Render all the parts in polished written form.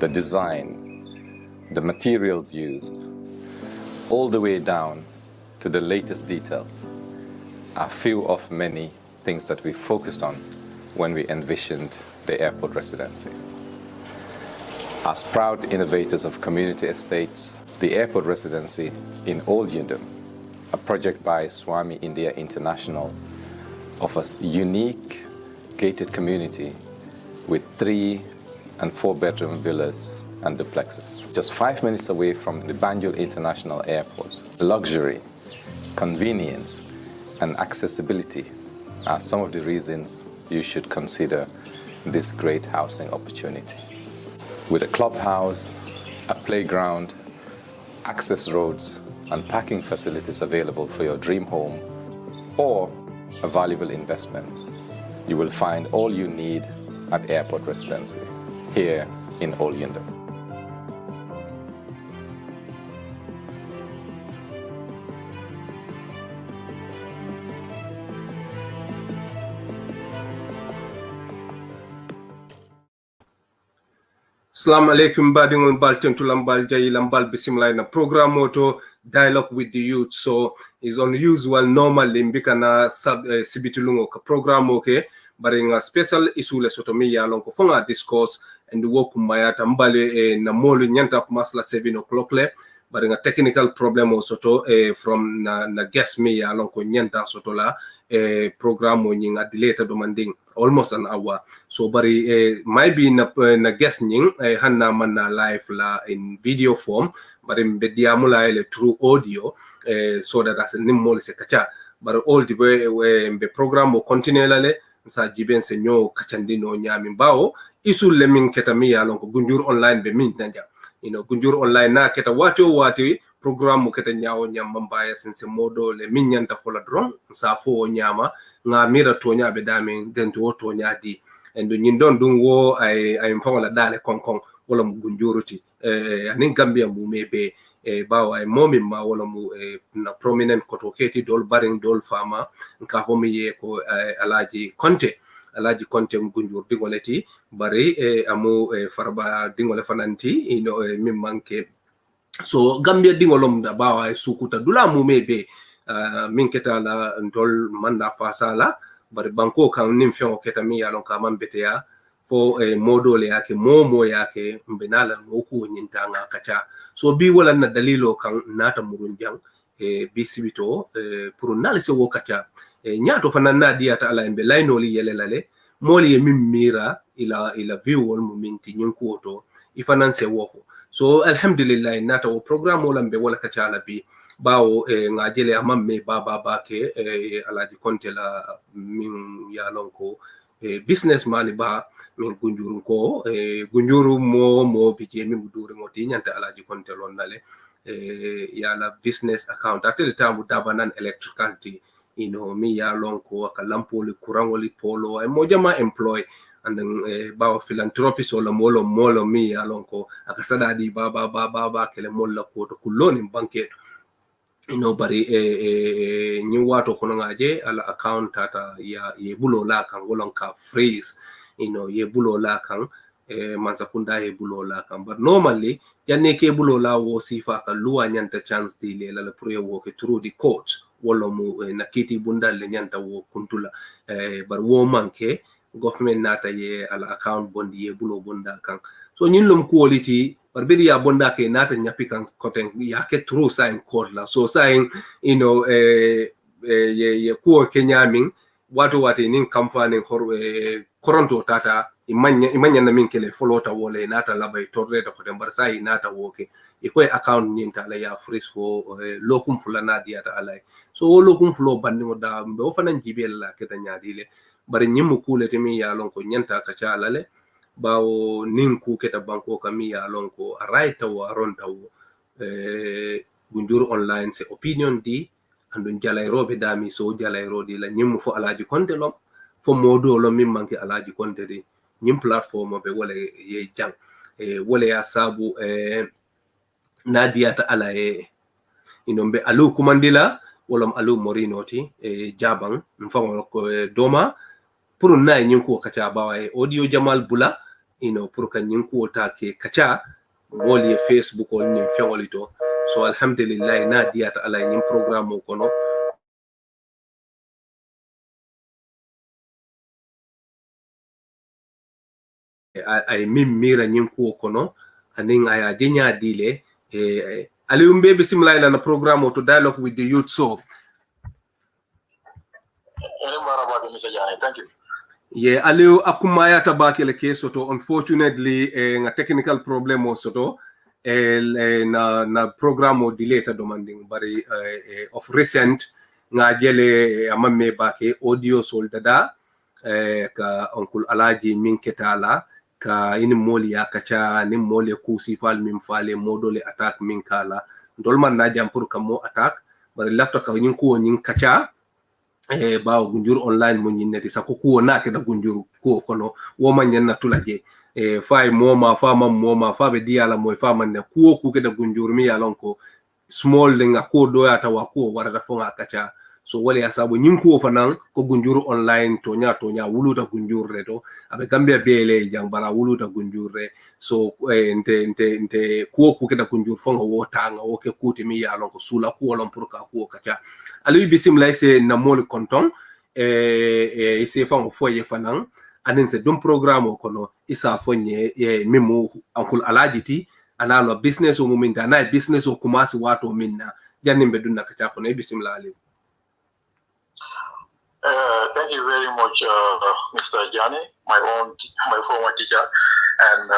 the design, the materials used, all the way down to the latest details, are few of many things that we focused on when we envisioned the airport residency. As proud innovators of community estates, the airport residency in Alieu, a project by Swami India International, offers unique gated community with 3 and 4 bedroom villas and duplexes. Just 5 minutes away from the Banjul International Airport, luxury, convenience, and accessibility are some of the reasons you should consider this great housing opportunity. With a clubhouse, a playground, access roads, and parking facilities available for your dream home or a valuable investment, you will find all you need at Airport Residency here in Alieu. Assalamu alaikum badingol baltentulam baljay lambal bisimlay na program moto dialogue with the youth. So is unusual normally mbikana sibitulungo ka program okay baringa special isule sotomi ya lonko fonga discourse and work mayata mbale na molu nyanta kumasla 7 o'clock le baringa technical problem soto from na guest me ya lonko nyanta soto la program nyinga delay demanding almost an hour. So bari might be na guest nying hanna manna live la in video form bari mbediamula ile through audio so that as nimmol se kacha but all the way mbe program will continue lale sa jiben se nyo kachandino nyami bao isu lemin ketami ya lonko gunjur online be min nanja gunjur online na keta wati program mo keta nyaawo nyambaya sense modo le min nyanta fola dron sa fo nyama nga mira to nyaabe dami den to nyaadi and nyin don dum wo ay mfawala dale konkon wala mu gunjuruti anin gambia mu mebe bawa momi ma wala mu na prominent kotoketi dol baring dol fama nka homi ye ko Alhagie Conteh mgunjur dingoleti bari amu farba dingole fananti min manke so gambia dingolom da bawa sukuta dula mu mebe min keta la dol manda fasala bari banko kan nim fengo keta mi yalon ka man beteya fo modole yake momo yake mbenala ngoku nyinta nga kacha so bi wala na dalilo kan nata murunjang bi sibito pour nalise wo kacha nyato fanana diata ala embe lainoli yelelale moli ye mimira ila view wol muminti nyunku oto ifananse wofo so alhamdulillah nata wo program wala mbe wala kacha la bi bawo ngajele amamme baba ke Alhagie Conteh la min yalon ko businessman ba min gunjuru ko gunjuru mo bije min budure ngoti nyanta Alhagie Conteh lon nale yala business account atel tamu dabanan electricity mi yalon ko ka lampoli kurangoli polo e mojama employ and bawo philanthropist wala molo mi yalon ko akasada di baba kele molla ko to kulloni banketo bari ni wato kono ngaje ala account tata ya ye bulo la kan wolon ka freeze ye bulo la kan mansakunda ye bulo la kan but normally janne ke bulo la wo sifa ka luwa nyanta chance di le la pour wo ke through the court wala mu nakiti bundal le nyanta wo kuntula bar wo manke government nata ye ala account bondi ye bulo bonda kan so nyin lum quality barbedi ya bonda ke nata nyapi kan koten ya ke through sign court la so sign ye ko kenyamin watu nin kamfane koronto tata imanya na min kele folota wole nata labai torre da koten bar sai nata woke ko account nin ta la ya freeze fo lokum fulana diata alai so lokum flo bandi da mbe fanan jibel la ketanya dile bari nyimu kule temi ya lon ko nyanta kacha lale bawo ninku keta banko kami ya lonko right wa ronta wo gunjur online se opinion di andun jalairo be dami so jalairo di la nyimu fo Alhagie Conteh lom fo modo lo min manki Alhagie Conteh di nyim platform be wala ye jang wala ya sabu nadia ta ala inombe alu kumandila wala alu morinoti jabang mfango ko doma pour na nyinku kacha bawa audio jamal bula pour que ñing ko take kacha woli Facebook wol ni fewolito so alhamdulillah na diata ala ñim programme ko no ay mim mira ñim ko kono anin aya jenya dile Alieu mbebe simla na programme to dialogue with the youth so thank you. Yeah, Alieu akumaya tabakele keso to unfortunately nga technical problem soto na programme delay ta demanding bari of recent nga jele amamme bake audio soldada ka Uncle Alhagie min ketala ka ini moli ya kacha ni moli kusi fal min fale modole attack min kala dolman na jam pour kamo attack bari lafta ka nyin ko nyin kacha bawo gunjur online mo nyinneti sa ko kuwo naake da gunjur ko kono wo man nyanna tulaje fay moma fa be diala moy fa man ne kuwo ku ke da gunjur mi yalon ko small lenga ko do ya ta wa ko warata fo nga kacha so wala ya sabu nyin ko fanan ko gunjur online to nya wuluta gunjur reto abe gambia bele jang bara wuluta gunjur re so ente kuwo ku ke da gunjur fo nga wota nga wo ke kuti mi yalon ko sula ko lon pour ka ko kacha Alieu bismillah se na mol konton ise fa foye fanan anen se dum programme ko no isa fonye memo Uncle Alhagie ti analo business o muminda na business o kumasi wato minna janni be dunna kacha ko ne bismillah Alieu. Thank you very much, Mr. Jani, my former teacher, and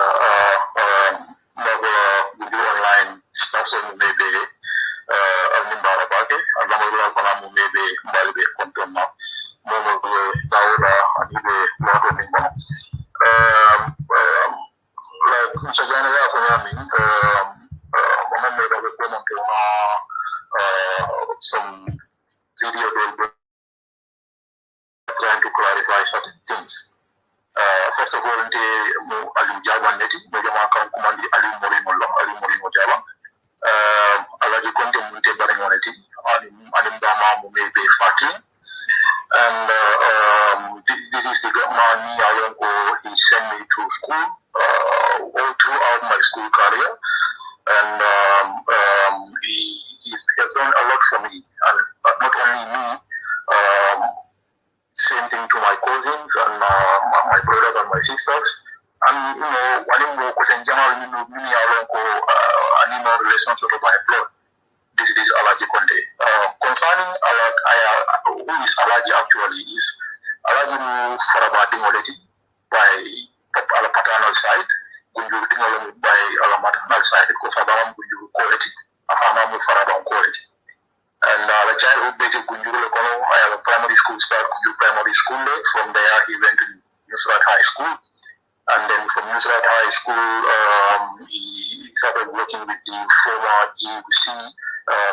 Mother online station maybe Almimbara Bake, and Lamola Panamu maybe Balbe Contona, Momo Daura, and Ibe Water Mingo. Like Mr. Jani, I made a comment on some video trying to clarify certain things. First of all, Alieu Jabang neti, Belgium kan kumandi Alieu Morino Jabang. Alhagie Conteh munte bari moneti, anim dama mu maybe faking. And this is the man he sent me to school all throughout my school career. And he has done a lot for me, and not only me. Same thing to my cousins and my brothers and my sisters. And when you work with general, animal relationship by blood. This is Alhagie Conteh. Concerning who is Alhagie actually is Alhagie Farabati already by our paternal side, Gunjur by our maternal side, because Abaram Gunjur quality, Afamamu Farabam quality. And the childhood dated Gunjuru Lekono, I have a primary school start, Gunjuru Primary School. From there, he went to Nusrat High School. And then from Nusrat High School, he started working with the former GUC,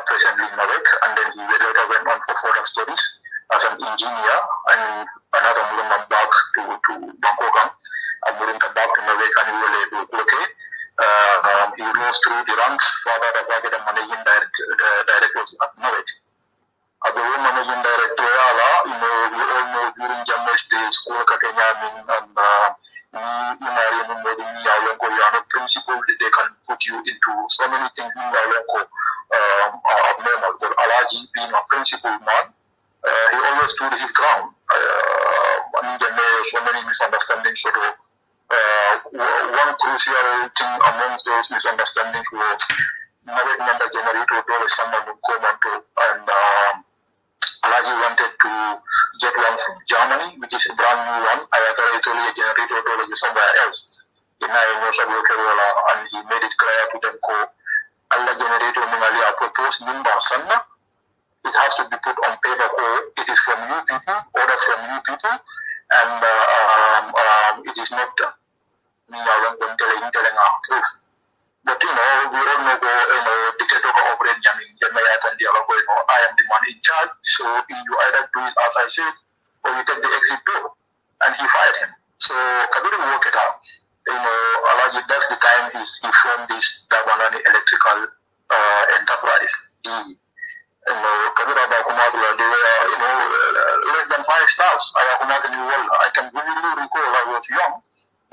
presently in Navek. And then he later went on for further studies as an engineer. And another movement back to Bangkok. And moving back to Navek, and he was able to work. He rose through the ranks, father of the managing director at Navek. As the managing director, we all know during Jamaica's days, school Kakenyamin and principle that they can put you into so many things abnormal. But Alhagie, being a principled man, he always stood his ground. So many misunderstandings. One crucial thing among those misunderstandings was Navek member generator someone would come and Alhagie wanted to get one from Germany, which is a brand new one. I told a generator somewhere else. And he made it clear to them, Allah generator Mingalia proposed Nimba Sanna. It has to be put on paper, it is from you people, order from you people, and it is not me telling our proof. But we all know dictator operate Jamayat and I am the man in charge, so you either do it as I said, or you take the exit door. And he fired him. So Kabiru worked it out. Alhagie, that's the time he formed this Dabanani electrical enterprise. Kabira Bakumazla, they were less than 5 stars. I can vividly recall I was young.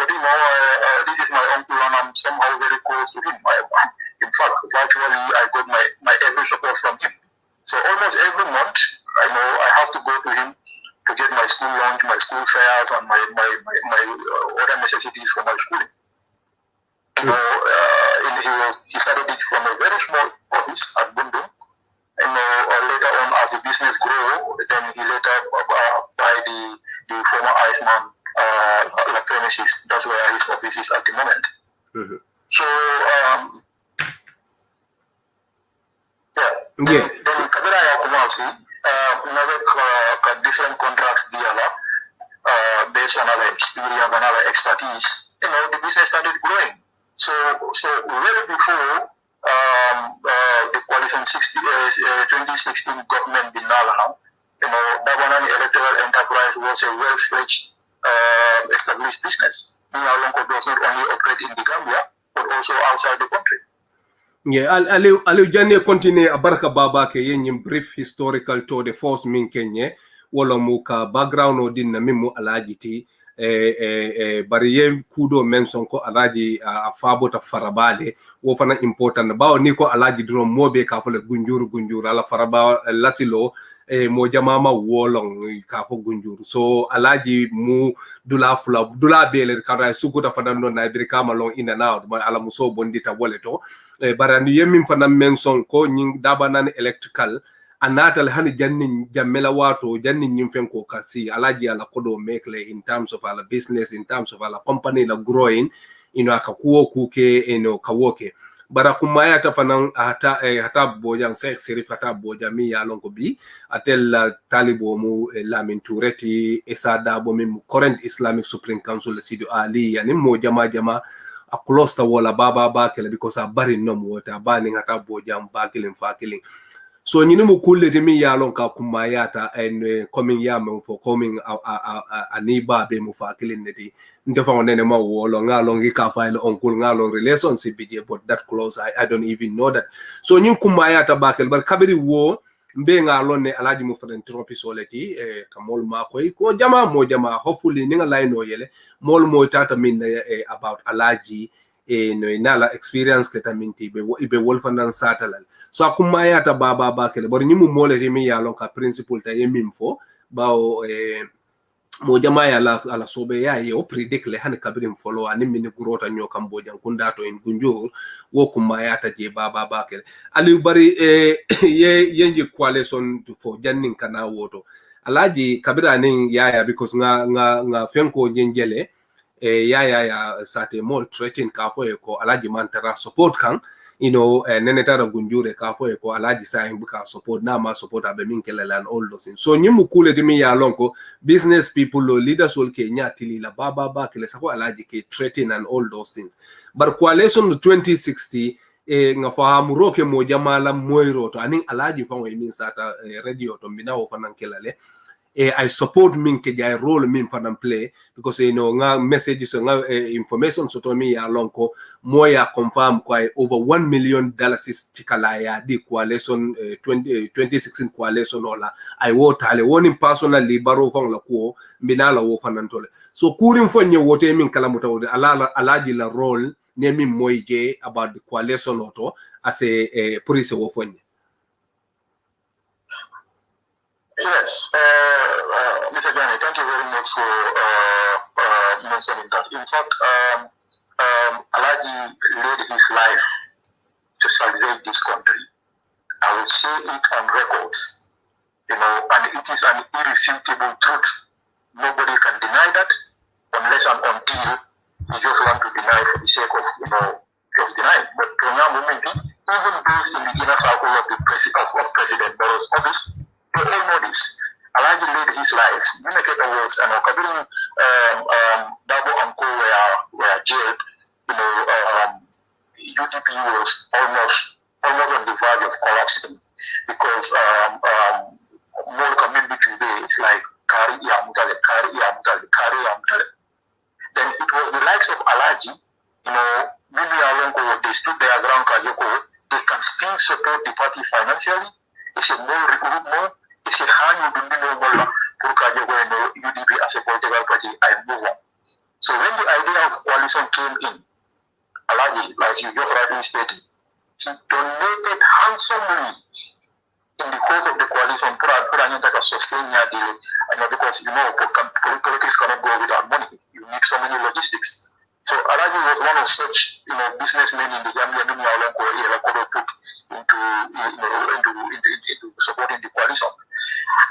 but this is my uncle and I'm somehow very close to him. In fact, virtually I got my every support from him. So almost every month, I have to go to him to get my school lunch, my school fares, and my other necessities for my schooling. He started it from a very small office at Bundung. Later on, as the business grew, then he later buy the former Iceman premises. That's where his office is at the moment. Mm-hmm. So, Then Kabira Yakumasi, different contracts based on our experience and our expertise. The business started growing. So well before the coalition 2016 government in Nalana, Dabanan Electoral Enterprise was a well-fledged established business. Alonco does not only operate in the Gambia, but also outside the country. Yeah, Alieu Jane continue abaraka baba ke yenye brief historical tour de force min kenye wala muka background o din na mimu Alhagie ti bari ye kudo mention ko Alhagie afabo ta farabale wo fana important bawo ni ko Alhagie drum mobe ka fole gunjuru ala faraba lasilo mo jamama wolong ka fo gunjuru so Alhagie mu dula bele kara sukuta fana no na idri kama long in and out ala muso bondita woleto barani yemin fana mention ko nying dabanan electrical anatal hani janni jammela wato janni nyimfen ko kasi Alhagie ala kodo mekle in terms of ala business, in terms of ala company la growing akakuo kuke kawoke bara kumaya tafanang hata bojang Sheikh Sirif hata bojami ya longo bi atel talibo mu Lamin Touré esada bo mu current Islamic Supreme Council Sido Ali yani mo jama a close to wala baba kele because a bari no water banning hata bojang bakilin fakilin. So nyini mu kulle timi ya lon ka kumayata and coming yam for coming aniba be mu fakilin neti ndefa onene ma wolo ngalong ka file onkul ngalong relationship be but that close I don't even know that. So nyin kumayata bakel bar kabiri wo mbe ngalon ne Alhagie mu friend tropi soleti kamol ma koy ko jama mo jama hopefully ninga line yele mol mo tata min about Alhagie no inala experience keta minti be wolfanan satalal so akuma yata baba kele bor nyimu mole jemi yalon ka principle ta yemim fo bawo mo jama yala ala sobe ya yo predict le han kabirim follow ani min grota nyo kambojan kundato in gunjur wo kuma yata je baba kele ali bari yenji coalition fo jannin kana woto Alhagie kabira nin yaya because nga fenko jenjele ya sate mol threaten ka fo ko Alhagie mantara support kan nenetara gunjure ka fo ko Alhagie saying buka support na ma support abe min kelala and all those things so nyimu kule timi ya lonko business people lo leaders will ke nyatili la baba kele sa ko Alhagie ke threaten and all those things but coalition 2060 nga fahamu roke mo jamala moiro to anin Alhagie fa min sata radio to minawo fanan kelale I support min ke jay role min fanam play because nga messages nga information so to me alonko moya confirm kwa over $1 million tikalaya di coalition 2016 coalition ola I wote ale woni personally baro fon la ko minala wo fanantole so kurim fonye wote min kala mutawde Alhagie la role ne min moyje about the coalition auto as a police wo fonye. Yes, Mr. Johnny, thank you very much for mentioning that. In fact, Alhagie led his life to salvage this country. I will say it on records, and it is an irrefutable truth. Nobody can deny that unless and until you just want to deny for the sake of, just denying. But even those in the inner circle of President Barrow's office, they all know this. Alhagie led his life. Mineketa was, Kabiru Dabo and Co were jailed. UDP was almost on the verge of collapsing because more community today is like carry yamutale. Then it was the likes of Alhagie, maybe along they stood their ground Kajoko, they can still support the party financially. It's a more recruitment. It's a hand you do know UDP as a political party. I move on. So when the idea of coalition came in, Alhagie, like you just rightly stated, he donated handsomely in the course of the coalition to sustain your deal. Because politics cannot go without money. You need so many logistics. So Alhagie was one of such businessmen in the Gambia who could put into supporting the coalition.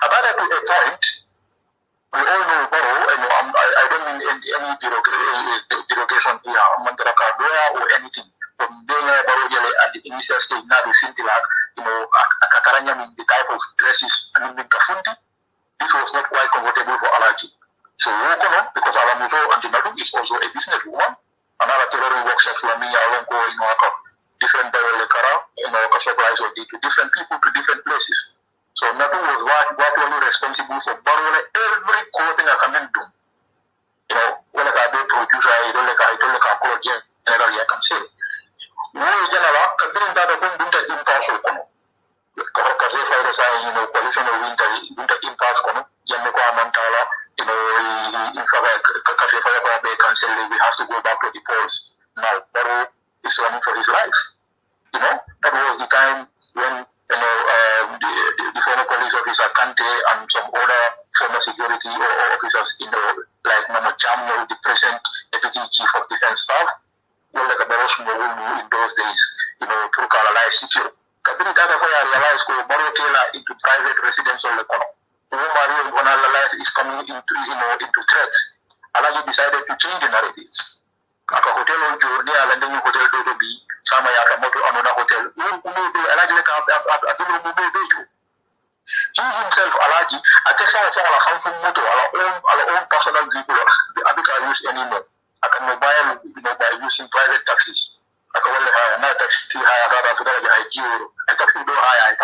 About at a point, we all know Barrow, I don't mean any derogation here, or anything. From being at the initial stage, now they seem to like, the type of dresses and the kafundi, this was not quite comfortable for Alhagie. So because Alamuzo and Dinadu is also a businesswoman, another tailoring workshop for me, different supplies to different people to different places. So Nadu was what only responsible for borrowing every clothing I can do. When I be producer, I don't like a code generally I can say. No general, considering that doesn't do the impasse coalition of winter impasse Jamaica Mantala, we have to go back to the polls. Now Barrow is running for his life. That was the time when the former police officer Conteh and some other former security officers, like Mama Jamno, the present deputy chief of defense staff, were like a Barrow's in those days, to colonize secure. Kabini Tata Fire realized that Barrow Taylor into private residential economy. When our life is coming into threat, Alhagie decided to change the narratives. Aka hotel journey, landing hotel to be sama ya moto another hotel. He himself, Alhagie, moto, our own personal vehicle, I use anymore. I can mobile by using private taxis. I can only hire a taxi hire a taxi don't hire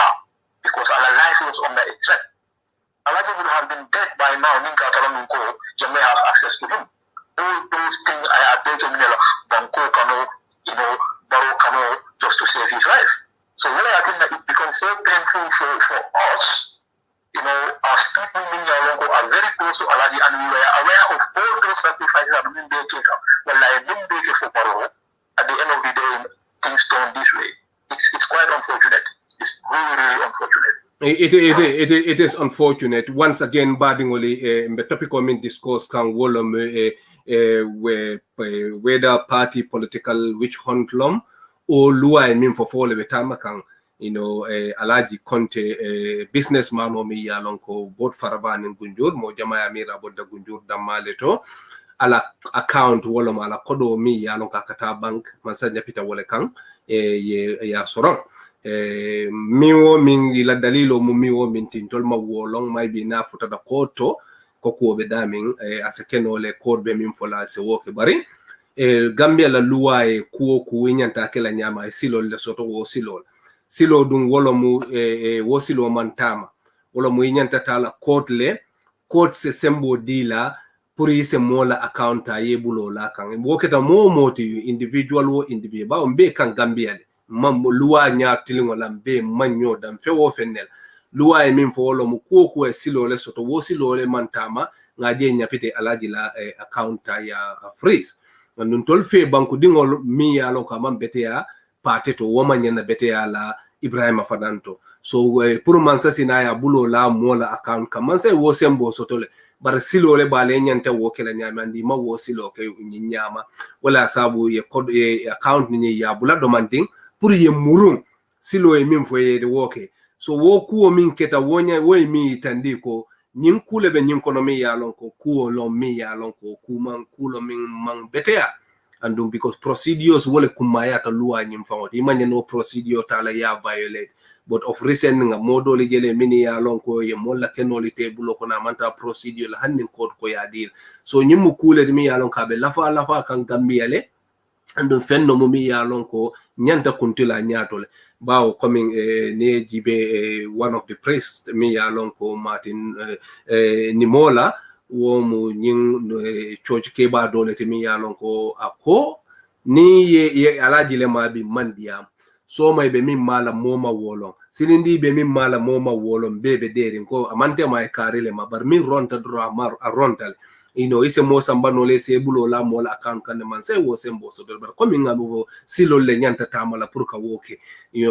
because our life was under a threat. Alhagie would have been dead by now. Jamaica has access to him. All those things I updated him, Banco Kano, Barrow Kano, just to save his life. So really, I think that it becomes so painful for us, as people are very close to Alhagie, and we were aware of all those sacrifices that have been taken. Well, I've been taken for Barrow. At the end of the day, things turn this way. It's quite unfortunate. It's really, really unfortunate. It is unfortunate. Once again, badingoli the topic of discourse can wolom whether party political witch hunt lom or lua for fall of time can Alhagie Conteh businessman o mi yalonko both Faraban and Gunjur mo jamaya mira bodda Gunjur damaleto ala account wolom ala kodo mi yalonka kata bank masanya pita wole kan ya soron miwo min la dalilo mu miwo min tintol ma wolong may bi na futa da koto ko be damin asekeno le code be min fola se woke bari Gambia la loi ku nyanta ke la nyama silol le soto wo silo dum wolo mu wo silo mantama wolo mu nyanta tala code se sembo dila pour se mola account yebulo la kan woketa mo moti individual ba mbe kan Gambia le mam luwa nya tilingo lambe manyo dam fewo fenel luwa min fo wolo mu ko silo le soto wo silo le mantama ngaje nyapite Alhagie la account ya freeze nun tol fe banku dingol mi ya lon ka man betea pateto woma nyana betea la Ibrahima Fadanto so pour man sasina ya bulo la mola account ka man say wo sembo soto le bar silo le bale nyanta wo kala nyamandi ma wo silo ke nyama wala sabu ye code account ni ya bula demanding pour ye murum silo e min foye de woke so wo kuo min keta wonya wo mi tandiko nyin kule be nyin kono mi yalon ko kuo lo mi yalon ko kuman kulo min man betea andum because procedures wole kumaya ta luwa nyin fawot imanya no procedure tala ya violate but of recent nga modo le jele mini yalon ko ye molla kenoli tebulo ko na manta procedure la hanin code ko ya dir so nyin mu kule mi yalon ka be lafa kan Gambia le andum fenno mo mi yalon ko nyanta kuntila nyatole bawo coming ne jibe one of the priest mi yalon ko Martin Nimola wo mu nyin church ke ba dole te mi yalon ko ako ni ye Alhagie le ma bi mandiam so may be min mala moma wolon silindi be min mala moma wolon bebe derin ko amante may karile ma bar min ronta dro amar a rontal ise mo sambano le se bulo la mola account kan man se wo sembo so bar ko min ngamu silo le nyanta tamala pour ka woke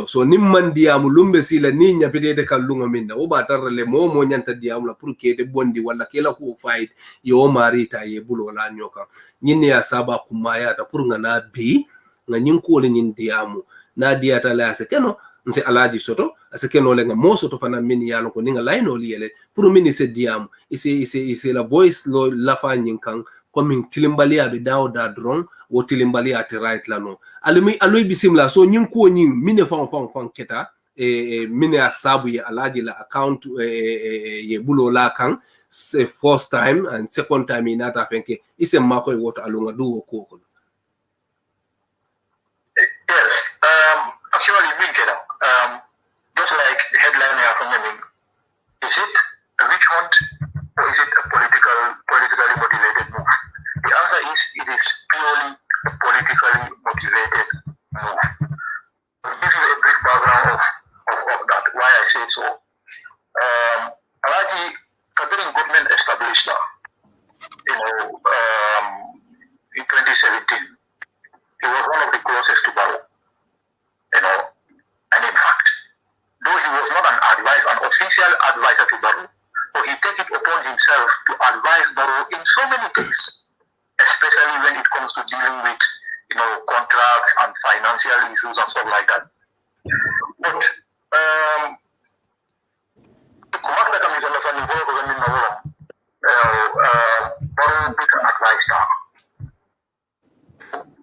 so nim man diamu lumbe sila ni nyapede de kalunga minna o ba tarle mo nyanta diamu la pour ke de bondi wala kela ko fight yo marita ye bulo la nyoka nyini ya saba kumaya ta pour ngana bi nga nyin ko le nyin diamu na diata la se keno nse alaji soto ase keno le nga mo soto fana mini yalo ko ninga layno liele pour mini se diamu ise la voice lo la fa nyin kan coming tilimbali abi dawo da drone wo tilimbali ati right la no alumi bisimla so nyin ko nyin mine fan keta mine asabu ye alaji la account ye bulo la kan first time and second time inata fenke ise mako e woto alunga duwo ko Yes, actually, just like the headline here from the link, is it a witch hunt or is it a politically motivated move? The answer is it is purely a politically motivated move. I'll give you a brief background of that, why I say so. Alhagie, considering government established now, in 2017, he was one of the closest to Barrow, and in fact, though he was not an official advisor to Barrow, so he take it upon himself to advise Barrow in so many things, especially when it comes to dealing with, contracts and financial issues and stuff like that. But the commander can misunderstand involved in the world. Barrow took advice now.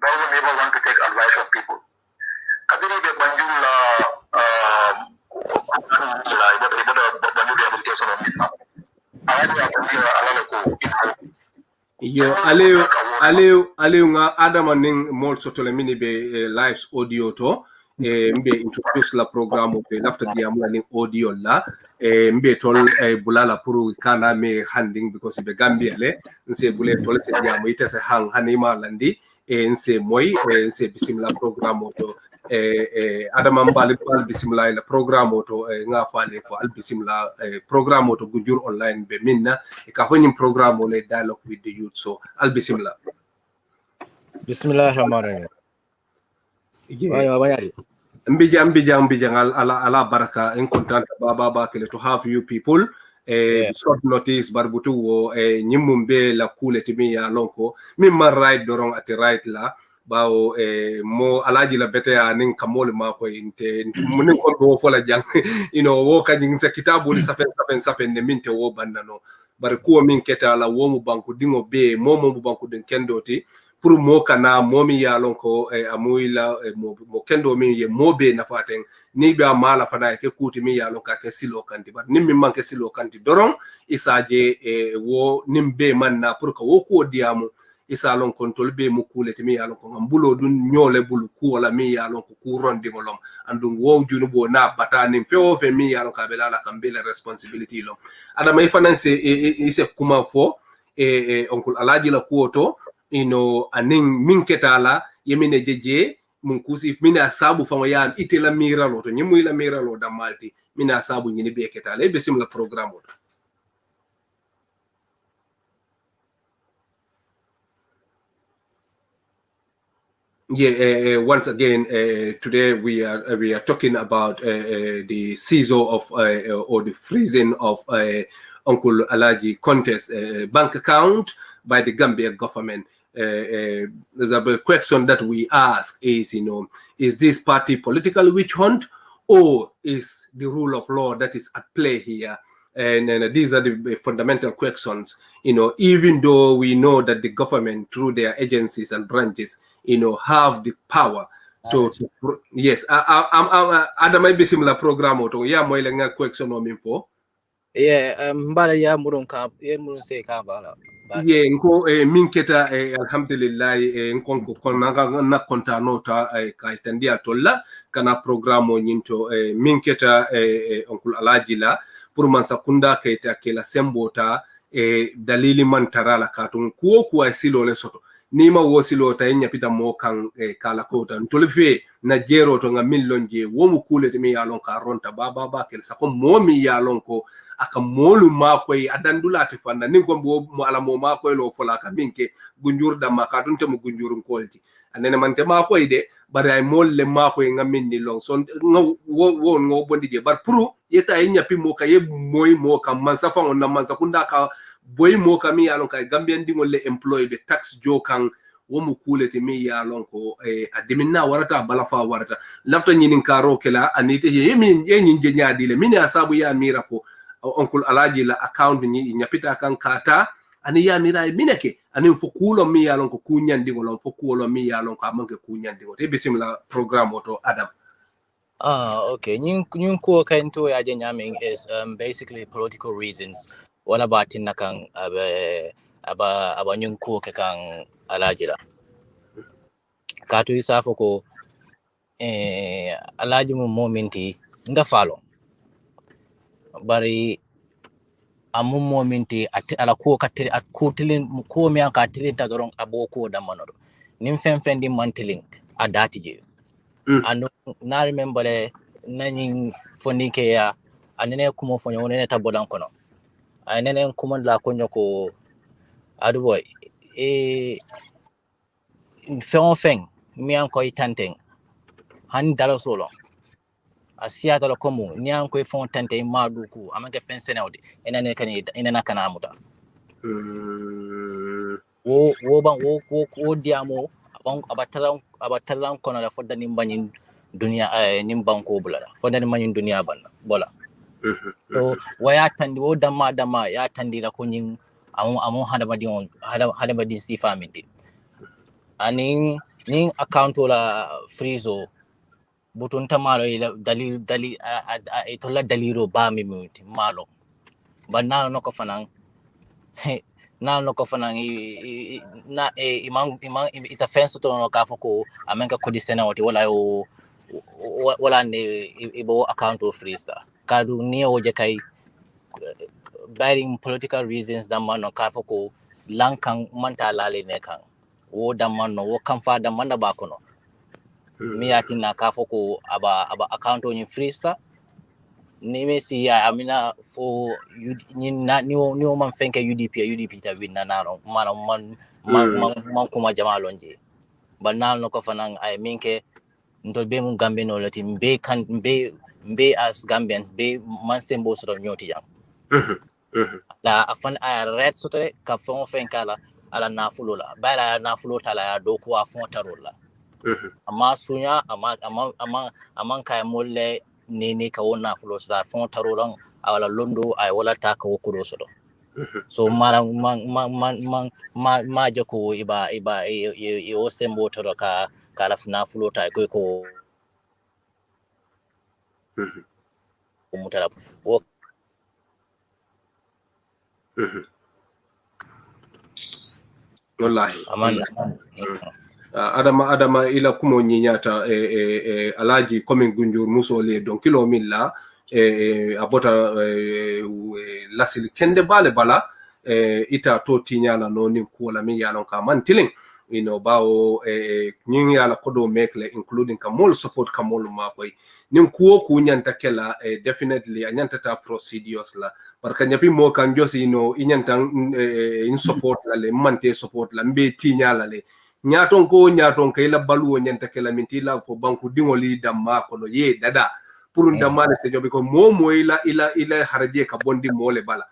Barrow never want to take advice from people. Kadiri de Banjula rehabilitation of it now. Yo Alieu nga Adama ning mol soto le mini be live audio to mbe introduce la programme te lafta diamula ning audio la mbe tol bulala pour kana me handing because be Gambia le nse bule tol se diamu ite se hanima landi nse moy nse bisimla programme to Adama mbali al bisimla la programme to nga fale ko al bisimla programme to gujur online be minna ka honim programme le dialogue with the youth so al bisimla Bismillahirrahmanirrahim. Mbijang ala baraka en content baba kele to have you people short notice barbutu wo nyimumbe la kule timi ya lonko mimma right dorong at right la bawo mo alaji la bete ya nin kamol ma ko inte munin ko go fola jang wo kanying sa kitabu li safen ne minte wo bandano bar ko min keta la wo mu banku dingo be mo banku den kendoti pour mo kana momi ya lonko amuila mo kendo min ye mobe na faten ni be mala fana ke kuti min ya lonka ke silo kanti bar nim min manke silo kanti doron isaje wo nimbe man na pour ko ko diamu isa lon kontol be mu kulete mi yalon ko ngambulo dun nyole bulu ku wala mi yalon ko ku rondi ngolom andum wo junu bo na batani feo fe mi yalon ka belala kambele responsibility lo ada may finance ise kuma fo onkul Alhagie la kuoto aning minketala yemine jeje mun kusi mina sabu fama yam itela miralo to nyimu ila miralo da malti mina sabu nyini be ketala be sim la programme. Once again, today we are talking about the seizure of or the freezing of Uncle Alhagie Conteh's bank account by the Gambia government. The question that we ask is, is this party political witch hunt, or is the rule of law that is at play here? And these are the fundamental questions. Even though we know that the government, through their agencies and branches, have the power to yes. Ada may be similar program to ya mo ilang question o minfo. Mbala ya murun ka murun se ka bala. Nko minketa alhamdulillah nkonko konaga na kontano ta ka itandia tolla kana programo nyinto minketa onkul Alhagie la pour man sakunda kaita kela sembota dalili man tarala katun kuo silo le soto nima wosilo ta nyapita mo kan kala kota ntolfe na jero to nga millon je womu kulete mi yalon ka ronta baba kel sa ko momi yalon ko aka molu makoy adandula te fanda nin ko mo ala mo makoy lo fola ka minke gunjur da makatun te mo gunjurun kolti anene man te makoy de bari ay molle makoy nga minni long son ngo bondi je bar puru yeta ay nyapi mo ka yeb moy mo kam man sa fa on na man sa kunda ka boy mo kam mi yalon ka gambian dingol le employee be tax jo kan womu kulete mi yalon ko adimina warata balafa warata lafta nyinin karo kala anite yemin nyin je nyaadi le mini asabu ya mira ko oncle Alhagie la account ni nyapita kan kata ani ya mira mineke ani fo kulo mi yalon ko kunyandi ngolon fo kulo mi yalon ko amanke kunyandi ngo te bisimla programme oto Adam. Okay. Nyun ko kainto ya nyaming is basically political reasons. What about nakang aba nyun ko kang Alhagie la. Katu isafo ko Alhagie mo momenti nga falo. Bari amu momenti ala ko katel at kotelin ko mi an katel ta doron aboko da manoro. Nim fen di manteling adati je. And na remember nani fonike ya anene kumo fonyo nene tabodan kono anene kumo la konyo ko aduboy fen mi an ko itanteng han dalo solo asia dalo komo ni an ko fon tante maduku amanke fen senawde enane kani enana kana amuta wo ban wo diamo abatalan kono la fodda nimbanyin dunia nimbanko bulala fodda nimbanyin dunia banna bola so waya tandi wo dama ya tandi la kunyin amu hada badin sifa minti anin nin account la frizo butun tamaro dalil itola daliro ba mi minti malo banana no ko fanan na no ko fanan na imang ita fence to no ka foko amenka kodi sena wati wala ne ibo account of freesta kadu ni oje kai bearing political reasons da man no ka foko lankan manta lale ne kan wo da man no wo kan fa da man da ba kono mi yati na ka foko aba account on freesta ni mesi ya amina fo ni man fenke UDP ta winna nano man kuma jama lonje banal no ko fanan ay minke ndol be mun gambe no lati be as Gambians be man sembo so nyoti jam la afan ay red so te ka fon fenkala ala nafulo la bala nafulo tala ya do ko afon tarola amma sunya amma kay molle nene ka wona fulo sa fon tarolan awala londo ay wala ta ka wokuro so do so mara ma jako iba o sembo toro ka kala fna fulo ta ko mutala wo wallahi aman adama ila kumo nyinyata Alhagie coming gunjur musole donc kilo milla abota lasil kende bala ita to tinyala no nin kuola mi yalon ka man tiling bawo nyin yala kodo mekle including kamol support kamol makoy nin kuo ku nyanta kela definitely anyanta ta procedures la barka nyapi mo kan josi inyanta in support la le mante support la mbe tinyala le nyaton kay la balu nyanta kela minti la fo banku dingoli damma kono ye dada pour ndamane se jobe ko momo ila haraje ka bondi mole bala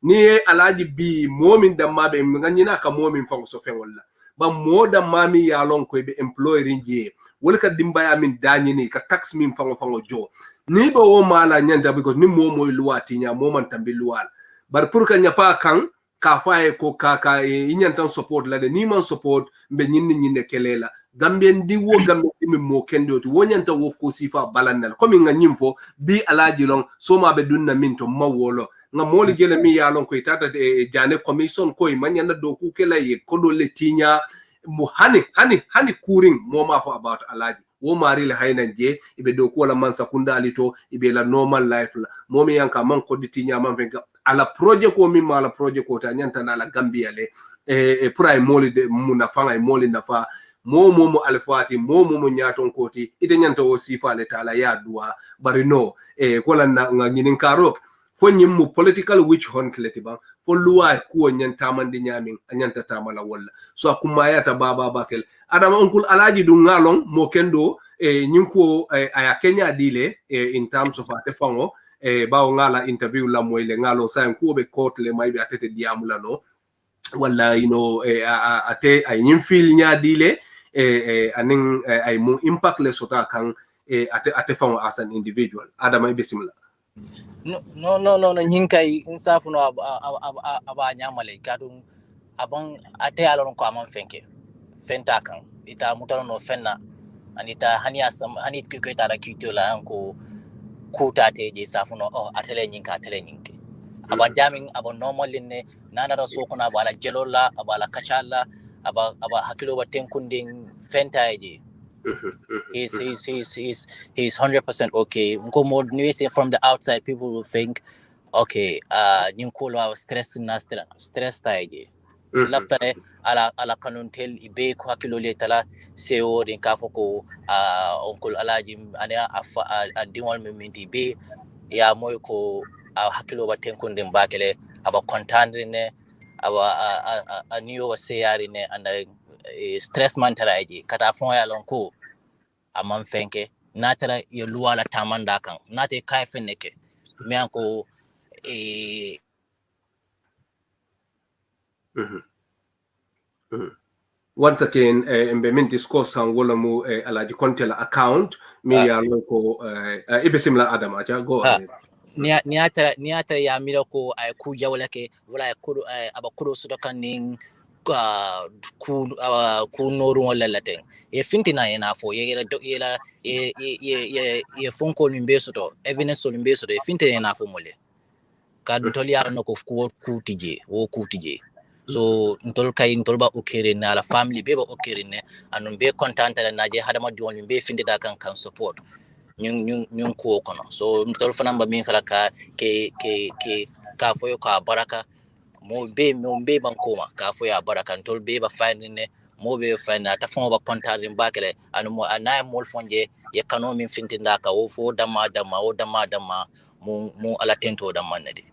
ni Alhagie bi momin damma be nganyina ka momin fango so fen wala ba moda mami ya lon ko be employer nje wala ka dimbaya min danyini ka tax min fango jo ni ba wo mala nyanda because ni momo luwati nya moman tambi luwal bar pour ka nyapa kan ka faye ko kaka inyantan support la de ni man support be nyinne kelela Gambien di wo Gambien mi mo kendo to wonyanta wo ko sifa balanal comme nga nyimfo bi Alhagie long so ma be dunna minto mawolo nga moli gele mi ya long ko itata jane commission ko manyana do ku kela ye ko do letinya mu hani kuring mo ma fo about Alhagie wo mari le hayna je ibe do ko la man sakunda alito ibe la normal life la momi yanka man ko ditinya man venga ala projet ko mi mala projet ko ta nyanta na la Gambia le pour ay moli de muna fanga ay moli nafa momo alfati momo nyaton koti ite nyanta o sifa le tala ya dua bari no ko la na nginin karok fo nyimmu political witch hunt leti ba fo luwa ko nyanta man di nyamin nyanta tamala wala so akuma yata baba bakel adama onkul alaji du ngalong mo kendo nyinko aya Kenya dile in terms of atefango bawo ngala interview la moyle ngalo sa ko be court le may be atete diamula no wala ate ay nyimfil nya dile aning ay mo impact le sota kan atefango as an individual adama bismillah no nyinkai insafu no aba nyamale kadum abon ate alon ko amon fenta kan ita mutano no fenna anita hanit ko ta da kitola anko kuta te je safu no atele nyinke aba jamin aba normal ne nana raso kuna bala jelola abala kachala aba hakilo ba tenkundin fenta je he's 100% okay. From the outside, people will think, okay, nyunkolo stress taije. Laftare ala kanuntel ibe ko hakilo letala seo din kafoko onkol alaji ania dimol mimiti be ya moy ko hakilo baten din bakele aba contandre ne aba niyo waseyari ne anda stress man taraji kata fon ya lonko amam fenke natara ye luwala tamanda kan nate kai feneke mi anko once again mbe min discourse han wala mu alaji Conteh la account mi ya loko ibesimla adam acha go ahead niata ya mira ko ay ku jawla ke wala aba kudo sudokan ning ku noru wala laten fintina ena fo yela fonko mbeso to evidence mbeso to fintina ena fo mole kad toli ya no ko ku tije so ntol ba okere na la family be ba okere ne anon be content na je hadama diwon be fintina kan support nyun ko kono so ntol fana ba min kala ka ka foyo ka baraka mo be bankoma ka foya baraka ntol be ba fine mo be fine ata fon ba contact mbakele anu mo anay mol fonje ye kano min fintinda ka wo fo dama mu ala tento damma nade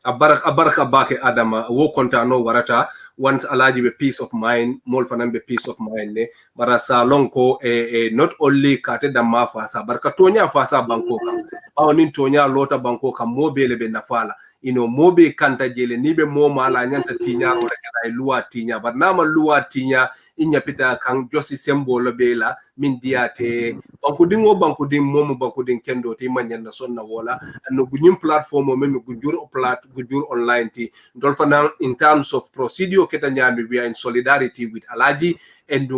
abaraka bake adama wo kontano warata once alaji be peace of mind mol fanan be peace of mind ne bara salon ko not only kate damma fa sa barka tonya fa sa banko kam awnin tonya lota banko kam mobile be nafala mobe kanta jele nibe mo mala nyanta tinya wala kay luwa tinya barnama luwa tinya inya pita kan josi symbol bela min diate banko ding momo banko ding kendo ti manyanda sonna wala no gunyim platform men gujur online ti dolfana in terms of procedure keta nyami we are in solidarity with Alhagie and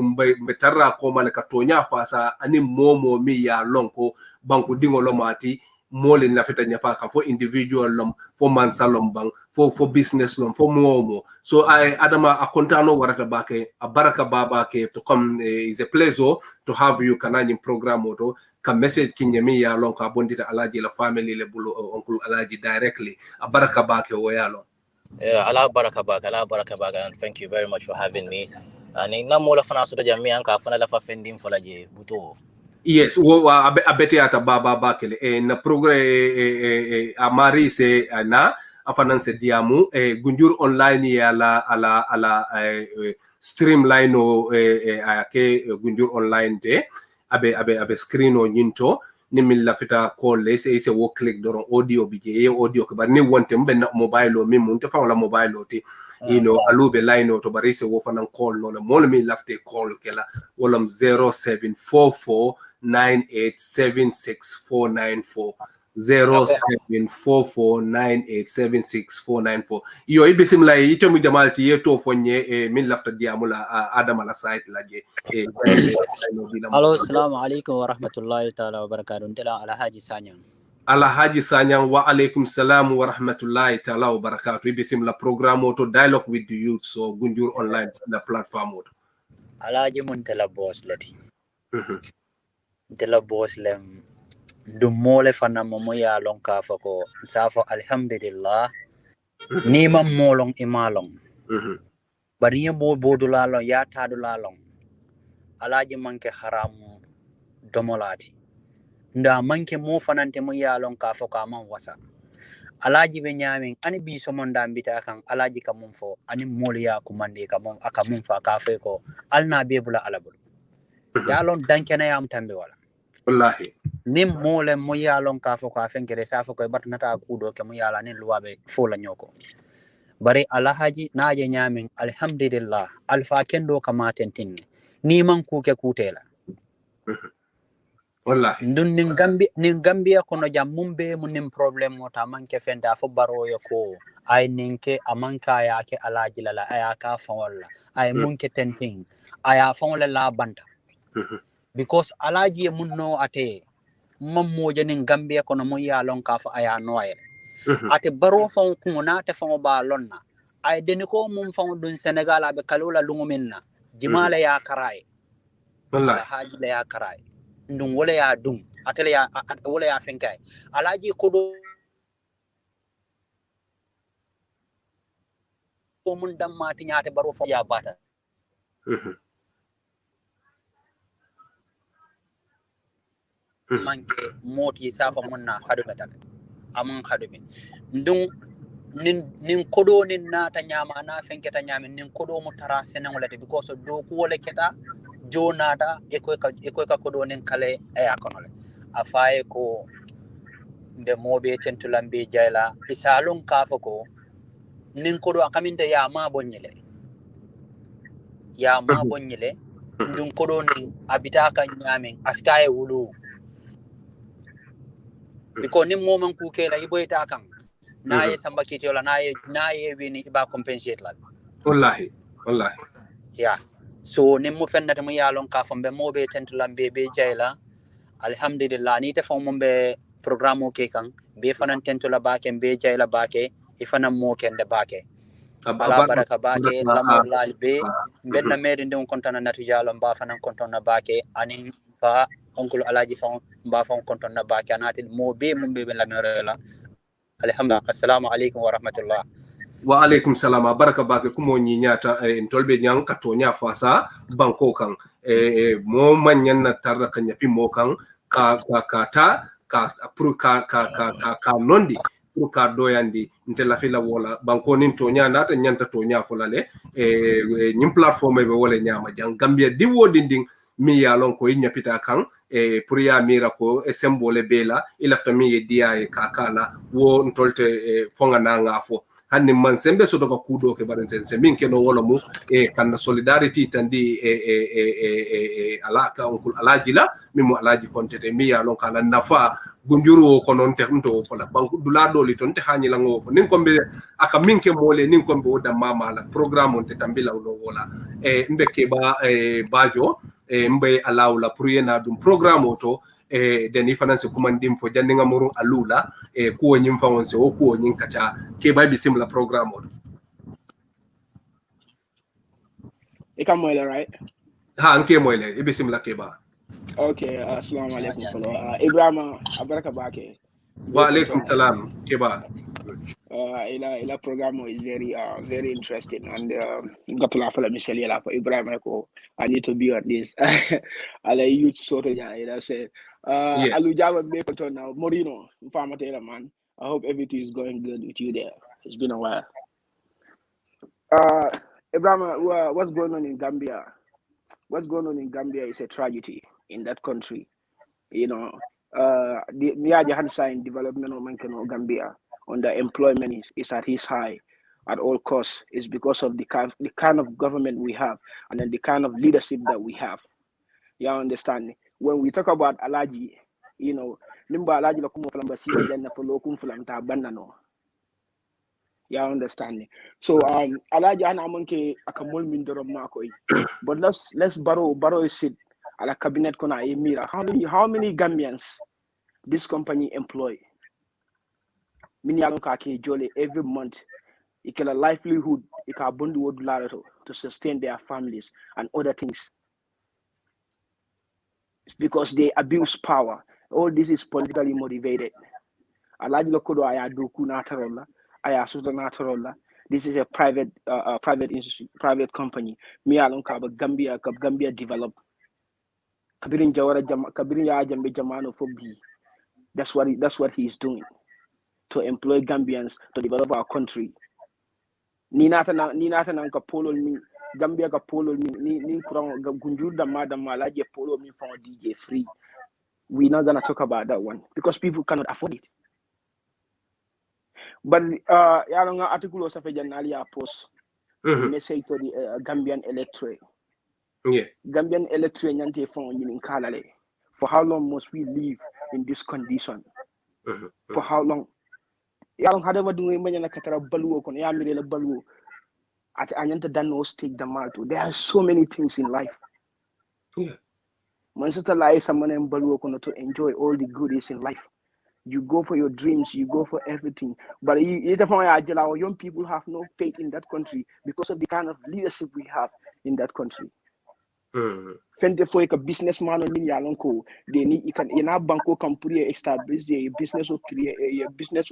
betarra ko man ka tonya fasa ani momo mi ya lonko banko dingo lomati mole na feta nyapa ka for individual lom for mansalom bang for business lom for momo so I adama akontano warata bake abaraka baba ke to come is a pleasure to have you kanani program oto ka message kinyami ya lon ka bondita Alhagie la family le bulu uncle Alhagie directly abaraka bake woyalo ala baraka baka and thank you very much for having me and na mola fana so jami an ka fana la fa fendim folaje buto. Yes, abete ata baba bakele na progrès amari se na afananse diamu gunjur online ya ala streamline ake gunjur online de abe screen o nyinto ni min lafita call le se wo click doron audio bije audio ko bar ni wonte mbe na mobile o min mun te fa wala mobile o te alube line o to bari se wo fanan call no le mol mi lafte call kela wolam 0744 9876494 0744987694 iyo ibesim la ito mi jamalti yeto fonye min lafta diamula adama la site la je Hello, assalamu alaikum wa rahmatullahi ta'ala wa barakatuh. Ndela Alhagie Sanyang wa alaikum salam wa rahmatullahi ta'ala wa barakatuh. Ibesim la program auto dialogue with the youth so gunjur online la platform auto Alhagie Muntela boss lati de la boss lem du mole fana mo ya lon ka fa ko safo alhamdulillah ni mam molong imalong bari mo bodu la lon ya tadu la lon alaji manke haram domolati nda manke mo fanante mo ya lon ka fa ka man wasa alaji be nyamin ani bi so monda mbita kan alaji ka mum fo ani moliya ko mande ka mum aka mum fa ka fe ko alna be bula alabul ya lon dankena yam tambe wala wallahi nim mole mo ya lon ka fo ka fenkere sa fo ko batnata kudo ke mo yala ni luwabe fo la nyoko bare alhaji naaje nyamin alhamdulillah alfa kendo kama tentin ni man kuke kutela wallahi ndun nin gambia kono jam mumbe mun nim problem mota manke fenda fo baro yo ko ay ninke amanka ya ke alaji lala aya ka fawalla ay munke tentin aya fawla la banta because alaji mun no ate mammo janin gambia kono mo ya lon ka fa aya noyel ate baro fon kuna te fon ba lonna ay deni ko mum fon dun senegal abe kalula lunguminna jimala ya karay wallahi alhaji la ya karay ndum wala ya dum atele ya wala ya fenkay alaji kodo ko mun damma ti nyaate baro fo ya bata manke moti safa munna hadu metal amon hadu be ndum nin kodo nin nata nyama na fenketa nyami nin kodo mu tara senen wala because do ko wala keta jonata e ko ka kodo nin kale e akonole afaye ko nde mobe tentulambe jayla isalun kafa ko nin kodo akaminde ya ma bonyele ndun kodo nin abita kan nyamin askaye wulu because nin moman ku kela iboyta kan naye samba kitiola naye wini iba compensate la wallahi yeah so nin mo fennata mo yalon ka fambe mobe tentulambe be jayla alhamdulillah ni te fon mombe programme o ke kan be fanan tentula baake be jayla baake ifana mo kende baake ala baraka baake lamor laal be benna mede ndon kontana natu jalo mba fanan kontona baake ani fa onkul alaji fon mba fon kontona baake anati mo be mombe be lamorela alhamdulillah assalamu alaikum wa rahmatullah wa alaikum salam baraka bake kumo nyi nyata ntolbe nyang kato nya fasa banko kan mo manyan na tarra kan yapi mo kan ka pour ka nondi pour ka doyandi ntela fila wala banko nin to nya nata nyanta to nya folale nyim platform be wala nyama jang gambia di wodinding mi ya lon ko nyapita kan pour ya mira ko symbole bela ilafta mi dia kakala wo ntolte fonga na ngafo hanni man sembe so doga kudo ke baden sen min ke no wala mu kan solidarity tandi alaka onkul alaji la mimo alaji kontete mi ya lon kala nafa gunjuru ko non te mto fola banku dula doli ton te hani la ngo nin kombe aka min ke mole nin kombe oda mama la programme on te tambila no wala mbe ke ba bajo mbe alawla pour yena dum programme oto deni finance kumandim fo jandinga murun alula ko nyim fawon se o ko nyin kacha ke bay bisimla programme o Ikamoyle, right? ha anke moyle e bisimla ke ba Okay, assalamu alaikum fellow. Ibrahim abaraka bake. wa alaikum salam ke ba Ila program is very interesting and got to laugh at Michelle laugh Ibrahim I need to be on this. Ala youth sort of say Alieu Jabang be control now Morino Farmatera man. I hope everything is going good with you there. It's been a while. Ibrahim, what's going on in Gambia? What's going on in Gambia is a tragedy in that country. You know, the Miaja Hansa development of Gambia underemployment is at its high at all costs. It's because of the kind of government we have and then the kind of leadership that we have. You understand? When we talk about Alhagie, you know, Nimba Alhagie Lakumo Flambasiba Jana for Lokum Flamta Banano. You understand? So Alhagie Anamonke Akamul Mindoro Makoi. But let's borrow a seat at a cabinet kona Emira. How many Gambians this company employ? Mini Alonka Jolly every month. It can a livelihood, it can bundu to sustain their families and other things. because they abuse power. All this is politically motivated. Alhagie Lokodo aya doku natarola, aya soto natarola. This is a private industry, private company. Me alon ka Gambia develop. Kabirin Jawara Kabirin ya Jambe Jamano for B. That's what he's doing. To employ Gambians to develop our country. Ni nata na ka polo mi Gambia ka polo mi ni kurang gunjur da madam Alhagie polo mi for DJ free. We're not gonna talk about that one because people cannot afford it. But yarong article of Janali post message to the Gambian electorate. Yeah. Gambian electorate nyante phone in Kalale. For how long must we live in this condition? For how long? Yarong hadaba dunwe manya na katara baluo kon ya mirele baluo at anyanta dano stake the malto. There are so many things in life. Yeah. Mansata lai someone in baluo kono to enjoy all the goodies in life. You go for your dreams, you go for everything. But our young people have no faith in that country because of the kind of leadership we have in that country. Fente for a businessman on Yalonko, they need banko can establish a business or create a business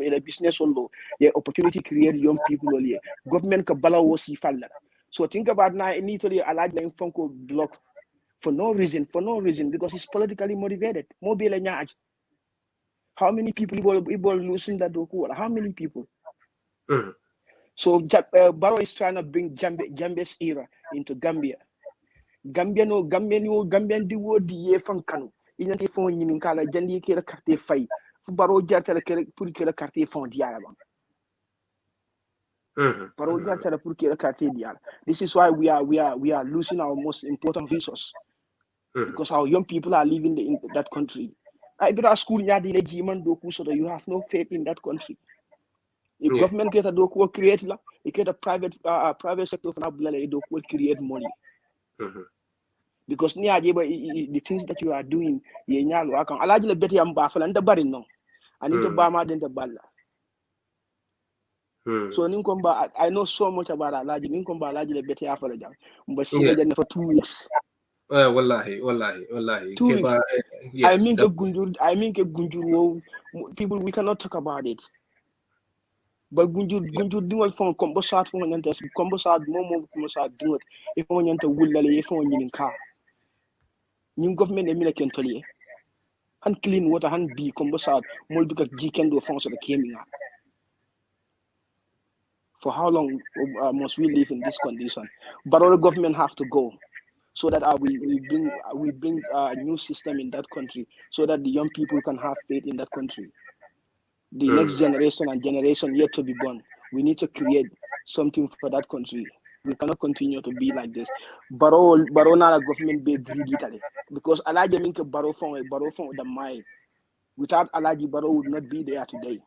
or law, opportunity create young people only. Government kabala was falla. So think about now in Italy, I like the Funko block for no reason, because it's politically motivated. Mobile and yard. How many people will losing that doku? How many people? So Barrow is trying to bring Jambe's era into Gambia. Gambian di word ye from Kanu. In a phone in Kala, Jendi Kira Carte Fay. Barrow Jartela Purkela Carte Fond Dialabang. Barrow Jartela Purkela Carte Dial. This is why we are losing our most important resource. Because our young people are living in that country. I better school yadi legiman doku so that you have no faith in that country. If government get a doku create la, it get a private sector for Nabla doku will create money. Because the things that you are doing, ye nyalo akang Alhagie le beti am bafala nda bari no. Ani to ba ma den to balla. So ninkomba I know so much about Alhagie. Ninkomba Alhagie le beti afala jang. Mba sila jan for 2 weeks. Wallahi. 2 weeks. Yes, I mean ke gunjur people we cannot talk about it. But gunjur dingol fon kombo sat fon nyanta kombo sat momo kombo sat dingot e fon nyanta wullale e fon nyinin ka. New government emile kentolier. And clean water and be kombo sat mol duka jikendo fon so the came out. For how long must we live in this condition? But all the government have to go. So that we bring a new system in that country, so that the young people can have faith in that country. The next generation and generation yet to be born, we need to create something for that country. We cannot continue to be like this. Baro na government be greedy because Alhagie minke baro from the mind. Without Alhagie, Baro would not be there today.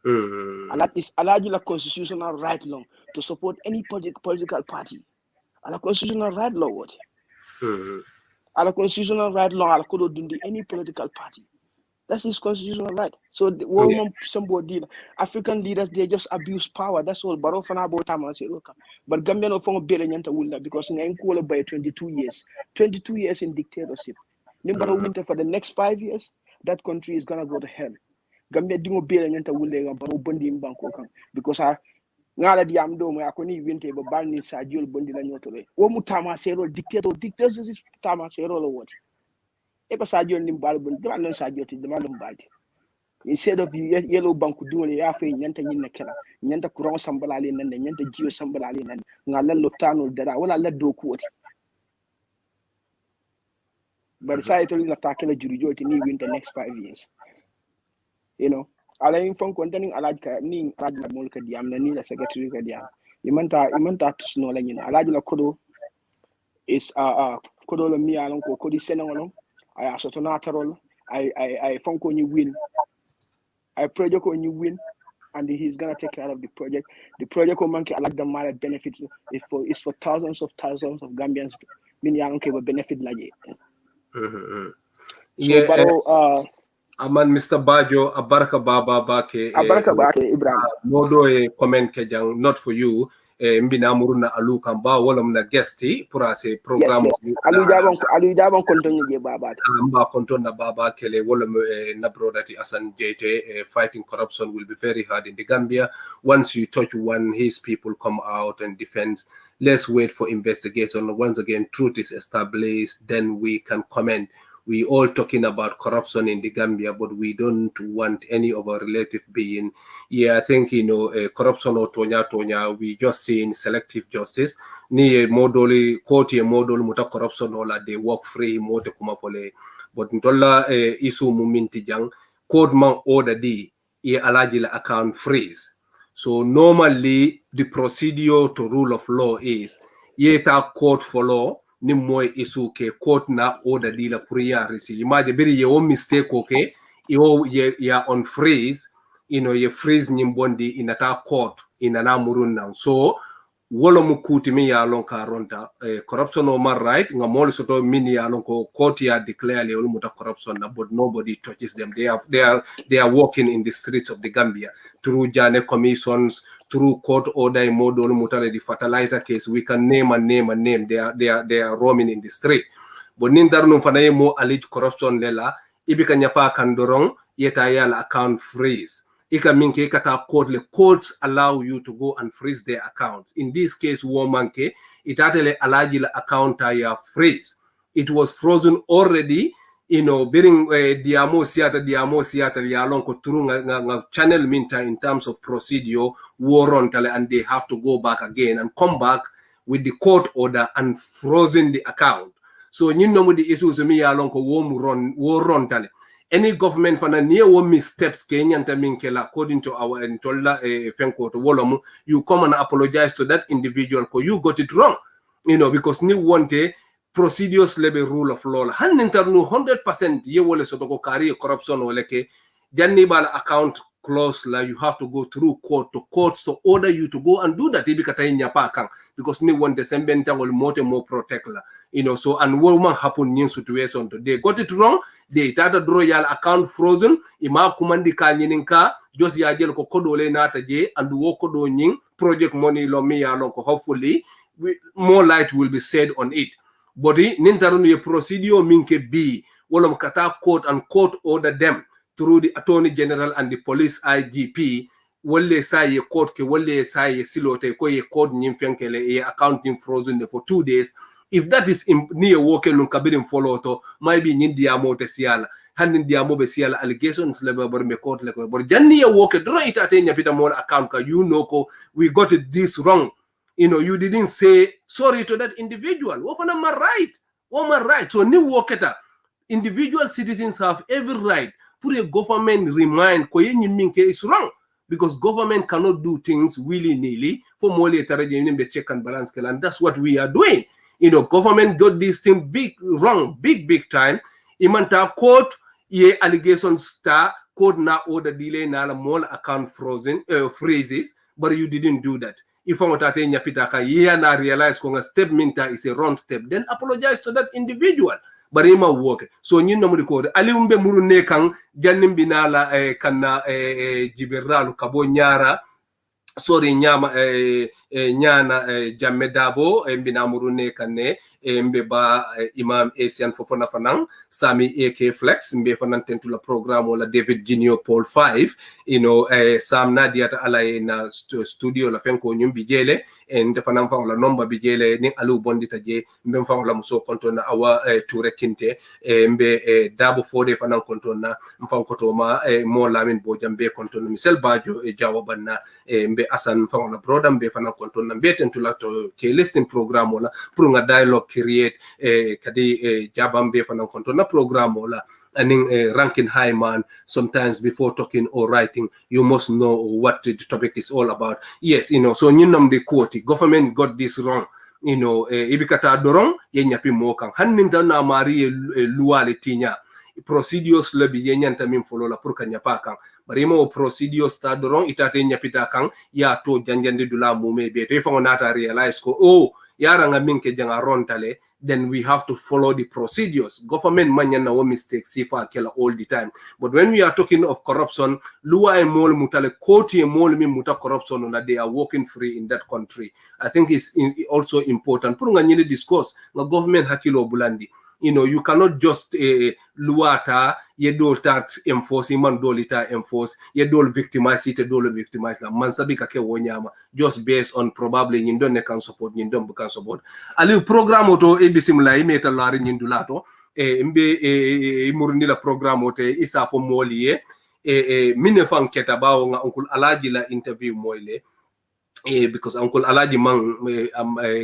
Alhagie la constitutional right long to support any political party. Ala constitutional right law what? Ala constitutional right law ala kodo dundi any political party. That's his constitutional right. So the woman somebody African leaders they just abuse power. That's all. Baro fana about time I say look. But Gambia no fongo bele nyanta wulla because in Nkola by 22 years. 22 years in dictatorship. Nimbaro winter for the next 5 years, that country is gonna go to hell. Gambia dingo bele nyanta wulla baro bondi mbanko kan because ngala di am do mo akoni winte ba balni sa diol bondi la nyotore wo mu tama sero dictator is tama sero lo woti e ba sa diol nim bal bondi dama non sa diol ti dama dum balti instead of yellow banku dingole ya fe nyanta nyinna kala nyanta kuron sambalale nan nyanta jiyo sambalale nan ngala lo tanol dara wala la do ku woti but sa ito la takela jurijo ti ni winter next 5 years you know Alain from containing Alhagie ni Alhagie mol ka diam na ni la secretary ka diam imanta to sno la nyina Alhagie la kodo is kodo lo mi alon ko kodi senangolo I asoto na tarol I fonko ni win I project on you win and he's gonna take care of the project ko manki Alhagie mala benefits is for thousands of Gambians min yalon ke benefit laje yeah baro aman Mr. Bajo abaraka baba bake Ibrahim modo e comment ke jang not for you mbina muruna alu kamba wala mna guesti pour ase programme Alieu Jabang continue je baba mba konton na baba kele wala na brodati Asan Jete fighting corruption will be very hard in the Gambia. Once you touch one, his people come out and defend. Let's wait for investigation. Once again, truth is established, then we can comment. We all talking about corruption in the Gambia, but we don't want any of our relative being. Yeah, I think, corruption or tonya, we just seen selective justice. Ni modoli, court ye modoli muta corruption ola, they work free, mote kumafole. But ntola isu muminti jang, court man order di, ye Alhagie la account freeze. So normally, the procedure to rule of law is, ye ta court for law, ni moy isu ke court na order di la priya resi. Imagine biri ye o mistake okay, ye on freeze, ye freeze nyimbondi inata court inana murun now. So wolo mukuti mi ya lon ka ronta corruption o man right nga mol soto mini ya lon ko court ya declare le muta corruption na, but nobody touches them. They are walking in the streets of the Gambia through Jane commissions, through court order model mutale the fertilizer case. We can name and name. They are roaming in the street. But nindar no fanaye mo alleged corruption lela ibika nyapa kandorong yeta yala account freeze. Ika minke kata court, the courts allow you to go and freeze their accounts. In this case, womanke, it atele Alhagie la account ya freeze. It was frozen already, being diamo siata ya lonko turunga channel minta in terms of procedure, war on tale, and they have to go back again and come back with the court order and frozen the account. So you know the issues me ya lonko war on tale. Any government for near one missteps Kenyan Taminkela, according to our Ntola Fenko to Wolomu, you come and apologize to that individual because you got it wrong. Because new one day procedures level rule of law. Haninternu 100% ye wole sotoko carry corruption or leke Janibal account close la you have to go through courts to order you to go and do that because new one December will more protect la. So and woman happen in situation they got it wrong. They started royal account frozen. Ima kumandi ka nyininka just ya jel ko kodole nata je and wo kodo nying project money lo mi ya ko hopefully more light will be said on it. But nintarunu ye procedure minke B wolom kata court and court order them through the Attorney General and the Police IGP. Wole sa ye court ke wole sa ye silote ko ye court nyimfenkele ye account frozen for 2 days. If that is near walking on Kabirin follow to maybe India mote siala, hand in dia mobe siala allegations level but me court level. But Jania walk draw it at any Peter Mola account we got it this wrong. You didn't say sorry to that individual. What am I right? What am I right? So new walketa individual citizens have every right. Put a government remind Koyen Minke is wrong. Because government cannot do things willy-nilly for more later the check and balance, and that's what we are doing. Government got this thing wrong, big time. Imanta court, ye allegations star, court na order delay na mall account frozen, freezes, but you didn't do that. If I want to tell Nyapitaka, ye na realize konga step minta is a wrong step, then apologize to that individual. But ima work. So nyinno mo record. Aliumbe muru nekang janim binala kana jiberalu kabo nyara. Sorry nyama nyana jamedabo mbina murune kane mbeba imam Asian Fofana Fanang Sami AK Flex mbe fanan tentula program wala David Junior Paul 5 Sam Nadia ta ala na studio la fenko nyumbi jele and fanam fa wala nomba bijele ni alu bondita je mbe fa wala muso kontona awa Toure Kinte mbe dabo fode fanan kontona mfa kotoma mo lamin bo jambe kontona misel bajo jawabanna mbe asan fa wala brodam be fanan kontona mbe tentula to ke listing program wala pour nga dialogue create kadi Jabang be fanan kontona program wala and ranking high man, sometimes before talking or writing, you must know what the topic is all about. Yes, so the quote, government got this wrong. Ibikata dorong, yenyapi mokang. Haninda na mari luale tinya. Procedures lebi yenyanta min follow la purka nyapakang. Barimo procedures ta dorong, itate nyapita kang, ya to janjande dula mume be. Tefa nata realize ko, yara nga minke janga rontale, then we have to follow the procedures. Government manyan na mistakes sifa kela all the time. But when we are talking of corruption, luwa e mol mutale koti e mol mi muta corruption na they are walking free in that country. I think it's also important. Purunga nyini discourse na government hakilo bulandi. You cannot just luata ye dol tat enforce man dolita enforce ye dol victimize it dol victimize la man sabi ka ke wonyama just based on probably nyindo ne can support nyindo can support ali programme to e bisimla e meta lari nyindulato mbe murni la programme to isa fo moliye mine fan keta bawo nga oncle Alhagie la interview moyle because uncle Alhagie man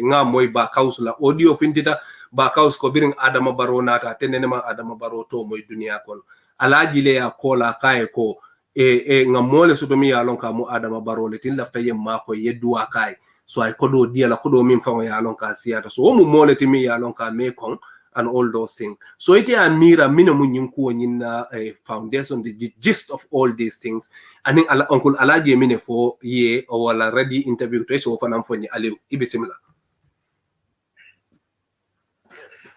nga moy ba kausula audio fintita ba kaus ko biring Adama Barrow nata tenenema Adama Barrow to moy dunia kon Alhagie le ya kola kay ko nga mole sotomi ya lon ka mo Adama Barrow le tin lafta yem mako yedduwa kay so ay kodo dia la kodo min fa ya lon ka siata so mo mole timi ya lon ka me kon and all those things. So it is mira mina munyinku nyina foundation the gist of all these things. And then Uncle Alhagie mine for ye or already interview to so for namfoni Alieu ibe similar. Yes,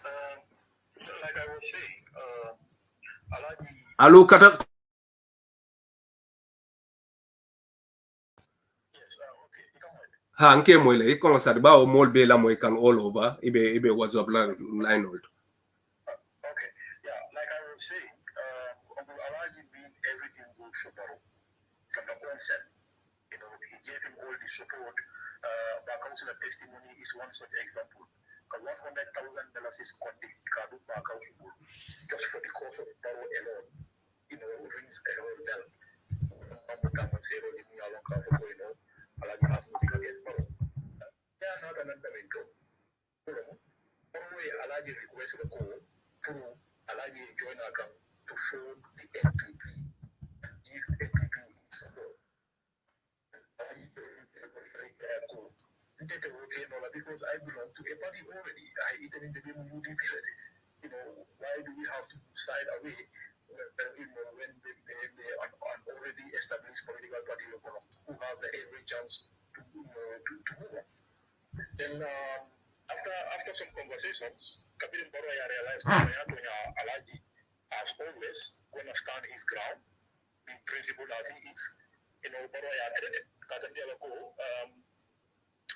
like I was saying, Alhagie. Allo kata. Yes, okay, come on. Ha anke moile iko sa ba o mol be la mo kan all over ibe WhatsApp line hold. Okay, yeah, like I was saying, Uncle Alhagie being everything good for Barrow from the onset. He gave him all the support. The councillor testimony is one such example. $100,000 is Conteh Kadu Council just for the cost of Barrow alone. Rings a whole bell. Alhagie has nothing against Barrow. They are not an endowment. Alhagie requested a call to Alhagie join our camp to form the NPP. Give NPP support. Because I belong to a party already. I eaten in the game of UDP. Why do we have to side away when they are already established political party who has every chance to move on? Then after some conversations, Kabir Barrow realized Alhagie as always gonna stand his ground. The principle that he is, Barrow threatened.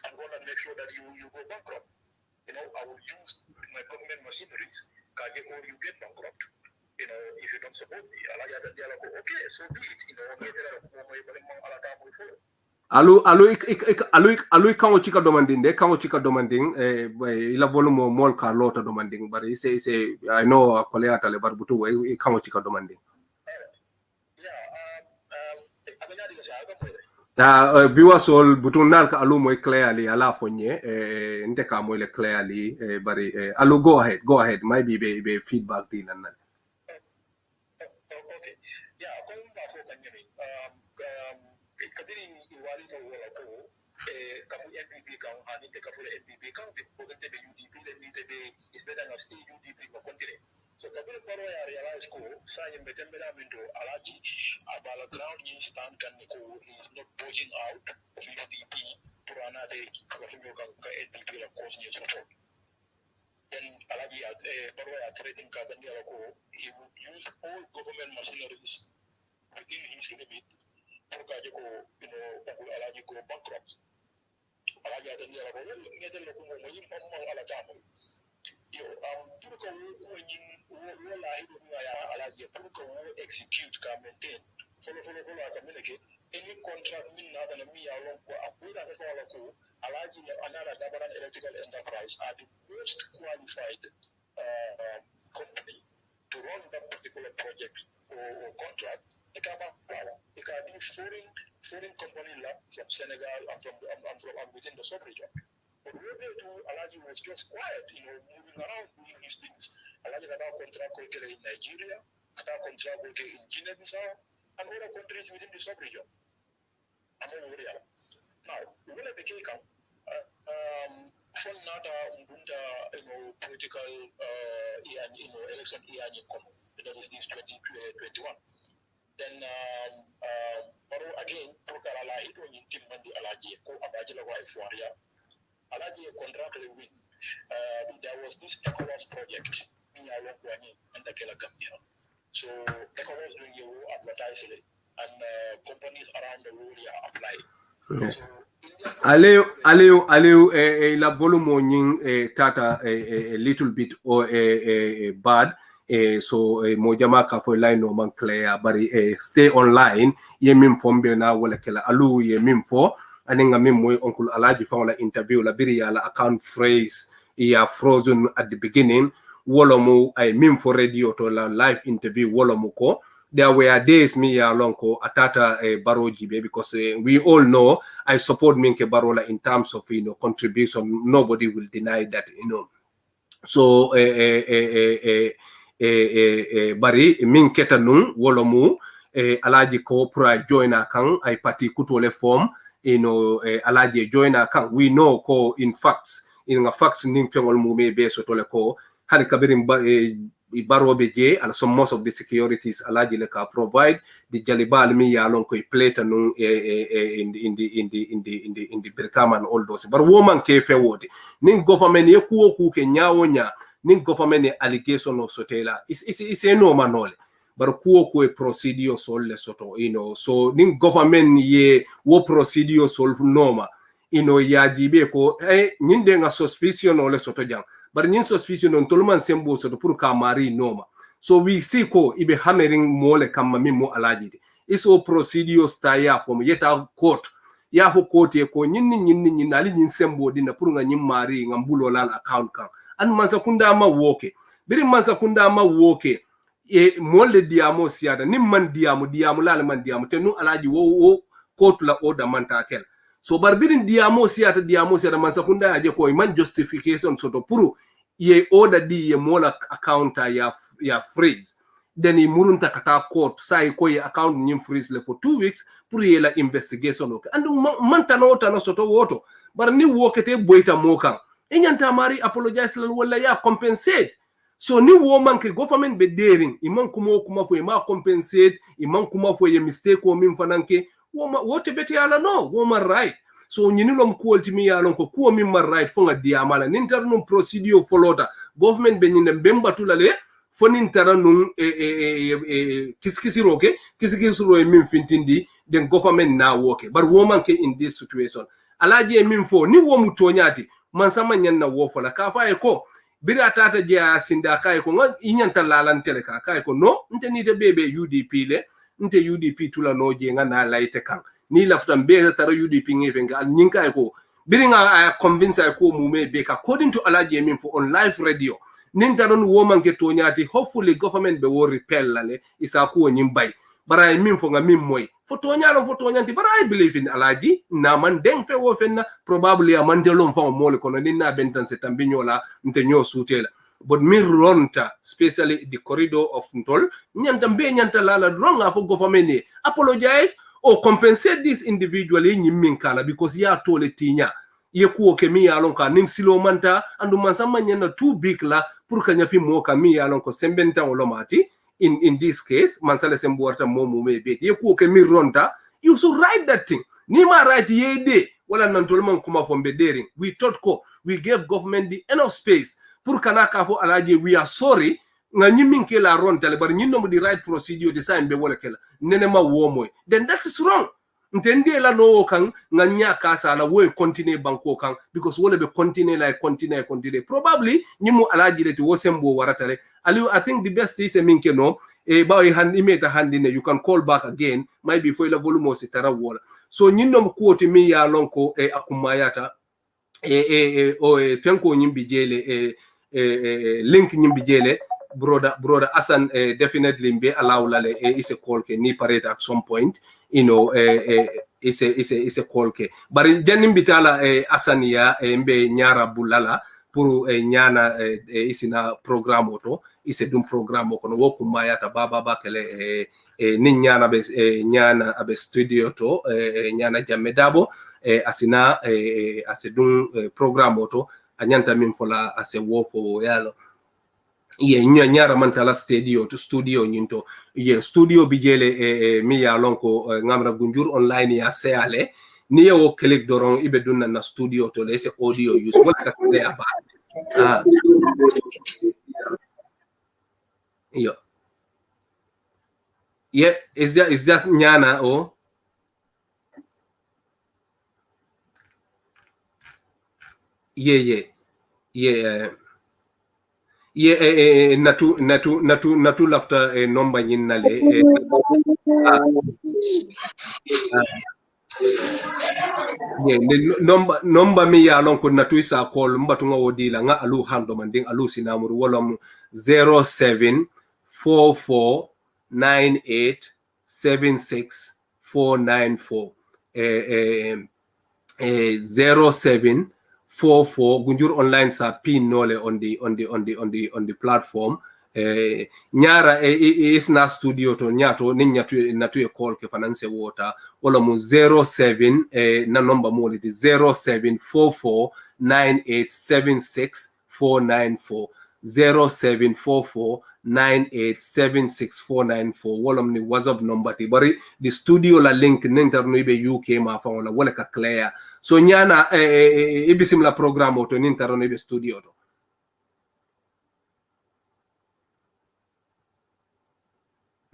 I'm gonna make sure that you go bankrupt. I will use my government machineries. Or you get bankrupt. If you don't support me, okay, so be it. Alu kango chika domanding ila volume mol ka lota domanding but he say I know kolea tale barbutu kango chika domanding viewers all butun nal ka alu moy clearly ala fonye ndeka moy le clearly bari alu go ahead maybe be feedback din nan okay yeah coming back for kanyemi kadiri iwali to wala ko kafu NPP kan ani te kafu NPP kan be presente be UDP le ni te be is better than stay UDP ko continue so kabiri Barrow ya realize ko sa yembe tembela mindo Alhagie abala ground in stand kan ko is not budging out of UDP for another kafu kan NPP la cause ni support then Alhagie Barrow ya trading ka kan ko he would use all government machineries within his limit Alhagie go bankrupt. Alhagie atendea ko ngete lo ko mo yim pamma ala tamu. Pour que wala hido ya Alhagie pour que execute ka maintain. Solo ka meneke any contract min na da mi ya lon ko abuda ko ala ko Alhagie another Dabaran electrical enterprise are the most qualified company to run that particular project or contract. It can be foreign company from Senegal and from within the sub-region. But what they do, Alhagie was just quiet, moving around doing these things. Alhagie had a contract in Nigeria, had a contract in Guinea-Bissau, and other countries within the sub-region. Now, when I became from nada political election that is this 2021. Then Barrow again Alhagie ko abajila wa Iswaria Alhagie contract win there was this ECOWAS project in the Gambia. So ECOWAS will advertise it, and companies around the world are applying. So Alieu, la volume tata a little bit or bad. So mojama ka for line no man clear, but stay online. Ye mim fombe na wala kela alu ye mim fo. Aninga mim mo Uncle Alhagie found la interview la biri ya la account phrase ya frozen at the beginning. Wolomu I mim for radio to la live interview wolomu ko. There were days me alonko atata baroji because we all know I support Minke Barola in terms of contribution. Nobody will deny that So bari Minketa nun wolomu Alhagie ko pra join akang I party kutole form Alhagie join akang we know ko in facts in a facts nim fengol mu me be so tole ko hani kabirim Barobeje and some most of the securities Alhagie leka provide the Jalibal mi ya long ko plate no in the Birkama and all those. But woman ke fe wodi nin government ye ku ke nyawonya nin government allegation no sotela is a no manole. But ku e procedure sol le soto so nin government ye wo procedure sol norma ya jibe ko nyinde nga suspicion no le soto jang. But in suspicion on Tolman Sembo so to put Kamari Noma. So we see ko ibe hammering mole kamamimo Alhagie. It's all procedures taya from yet out court. Ya for court ye ko nyin ali nyin Sembo din na purunga nyim mari ngambulo lan account kan. And mansakunda ma woke. Biri mansakunda ma woke. E mole diamo siada nim man diamo la man diamo tenu Alhagie wo court la order man takel. So barbirin diamo siata mansakunda aje ko man justification so to puru ye order di ye mola account ya freeze then he murunta kata court sai ko ye account nyim freeze le for 2 weeks pour ye la investigation okay and man tano soto woto bar ni wokete boyta mokan enyanta mari apologize lan wala ya compensate so ni woman ke government be daring iman kuma fo ma compensate iman kuma fo ye mistake o min fananke wote beti ala no woman right. So nyinilom quality mi yalon ko kuo mi right fonga diamala nintar num procedure folota government be nyinde bemba tulale fonin taranum kiskisiro min fintindi den government na woke but woman ke in this situation Alhagie min fo ni wo mutonyati man sama nyanna wo fola ka fa e ko bira tata je asinda kai ko inyanta lalan tele ka kai ko no nteni de bebe UDP le nte UDP tula no je ngana laite kan ni laftan be tara UDP ngevenga nyinka ko biringa convince ko mume be according to Alhagie min for on live radio nintaron woman ke tonyati hopefully government be wo repel lale isa ko nyimbay bara min fo nga min moy foto nyanti bara I believe in Alhagie na man deng fe wo fenna probably amandelom fa mole kono ninna bentan setambinyola ntenyo sutela but me ronta especially the corridor of Ntol nyanta lala wrong for government apologize or compensate this individual in Yiminkala because ya tole tinya ye kuo ke mi alon ka nim silo manta andu mansama nyana too big la pour kanyapi mo ka mi alon ko sembenta olomati in this case mansale sembuarta momu mebe ye kuo ke mi ronta you should write that thing ni ma write ye de wala nantolman kuma from bedering we thought ko we gave government the enough space pour kanaka fo Alhagie we are sorry nga nyiminke la ronta bar nyinno mo di right procedure design be wala kala nene ma womoy then that is wrong ntende la no kan nga nyaka sala wo continue banko kan because wole be continue probably nyimu Alhagie leti wo sembo waratale Alieu I think the best is minke no ba hand imeta handine you can call back again maybe for la volume sitara wala so nyinno mo quote mi ya lonko akumayata fenko nyimbi jele link nyimbi jele brother Hassan definitely be allow lale is a call ke ni parade at some point is a call ke bari janim bitala Hassan ya mbe nyara bulala pour nyana isina programme auto ise dum programme ko no wokuma yata baba bakele ni nyana be nyana abe studio to nyana jamedabo asina asedum programme auto anyanta min fola ase wofo yalo ye nyara mantala studio nyinto ye studio bijele mi ya lonko ngamra gunjur online ya seale ni yo click doron ibe dunna na studio to lese audio use wala ka le aba Yeah. Yeah, it's just Nyana or yeah. Yeah, natu lafta number nyinnale yeah, number mi ya lon ko natu isa call mbatu nga wodila nga alu hando manding alu sinamuru wolom 0744987694 0744 gunjur online sa pin nole on the platform nyara is na studio to nyato nin natu e call ke finance water wala mu 07 na number mo le 0744987694 0744987694 wolom ni WhatsApp number ti bari the studio la link ninterno ibe UK ma fa wala ka clear so nyana ibisim la programme to ninterno ibe studio to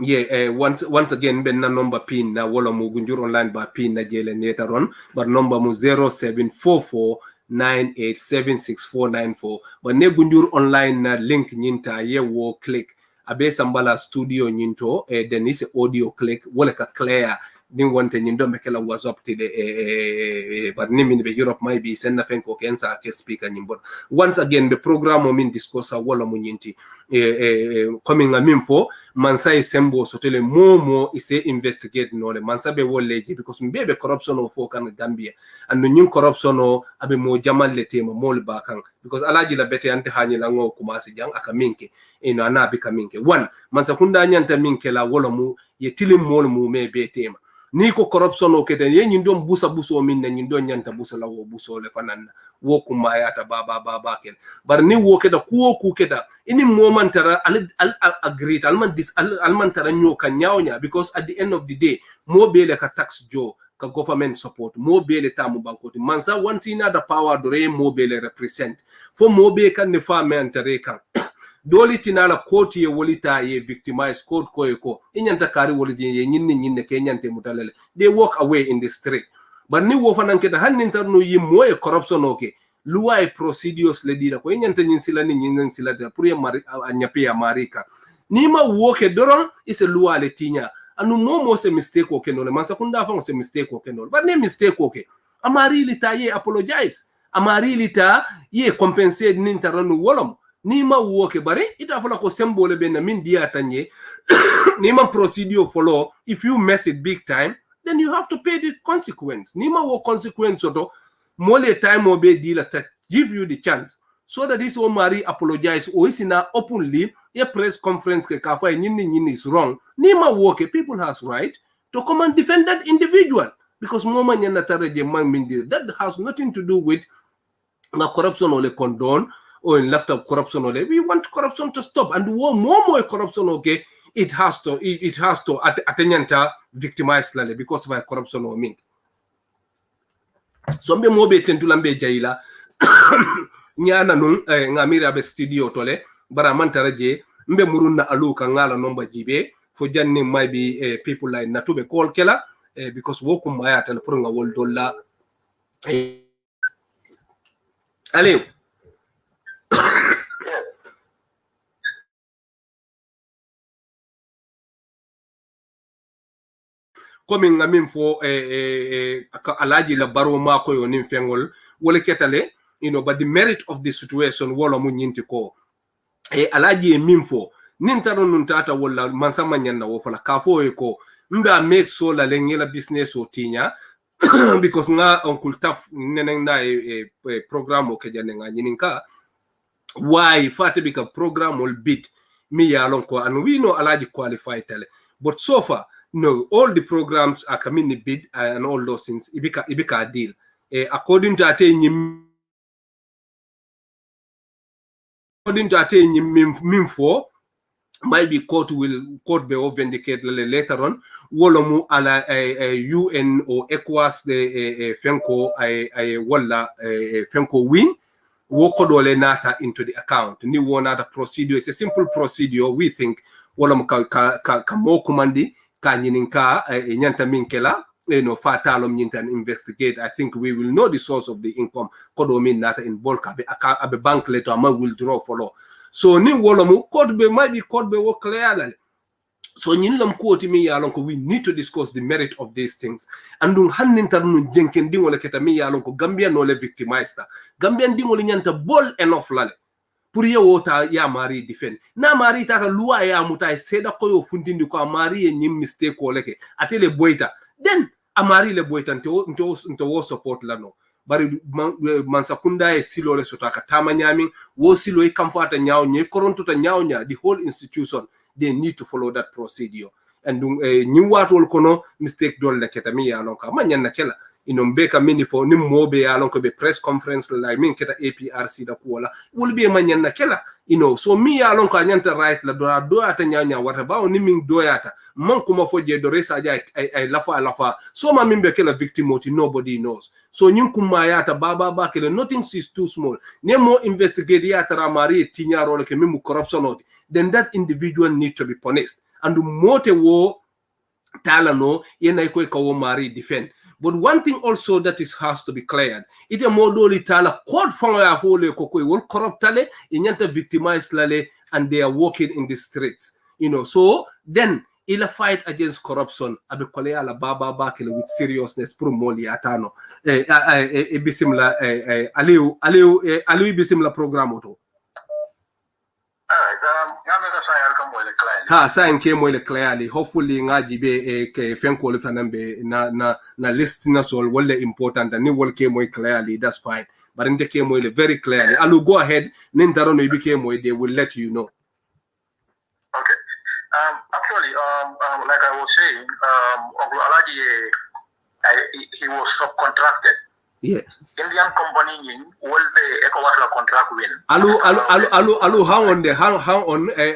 yeah once again ben na number pin na wala mo gunjur online ba pin na jele netaron but number mo 0744987694 but ne gunjur online na link nyinta ye wo click abe sambala studio nyinto then is audio click wala ka clear din wonte nyindo mekela WhatsApp tide but nimi be Europe may be send na fenko kensa ke speaker nyimbo once again the program mo min discuss wala mo nyinti coming a mimfo mansa sembo sotele momo ise investigate no le mansa be woleji because mbebe corruption of kan Gambia and nyin corruption o abe mo jamal le tema mol bakan because alaji la bete ante hani la ngo kumasi jang aka minke ino anabi kaminke one mansa kunda nyanta minke la wala mu ye tilim mol mu me be tema ni ko corruption o keten ye nyindom busa buso min na nyindon nyanta busa la wo buso le fanana wo kuma yata baba ken bar ni wo keda ku keda ini moment tara al agree alman tara nyo kan nyawnya because at the end of the day mo be le ka tax jo ka government support mo be le tamu bankoti mansa once ina the power dore mo be le represent fo mo be kan ne fa men tare kan doli tinala koti ye wolita ye victimize code ko inyanta kari wolije ye nyinne ke nyante mutalele they walk away in the street but ni wo fanan keda hannin tarno yi moye corruption oke luwa e procedures le dira ko inyanta nyin sila ni nyin sila da pour mari anyape ya marika ni ma woke doron ise luwa le tinya anu momo se mistake oke no le mansa kunda fa se mistake oke no but ne mistake oke amari lita ye apologize amari lita ye compensate nin tarano wolom ni ma woke bare ita fala ko symbole be na min dia tanye ni ma procedure follow if you mess it big time then you have to pay the consequence ni ma wo consequence oto mole time o be deal to give you the chance so that this Omari apologize o isina openly a press conference ke ka fa nyini is wrong ni ma woke people has right to come and defend that individual because moma nyana tareje man min that has nothing to do with na corruption or le condone or in left of corruption or we want corruption to stop and more corruption okay it has to attenyanta victimize lale because of corruption or ming so mbe mobe tentulambe jaila nyana nun ngamira be studio tole bara mantaraje mbe murunna aluka ngala nomba jibe fo janni maybe people like natube call kela because wokum maya tan pour nga wol dolla Alieu coming ngamin fo Alhagie la baro mako yo nim fengol wala ketale but the merit of the situation wala mu nyinti ko Alhagie min fo nin taro nun tata wala mansama nyanna wo fala ka fo ko mba make so la lengela business o tinya because nga uncle taf neneng na program o kejane nga nyininka why fate bika program will bit mi ya lon ko and we know Alhagie qualified tele but so far no, all the programs are coming in bid and all those things. Ibika deal. According to Minfo, might be court be vindicate later on. Wolomu ala UN or ECOWAS the Fenko walla Fenko win. woko dole nata into the account ni wonata procedure. It's a simple procedure. We think wala ka mo kumandi ka nyininka nyanta minkela fatalom nyintan investigate. I think we will know the source of the income kodo min nata in bulk abe bank letter ma withdraw follow. So ni wala mu code be might be code be wo clear. So we need to discuss the merit of these things. And Gambia no le victimized. Gambian dingoli nyanta bol enough lale. Puriye wota ya mari defend. Na mari tata lua ya mutai seda koyo fundindi ko mari e nyim mistake ko leke. Atele boita. Then amari le boita nto wo support lano. Bari mansakunda e silo le sotaka tama nyami wo silo e kamfata nyao nye koronto ta nyao nya the whole institution they need to follow that procedure and new watol kono mistake dol la ketami ya lonka manyan nakela inombeka mini fo nim mobe ya lonko be press conference la min keta APRC da kuola will be manyan nakela so mi ya lonko anyanta right la do ata nyanya wata bawo ni min doyata man kuma fo je do resa ja ay lafa so ma min be kela victim oti nobody knows so nyin kuma yata baba kele nothing is too small nemo investigate ya tara mari tinyaro le ke mimu corruption oti then that individual needs to be punished. And the mote wo talano yena iko kawo mari defend. But one thing also that has to be cleared. Ite modoli tala court fanga ya fole koko will corrupt tale inyanta victimized lale and they are walking in the streets. So then ila fight against corruption abe kole ala baba bakele with seriousness pro moli atano bisimla Alieu bisimla program auto. Sign came with clearly. Hopefully, ngaji be ke fenko le fanambe na listeners all well important and will came with clearly. That's fine. But in the came with very clearly. Alu go ahead. Nindarono became with they will let you know. Okay. Actually, like I was saying, Uncle Alhagie, he was subcontracted. Yeah. Indian company in all the ECOWAS contract win. Alu, hang on.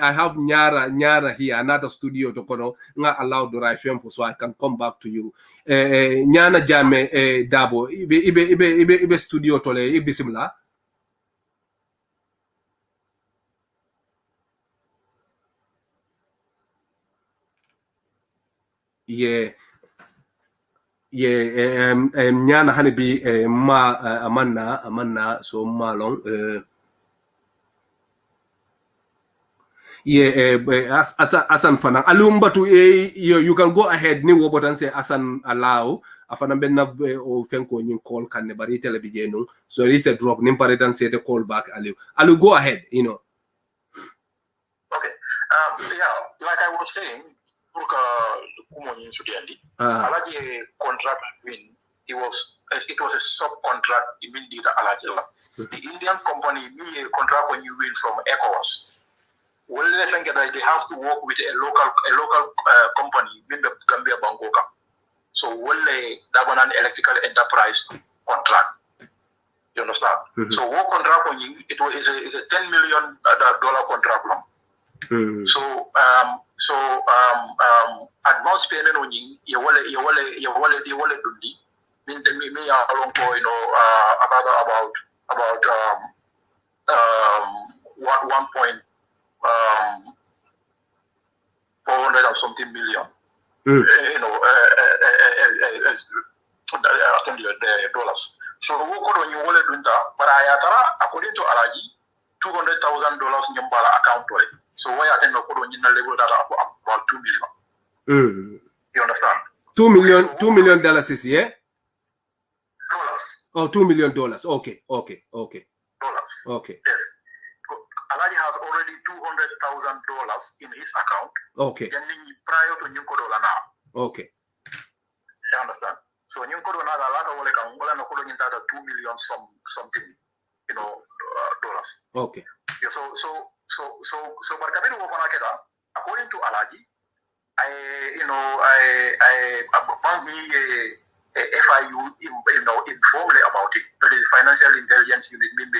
I have Nyara here, another studio to kono nga allow the right film so I can come back to you. Nyana jame dabo ibe studio tole ibe simla. Yeah. Nyana hanibi amanna so malong Asan fana alumba to you can go ahead ni wobotan say Asan allow afana benna o fenko nyin call kan ne bari tele bijenu so there is a drop nim paritan say the call back Alieu go ahead okay like I was saying Alhagie contract win. It was a subcontract. Even did Alhagie. The Indian company contract when you win from ECOWAS. Well, they think that they have to work with a local company, maybe Gambia Bangoka. So, well, they have an electrical enterprise contract. You understand? So, what contract when you it is a $10 million contract. So advance payment on you wallet dundi mean me along for about 400 or something million dollars. So what when you wallet dunda but according to Alhagie $200,000 in your account. So why I think no code in the level that about 2 million. You understand? $2 million is yeah? Dollars. Oh, $2 million. Okay. Dollars. Okay. Yes. Alhagie has already $200,000 in his account. Okay. Prior to New Code now. Okay. You understand? So New Code now a lot of like no code in that 2 million something, dollars. Okay. Yeah, so Barkabiru Wafanakeda, according to Alhagie, I found me a FIU informally about it. The Financial Intelligence Unit, maybe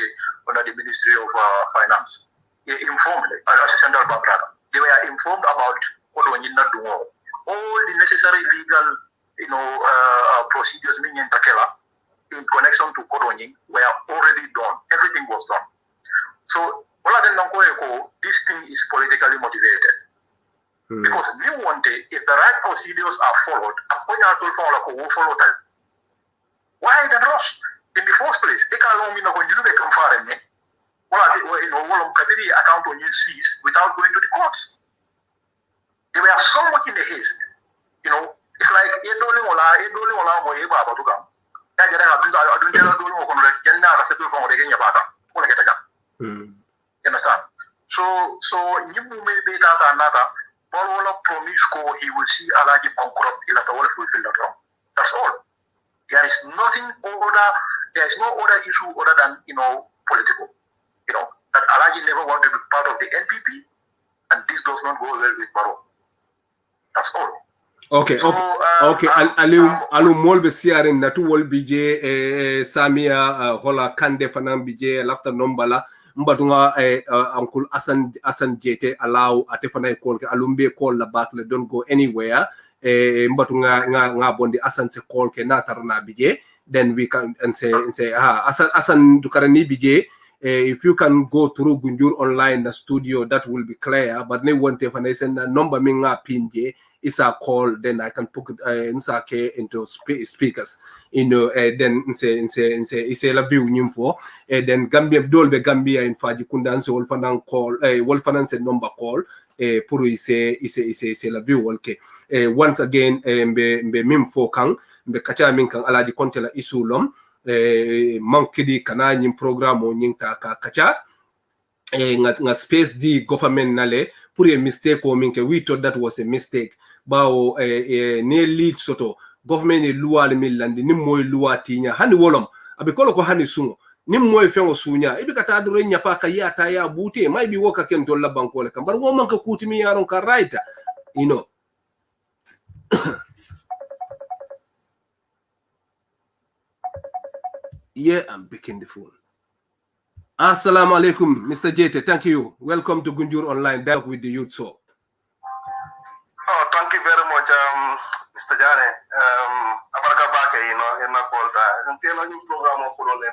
under the Ministry of Finance. Informally, as a central bank, they were informed about what we need not do all the necessary legal, procedures meaning Takela. in connection to Kodonying were already done. Everything was done. So, this thing is politically motivated. Because we want it, if the right procedures are followed, why the rush? In the first place, account on you seized without going to the courts. They were so much in the haste. You know, it's like you understand? So you may be that another. Paul promise he will see Alhagie bankrupt. He'll have to fulfill that wrong. That's all. There is nothing other. There is no other issue other than political. You know that Alhagie never wanted to be part of the NPP, and this does not go well with Barrow. That's all. Okay, so, okay. Alieu molbe siarin natu wol bije Samia hola Kande fanam bije lafta nombala mbatunga uncle Asan Jete allow atefana call ke alumbe call la back le don't go anywhere mbatunga nga bondi Asan se call ke natarna bije then we can and say Asan dukarani bije if you can go through Gunjur online the studio that will be clear but ne wonte fana send number mi nga pinje is a call, then I can put into speakers. Then say la view nyimfo. Then Gambia dolbe Gambia in faji kundanse wolfanan call. Wolfanan se number call. Puru ise la view wolke. Once again mbe mimfo kang mbe kacha min kang Alhagie Conteh la isulom. Mankidi kana nyim program o nyingta kacha. Nga space di government nale put a mistake or minke we thought that was a mistake bao ne lead soto government e luwa le milandi nim moy luwa tinya hani wolom abe kolo ko hani sungo nim moy fengo sunya ibi kata do renya pa ka ya ta ya bute may bi woka ken to la banko le kam bar wo man ka kuti mi yaron ka right yeah, I'm picking the phone. Assalamu alaikum, Mr. Jete. Thank you. Welcome to Gunjur Online Dialogue with the Youth. So. Oh, thank you very much, Mr. Jane.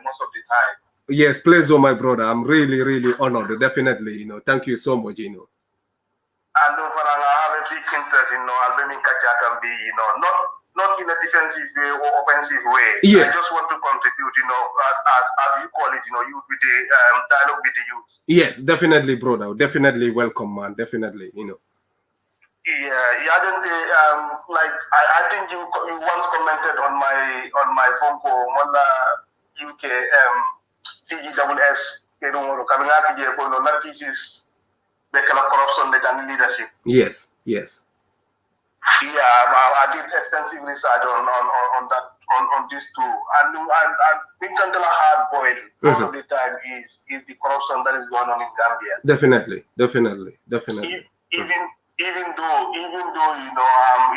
Most of the time. Yes, pleasure, my brother. I'm really, really honored. Definitely, Thank you so much, And I have a big interest, Albanian Kacha can be, not in a defensive way or offensive way. Yes. I just want to contribute, as you call it, youth with the dialogue with the youth. Yes, definitely, brother. Definitely welcome, man. Definitely, Yeah, I think you once commented on my phone call, Mola UK TGWS, pieces the corruption and leadership. Yes. Yeah, I did extensive research on that on these two, and think until a hard boil most of the time is the corruption that is going on in Gambia. Definitely. Even though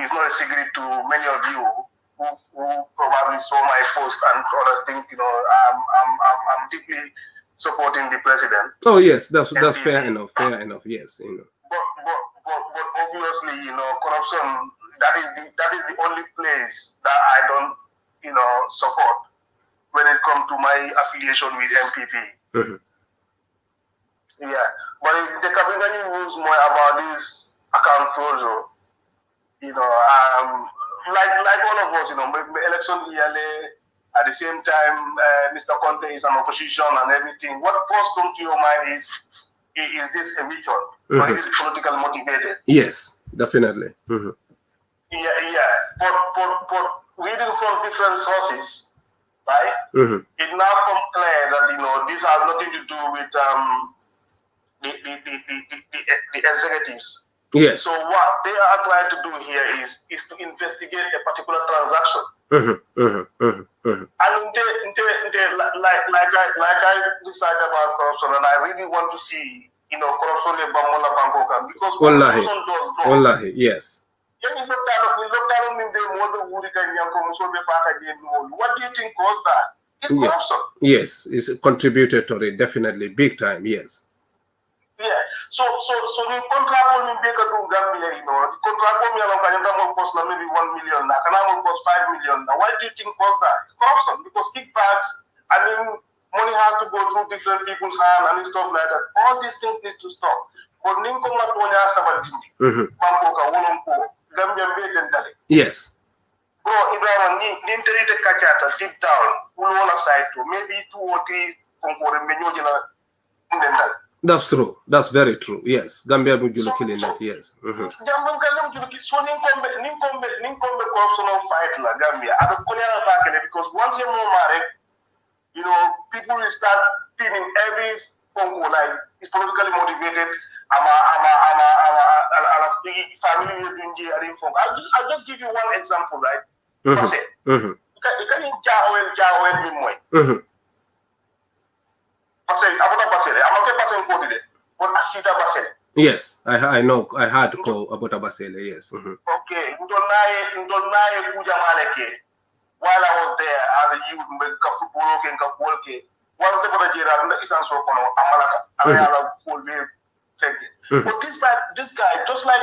it's not a secret to many of you who probably saw my post and others think I'm deeply supporting the president. Oh yes, that's fair enough. Yes, But obviously, corruption, that is the only place that I don't, support when it comes to my affiliation with MPP. Yeah. But if the cabinet knows more about this account closure, like all of us, election yearly, at the same time, Mr. Conteh is an opposition and everything. What first comes to your mind is this a mutual? Or is it politically motivated? Yes, definitely. Yeah. But reading from different sources, right? It now becomes clear that this has nothing to do with the executives. Yes. So what they are trying to do here is to investigate a particular transaction. And like I decided about corruption, and I really want to see corruption in Bamola Bankoka because corruption does wrong. Wallahi, yes. What do you think caused that? It's corruption. Yes, it's contributed to it, definitely, big time, yes. Yeah. So the contract will be bigger to Gambia, the contract will cost maybe 1 million, now can cost 5 million. Now, why do you think caused that? It's corruption because kickback tax, and then money has to go through different people's hands and stuff like that. All these things need to stop. But yes. Bro, Ibrahim, the kachata deep down, we want a side to maybe 2 or 3 That's true. That's very true. Yes. Gambia would you killing that, yes. So Ninkombe corruption fight la Gambia. I don't because once you know, people will start feeling every Congo like it's politically motivated. I'll just give you one example, right? Yes, I know. I had to call about Abasele, yes. Okay, while I was there as a youth, once the but this guy, just like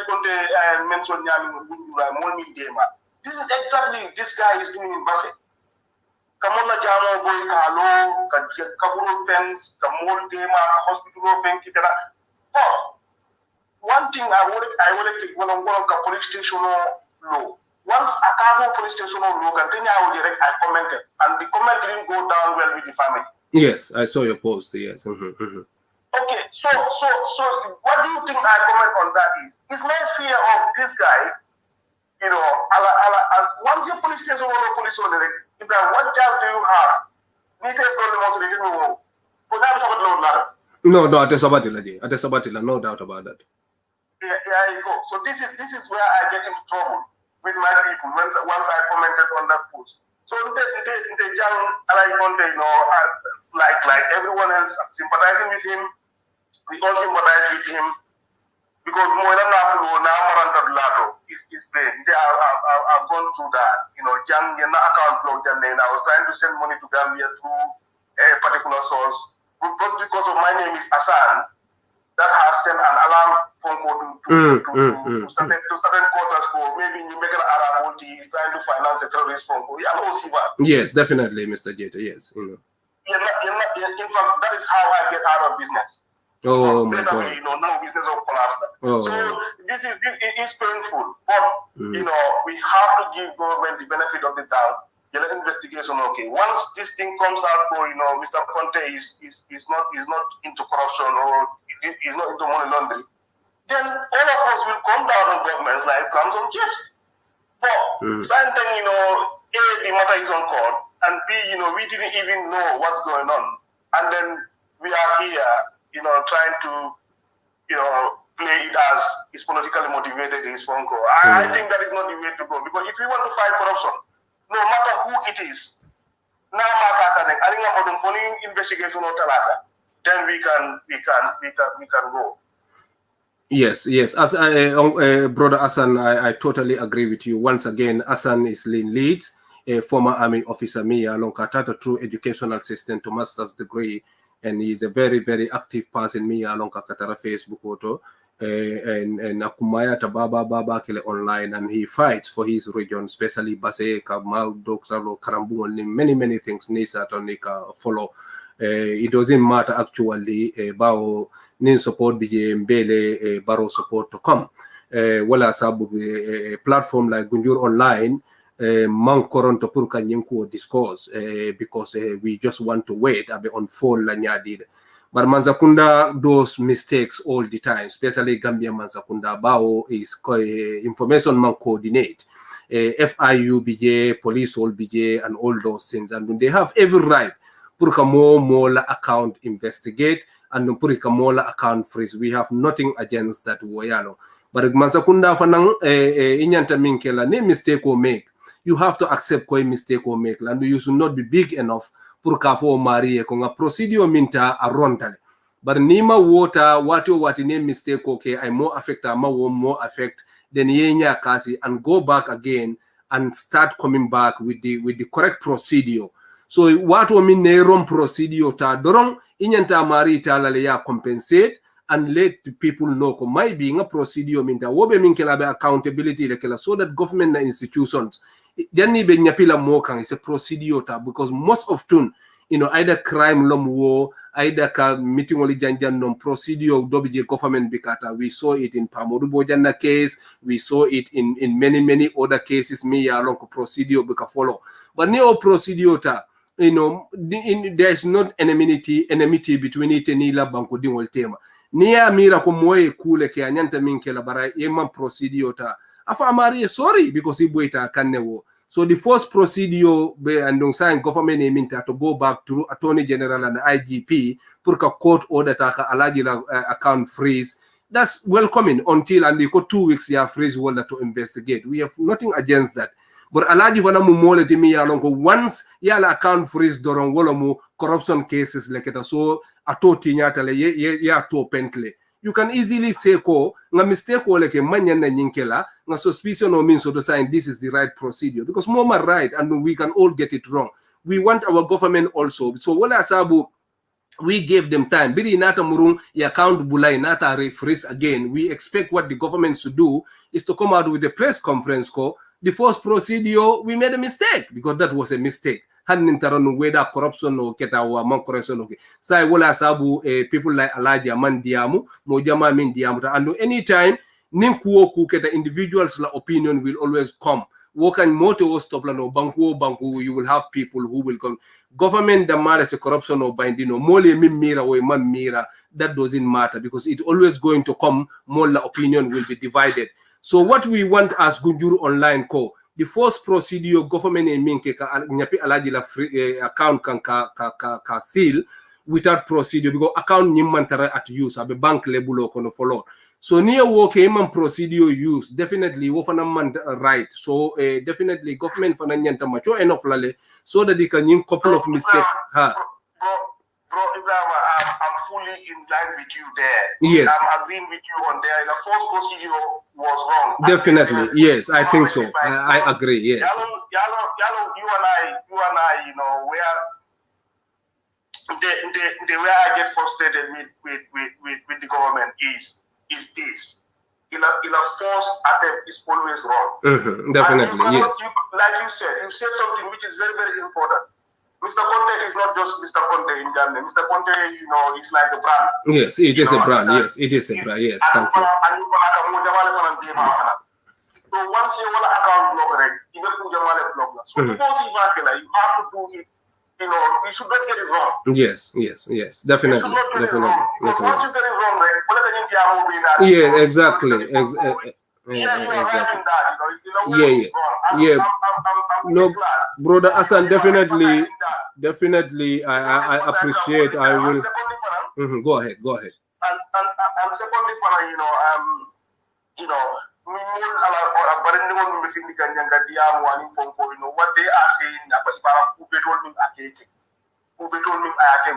Conteh mentioned, this is exactly this guy is doing in Basse. Kamola Jamo boy Kalo, Kaburu fence, Kamol Dema, hospital open, Kitana. Oh, one thing I wanted to go on police station law. Once a Cabo police station law, continue I commented, and the comment didn't go down well with the family. Yes, I saw your post, yes. Okay, so what do you think I comment on that is my fear of this guy, you know, once your police station or police order, what chance do you have? No, at the Sabatilla, no doubt about that. Yeah, you go. So this is where I get into trouble with my people once I commented on that post. So the young Conteh, you know, like everyone else, sympathizing with him. We all sympathize with him because more than now is pain. I've gone through that. You know, young account block and then I was trying to send money to Gambia through a particular source. But because of my name is Hassan, that has sent an alarm phone call to certain quarters for maybe you make an Arab is trying to finance a terrorist phone call. Yes, definitely, Mr. Jeta, yes. You know. In fact, that is how I get out of business. Oh my God! You know, no business of collapse. Oh. So it is painful, but you know we have to give government the benefit of the doubt. Get an investigation, okay. Once this thing comes out, for you know, Mr. Conteh is not into corruption or is not into money laundering, then all of us will come down on governments like plums on chips. But something, you know, A, the matter is on court, and B, you know, we didn't even know what's going on, and then we are here, you know, trying to, you know, play it as it's politically motivated in his phone call. I think that is not the way to go, because if we want to fight corruption, no matter who it is, investigation or then we can go. Yes. As brother Hassan, I totally agree with you. Once again, Hassan is Lynn Leeds, a former army officer, along Katata through educational system to master's degree, and he's a very, very active person, along Katara Facebook auto, and Akumaya Tababa Kele online, and he fights for his region, especially Base, Kamau, Doksalo, Karambu, and many things Nisa Tonika follow. It doesn't matter actually about nin support bije mbele baro support to come. Wala sabu platform like Gunjur online man koronto pour kanyenko discourse because we just want to wait abe unfold la nyadi. But Manzakunda does mistakes all the time, especially Gambia Manzakunda bao is information man coordinate. FIU BJ, police all BJ and all those things, and they have every right Purka Mola account investigate and Purika Mola account freeze. We have nothing against that Woyalo. But Mazakunda Fanang Inyanta Minkela, no mistake or make. You have to accept koi mistake or make, and you should not be big enough Purka for Maria Konga procedure minta a rontale. But Nima water what name mistake okay, I more affect more affect than Yenya Kasi and go back again and start coming back with the correct procedure. So what we mean wrong procedure ta dorong inyanta mari ta la ya compensate and let the people know my being a procedure mean that wobe mean kela accountability lekela so that government and institutions janni be nyapila mo kan is a procedure ta because most often either crime lom wo either ka meeting oli janjan non procedure dobi je government bikata. We saw it in Pamodu Bojanna case, we saw it in many other cases me ya long procedure bika follow. But neo procedure ta there is not enmity between it and ila banko dingol tema. Nia mira ko moye kule ke anyanta minke la bara yeman procedure ta. Afa amari sorry because he boita kannewo. So the first procedure and sign government minta to go back to Attorney General and IGP pour ka court order taka Alhagie account freeze. That's welcoming until and they got 2 weeks ya freeze order to investigate. We have nothing against that. But Alhagie vana mu mole timi ya longo once ya la account freeze doron wala mu corruption cases like that so ato tinyata le ya to pentle. You can easily say ko nga mistake wala ke manya na nyinkela nga suspicion or means so to sign this is the right procedure because more right and we can all get it wrong. We want our government also. So wala sabu we gave them time. Biri nata murung ya account bulai nata refreeze again. We expect what the government should do is to come out with a press conference ko. The first procedure we made a mistake because that was a mistake. Hadn't whether corruption or keta or among corruption okay. Sai wala sabu people like Alhagie man diamu mojama min diamu and anytime ninkuo ku keta individuals la opinion will always come. Wokan moto stop la no banku you will have people who will come. Government the mala se corruption or bindino mole min mira or man mira that doesn't matter because it always going to come more la opinion will be divided. So what we want as Gunjuru Online Co. The first procedure government minke ka nyapi Alhagie la free account kan ka seal without procedure because account nyimantara at use abe bank lebulo kono follow. So near work man procedure use definitely wofana man right. So definitely government fana nyanta macho enough lale so that they can couple of mistakes. Bro, Ibrahim, I'm fully in line with you there. Yes. I'm agreeing with you on there. The first procedure was wrong. Definitely, yes, I think so. I agree, yes. Yalo, you and I, where I get frustrated with the government is this. In a first attempt is always wrong. Definitely, yes. Like you said something which is very, very important. Mr. Conteh is not just Mr. Conteh in Ghana. Mr. Conteh, is like a brand. Yes, it is a brand. Yes, it is a brand. Yes, thank you. So once you want to account block, you have to block. So before you have to do it. You should not get it wrong. Yes, definitely. You should not get it wrong. Because once you get it wrong, yeah, exactly. No, brother Hassan, definitely. I appreciate. I will. Go ahead. And secondly, what they are saying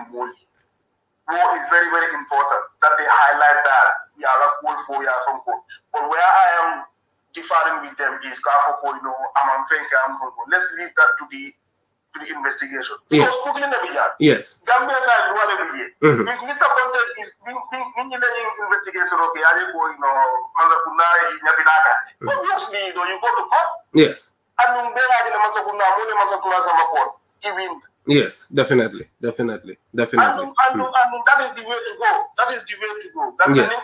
war is very, very important that they highlight that. But where I am differing with them is let's leave that to the investigation. Yes. Yes. Gambia side if Mr. Conteh is in investigation, okay, obviously, you go to court. Yes. And even yes, definitely. And that is the way to go. That's yes. the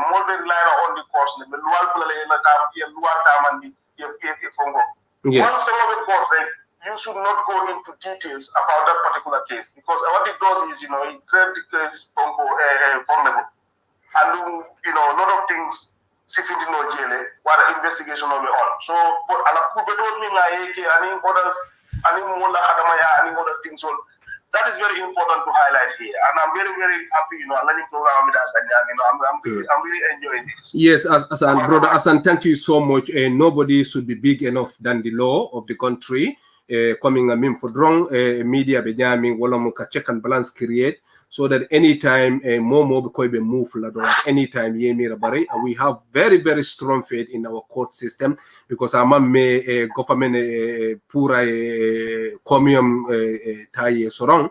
more than rely on the course. Yes. Once some of the course, you should not go into details about that particular case because what it does is, it creates the case vulnerable. And, a lot of things, what the investigation will be on. So, but other things. So that is very important to highlight here, and I'm very, very happy. Learning program with us, I'm really enjoying this. Yes, brother Hassan, thank you so much. Nobody should be big enough than the law of the country. Coming for drone media, Benjamin, Wolamuka check and balance create. So that anytime more because we move anytime we have very, very strong faith in our court system because our government pura comium tai sorong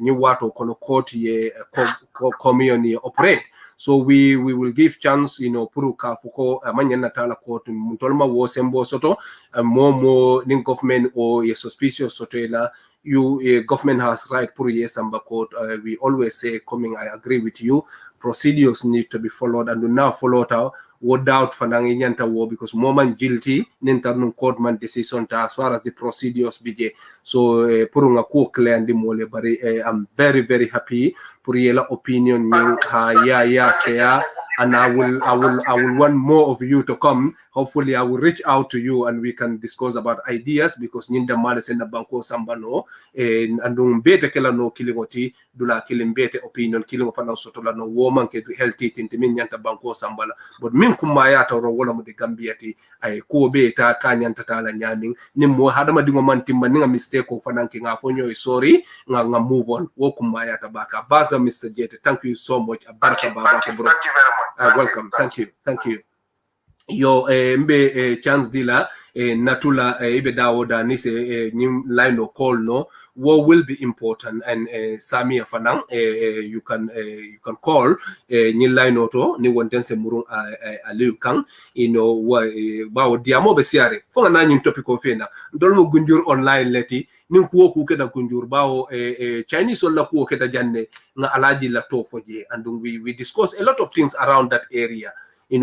new water kono court ye comium operate. So we will give chance, puru ka fuko amanya natala court mutolma wo sembo soto more ning government or a suspicious soto you government has right puru yesamba court. We always say coming, I agree with you. Procedures need to be followed and do now followed out. What doubt fanangi nyanta wo because moment guilty ninta nun court man decision ta as far as the procedures bije. So purunga ko clear ndi mole bari I'm very very happy pour yela opinion nying ha ya say and I will want more of you to come. Hopefully I will reach out to you and we can discuss about ideas because ninda male senda banko sambano and bete kela no kilingoti dula bete opinion killing fana sotola no woman ke healthy tintimin nyanta banko sambala but min kumaya ta ro wala mo de gambiati ay ko beta ka nyanta tala nyaming nimmo hadama dingo man timba ninga mistake ko fana nga fonyo sorry nga move on wo kumaya ta baka Mr. Jete, thank you so much. Thank you very much. Welcome. Thank you. Yo chance dila natula ibe dawoda ni se new line of call no what will be important and Sami Fanang you can call ni line auto ni wontense murung Alieu kang bawo diamo be siare fo na nyin topic ko fena dolmo gunjur online leti nin kuwo ku keda gunjur bawo Chinese la kuwo keda janne nga alaji la to foje and we discuss a lot of things around that area.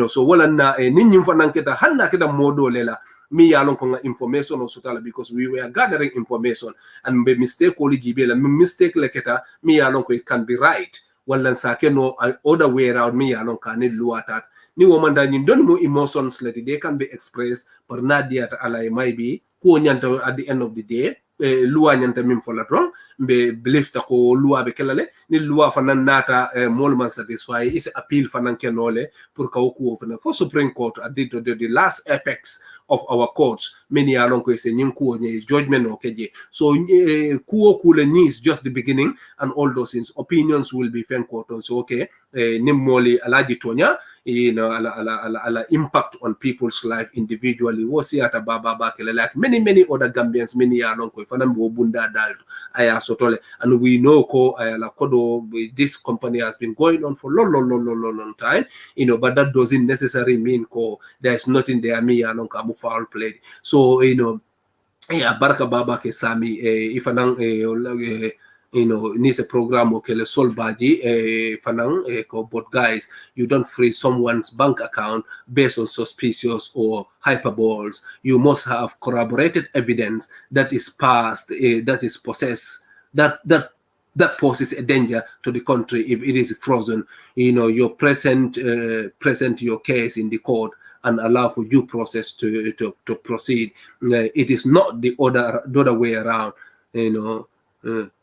So wala na ninyi mfanan keda hanna keda modo lela mi yalon ko information on sutala because we were gathering information and be mistake ko lijibela mistake leketa mi yalon ko it can be right wala sake no other way around mi yalon kan ni luata ni womanda nyin don mo emotions let they can be expressed per nadia ta ala maybe ko nyanta at the end of the day loi nyanta mim fola dron be belief ta ko loi be kelale ni loi fanan nata molman satisfy is appeal fanan kenole pour ka ko fanan for Supreme Court at the last apex of our courts many along ko se nyin ko ni judgment o keje so ku le ni is just the beginning and all those things opinions will be fen court so okay nim moli alaji tonya ala impact on people's life individually wosi ata baba bakele like many other Gambians many along ko fanan bo bunda dal aya sotole and we know ko la kodo this company has been going on for long time but that doesn't necessarily mean ko there's nothing there me along kamu foul played so baraka baba ke Sami ifanang needs a program okay le solbaji fanang but guys you don't freeze someone's bank account based on suspicious or hyperboles. You must have corroborated evidence that is past that is possessed that poses a danger to the country if it is frozen. You present your case in the court and allow for due process to proceed. It is not the other way around.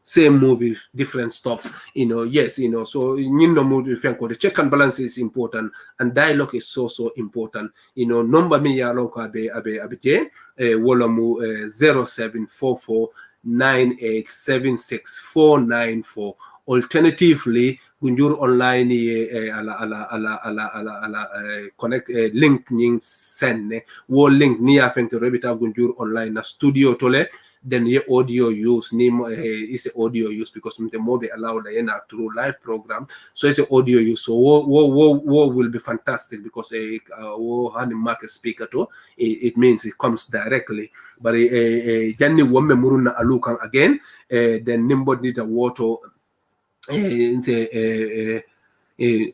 Same movie, different stuff. Yes. So movie the check and balance is important, and dialogue is so important. Number me ya long abe wolamu 0744 9876494. Alternatively, Gunjur online connect link ning send wo link ni afin to rebita Gunjur online na studio tole then your audio use name is audio use because the more they allow the through live program so it's audio use so wo will be fantastic because hand market speaker to it means it comes directly but janni womme muruna alukan again then nimbo need a water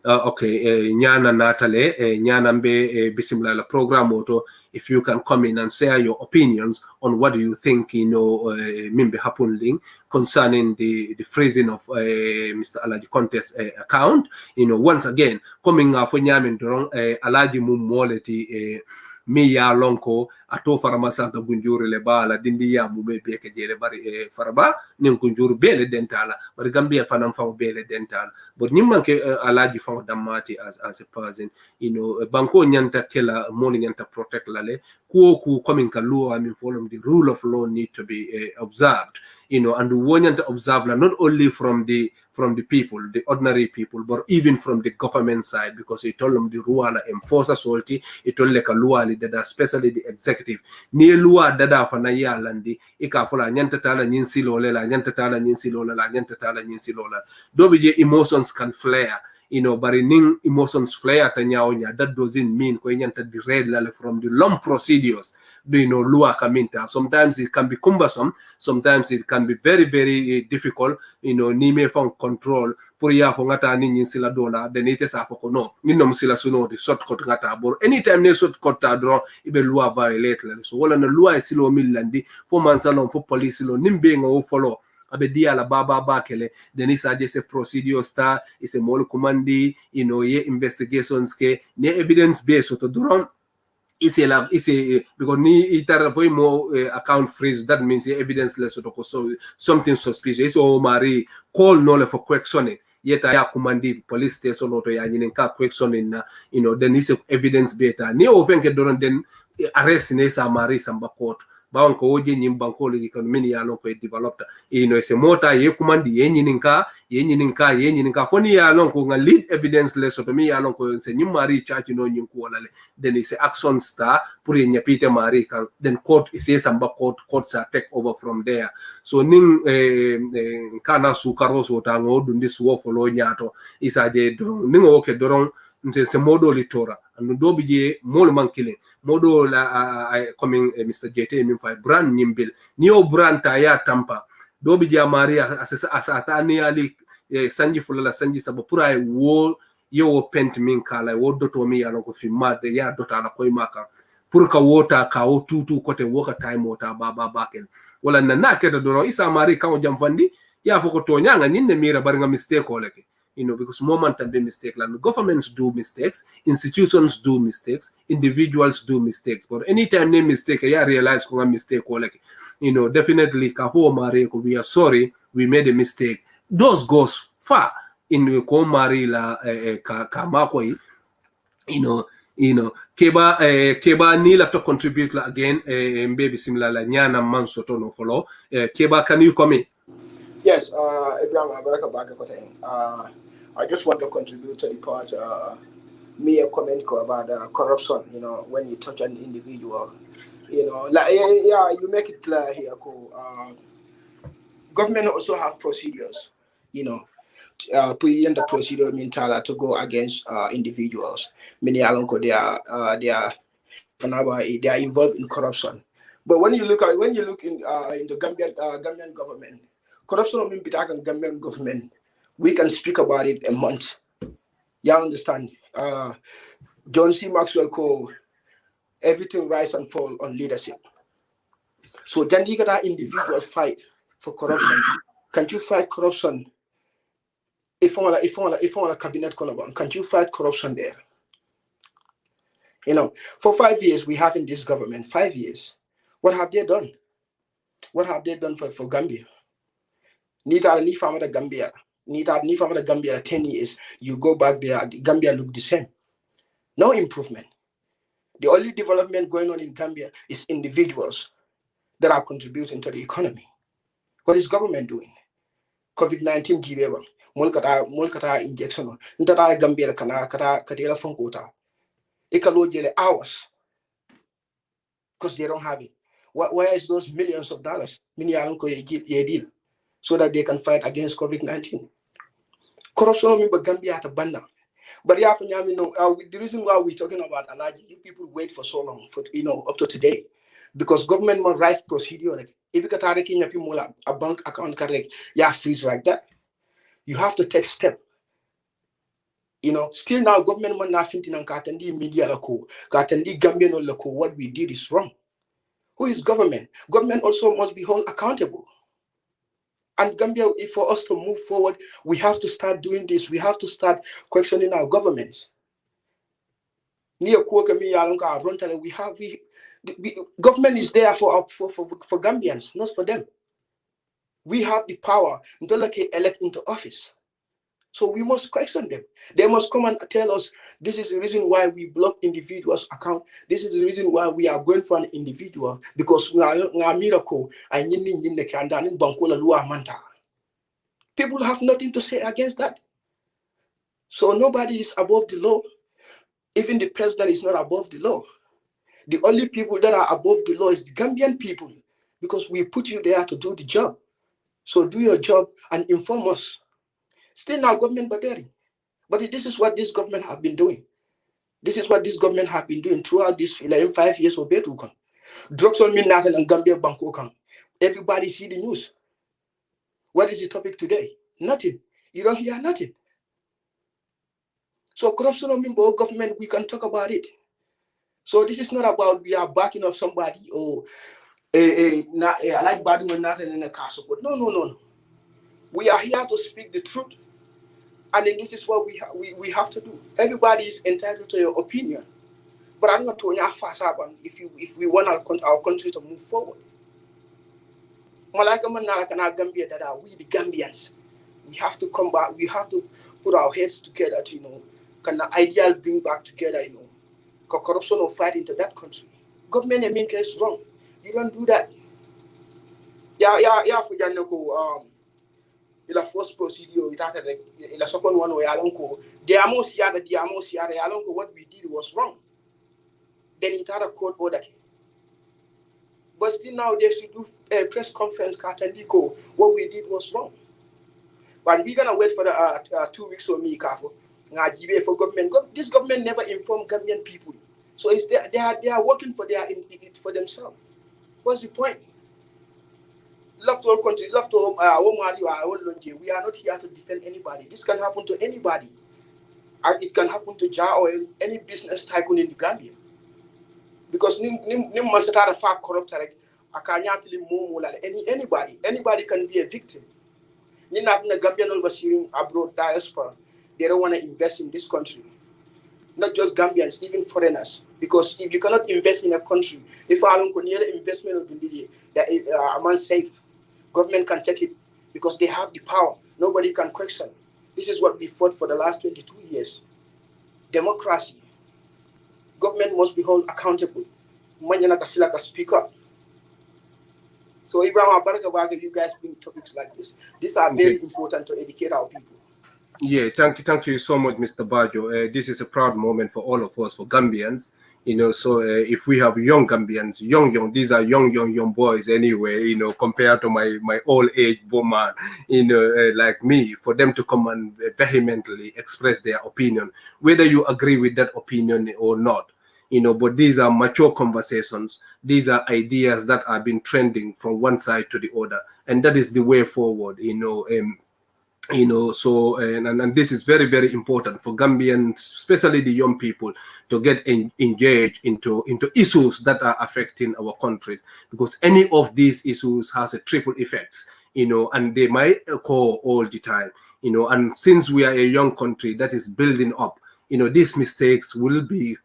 okay nyana natale nyana mbe bismillah la program auto if you can come in and share your opinions on what do you think mimbe happening concerning the freezing of Mr. Alhagie Conteh's account. Once again coming for nyamin dorong Alhagie mum moleti mi ya lonko ato farama santa gunjuru le bala dindi ya mu be ke jele bari faraba nin gunjuru bele dentala bari Gambia fanam fa bele dentala but nimmanke Alhagie fa damati as a person banko nyanta kela moni nyanta protect lale ku coming ka law follow the rule of law need to be observed and the one to observe not only from the people, the ordinary people, but even from the government side, because it told them the ruala enforcer salty, it told like a luali that especially the executive. Ni lua dada fanaya landi, ika fola nyantatala nyinsilola, nyantatala nyinsilola, nyantatala nyinsilola. Dobije emotions can flare. but ning emotions flare nya, that doesn't mean ko nyanta the red lale from the long procedures lua kaminta. Sometimes it can be cumbersome, sometimes it can be very very difficult ni me fon control pour ya fo ngata ni nyin sila dola then ite sa fo ko no ni nom sila suno di shortcut ngata bor anytime ne shortcut ta dro ibe lua violate la so wala na lua silo millandi fo man salon fo police lo nimbe ngo follow abe dia la baba bakele then isa just procedure star is a mol commandi ye investigations ke ne evidence based to dron is a because ni itara voy mo account freeze, that means evidence-less so something suspicious so mari call no le for questioning yeta ya kumandi police station auto ya nyinen ka questioning na then is evidence beta ni ofenke doron then arrest ne sa mari samba court bawon ko woje nyim banko le kan mini ya lon ko developed se mota ye kumandi ye nyinin ka foni ya lon ko ngal lead evidence le so to mi ya lon ko se nyim mari chachi no nyin ko wala le then is action star pour ye nyapite mari kan then court is samba courts are take over from there so ning kana su karoso ta ngodu ndi suwo folo nyato isa je ningo ke doron se modo litora and do bije mol mankile modo la coming Mr. JT min fa brand nyimbil ni o brand ta ya tampa do bije maria asata ni ali sanji fulala sanji sabo pura wo yo pent min kala wo doto mi ya ko fi made ya dota la koy maka pour ka wota ka o tutu kote woka time wota baba bakel wala na keta do isa mari ka o jamfandi ya foko to nyanga nyinne mira bar nga mistake ko leke because moment and be mistake like governments do mistakes, institutions do mistakes, individuals do mistakes, but anytime they mistake I realize a mistake or like definitely we are sorry we made a mistake. Those goes far in ko mari la kamakoi keba ni have to contribute again baby similar la nyana mansoto no follow keba, can you come in? Yes, Ibrahim I just want to contribute to the part me a comment about corruption, when you touch an individual, like you make it clear here, government also have procedures, put in the procedure to go against individuals. Many alonko they are involved in corruption. But when you look in the Gambian government, corruption of Gambian government, we can speak about it a month. You understand? John C. Maxwell called everything rise and fall on leadership. So then you got that individual fight for corruption. Can't you fight corruption? If on a cabinet, can't you fight corruption there? For 5 years we have in this government. 5 years. What have they done? What have they done for Gambia? Neither ni farmer Gambia. Neither ni farmer Gambia 10 years. You go back there, Gambia look the same. No improvement. The only development going on in Gambia is individuals that are contributing to the economy. What is government doing? COVID-19 Jibeba, Molkata injection, Ntara Gambia Kadela Funkota. Ekalojele hours. Because they don't have it. Where is those millions of dollars? Deal, so that they can fight against COVID-19. Corruption in Gambia at a banner. But the reason why we're talking about Alhagie, you people wait for so long, for up to today, because government must write procedure like if you got a bank account correct, freeze like that. You have to take step. Still now government man nothing in Katendi media lako, Katendi Gambian lako. What we did is wrong. Who is government? Government also must be held accountable. And Gambia, for us to move forward, we have to start doing this. We have to start questioning our governments. Government is there for Gambians, not for them. We have the power to elect into office. So we must question them. They must come and tell us, this is the reason why we block individuals' account. This is the reason why we are going for an individual, because we are miracle. People have nothing to say against that. So nobody is above the law. Even the president is not above the law. The only people that are above the law is the Gambian people, because we put you there to do the job. So do your job and inform us. Still now government battery. But this is what this government have been doing. This is what this government have been doing throughout this 5 years of Betukan. Drugs on me nothing and Gambia Bankokan. Everybody see the news. What is the topic today? Nothing. You don't hear nothing. So corruption on member government, we can talk about it. So this is not about we are backing up somebody or I like bad when nothing in the castle. But no. We are here to speak the truth. And then this is what we have to do. Everybody is entitled to your opinion. But I'm not to fast up if we want our country to move forward. Malaka Manaka and Gambia that are we the Gambians. We have to come back, we have to put our heads together to, can the ideal bring back together, corruption or fight into that country. Government in Minka is wrong. You don't do that. Yeah, for Janoko, la first procedure, the second one where Alonco, the Amos Yada, Alonco, what we did was wrong. Then it had a court order. But still now they should do a press conference, Katandiko, what we did was wrong. But we're gonna wait for the 2 weeks for me, Kafo. For government. This government never informed Gambian people. So it's they are working for for themselves. What's the point? Love to all country, love to we are not here to defend anybody. This can happen to anybody. It can happen to Ja or any business tycoon in the Gambia. Because anybody can be a victim. Gambian abroad diaspora, they don't want to invest in this country. Not just Gambians, even foreigners. Because if you cannot invest in a country, if I don't investment of the that I'm safe, government can take it because they have the power. Nobody can question. This is what we fought for the last 22 years. Democracy. Government must be held accountable. Speak up. So Ibrahim Abaraka, you guys bring topics like this. These are very important to educate our people. Yeah, thank you so much, Mr. Bajo. This is a proud moment for all of us, for Gambians. So if we have young Gambians, young, these are young boys anyway, compared to my old age woman, like me, for them to come and vehemently express their opinion, whether you agree with that opinion or not. But these are mature conversations. These are ideas that have been trending from one side to the other, and that is the way forward. So and this is very, very important for Gambians, especially the young people, to get engaged into issues that are affecting our countries, because any of these issues has a triple effects, and they might occur all the time, and since we are a young country that is building up, these mistakes will be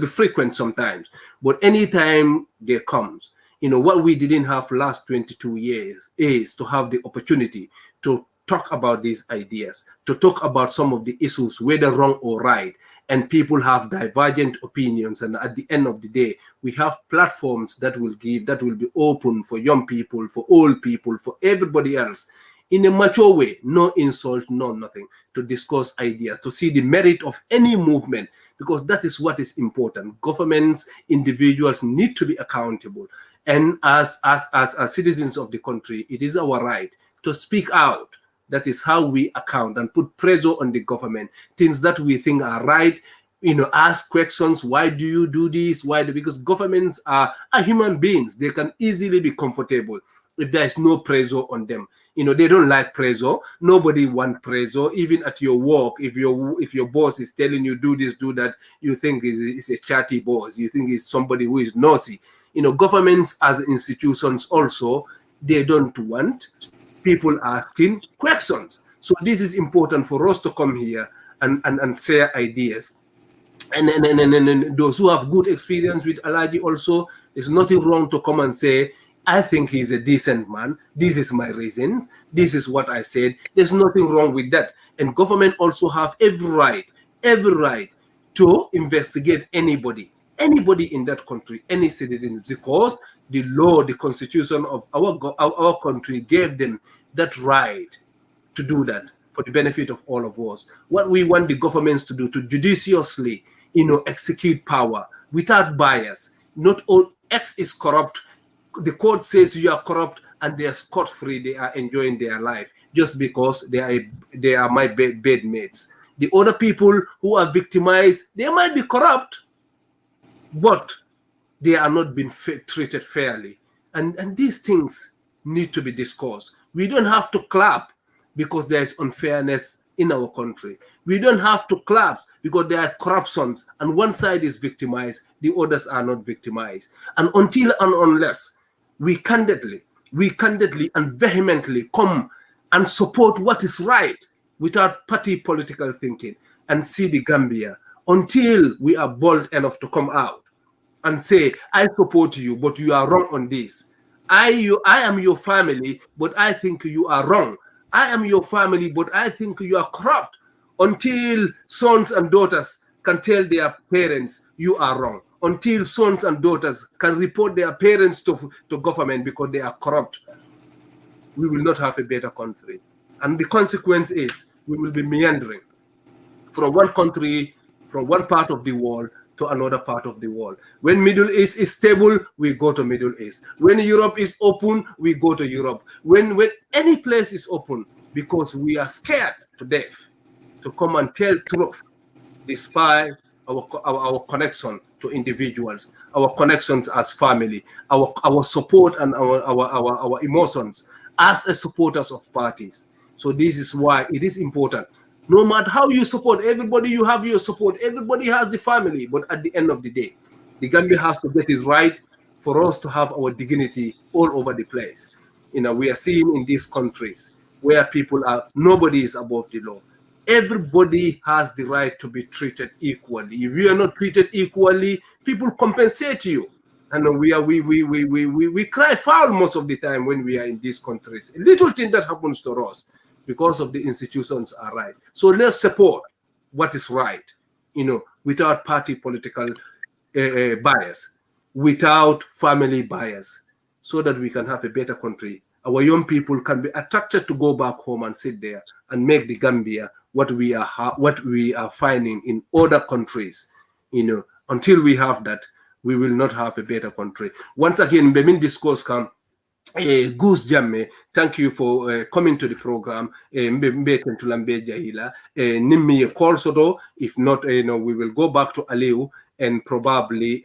frequent sometimes, but anytime there comes, what we didn't have last 22 years is to have the opportunity to talk about these ideas, to talk about some of the issues, whether wrong or right, and people have divergent opinions, and at the end of the day, we have platforms that will be open for young people, for old people, for everybody else, in a mature way, no insult, no nothing, to discuss ideas, to see the merit of any movement, because that is what is important. Governments, individuals need to be accountable, and as citizens of the country, it is our right to speak out. That is how we account and put pressure on the government. Things that we think are right, ask questions. Why do you do this? Because governments are human beings. They can easily be comfortable if there is no pressure on them. They don't like pressure. Nobody wants pressure. Even at your work, if your boss is telling you do this, do that, you think it's a chatty boss. You think it's somebody who is nosy. Governments as institutions also, they don't want people asking questions. So this is important for us to come here and share ideas. And those who have good experience with Alhagie also, there's nothing wrong to come and say, I think he's a decent man. This is my reasons. This is what I said. There's nothing wrong with that. And government also have every right to investigate anybody in that country, any citizen, because the law, the constitution of our country gave them that right to do that for the benefit of all of us. What we want the governments to do, to judiciously, execute power without bias. Not all X is corrupt. The court says you are corrupt and they are scot-free. They are enjoying their life just because they are my bedmates. The other people who are victimized, they might be corrupt, but they are not being treated fairly. And these things need to be discussed. We don't have to clap because there is unfairness in our country. We don't have to clap because there are corruptions and one side is victimized, the others are not victimized. And until and unless we candidly and vehemently come and support what is right without party political thinking and see the Gambia, until we are bold enough to come out and say, I support you, but you are wrong on this. I am your family, but I think you are wrong. I am your family, but I think you are corrupt. Until sons and daughters can tell their parents, you are wrong. Until sons and daughters can report their parents to government because they are corrupt, we will not have a better country. And the consequence is we will be meandering from one country, from one part of the world to another part of the world. When Middle East is stable, we go to Middle East. When Europe is open, we go to Europe. When any place is open, because we are scared to death to come and tell truth, despite our connection to individuals, our connections as family, our support and our emotions as a supporters of parties. So this is why it is important. No matter how you support everybody, you have your support. Everybody has the family, but at the end of the day, the Gambia has to get it right for us to have our dignity all over the place. We are seeing in these countries where people are, nobody is above the law. Everybody has the right to be treated equally. If you are not treated equally, people compensate you. And we cry foul most of the time when we are in these countries. A little thing that happens to us because of the institutions are right. So let's support what is right, without party political bias, without family bias, so that we can have a better country. Our young people can be attracted to go back home and sit there and make the Gambia what we are finding in other countries. Until we have that, we will not have a better country. Once again, Bemin discourse come. Goose Jamme, thank you for coming to the program. Nimmi call soto. If not, we will go back to Alieu and probably.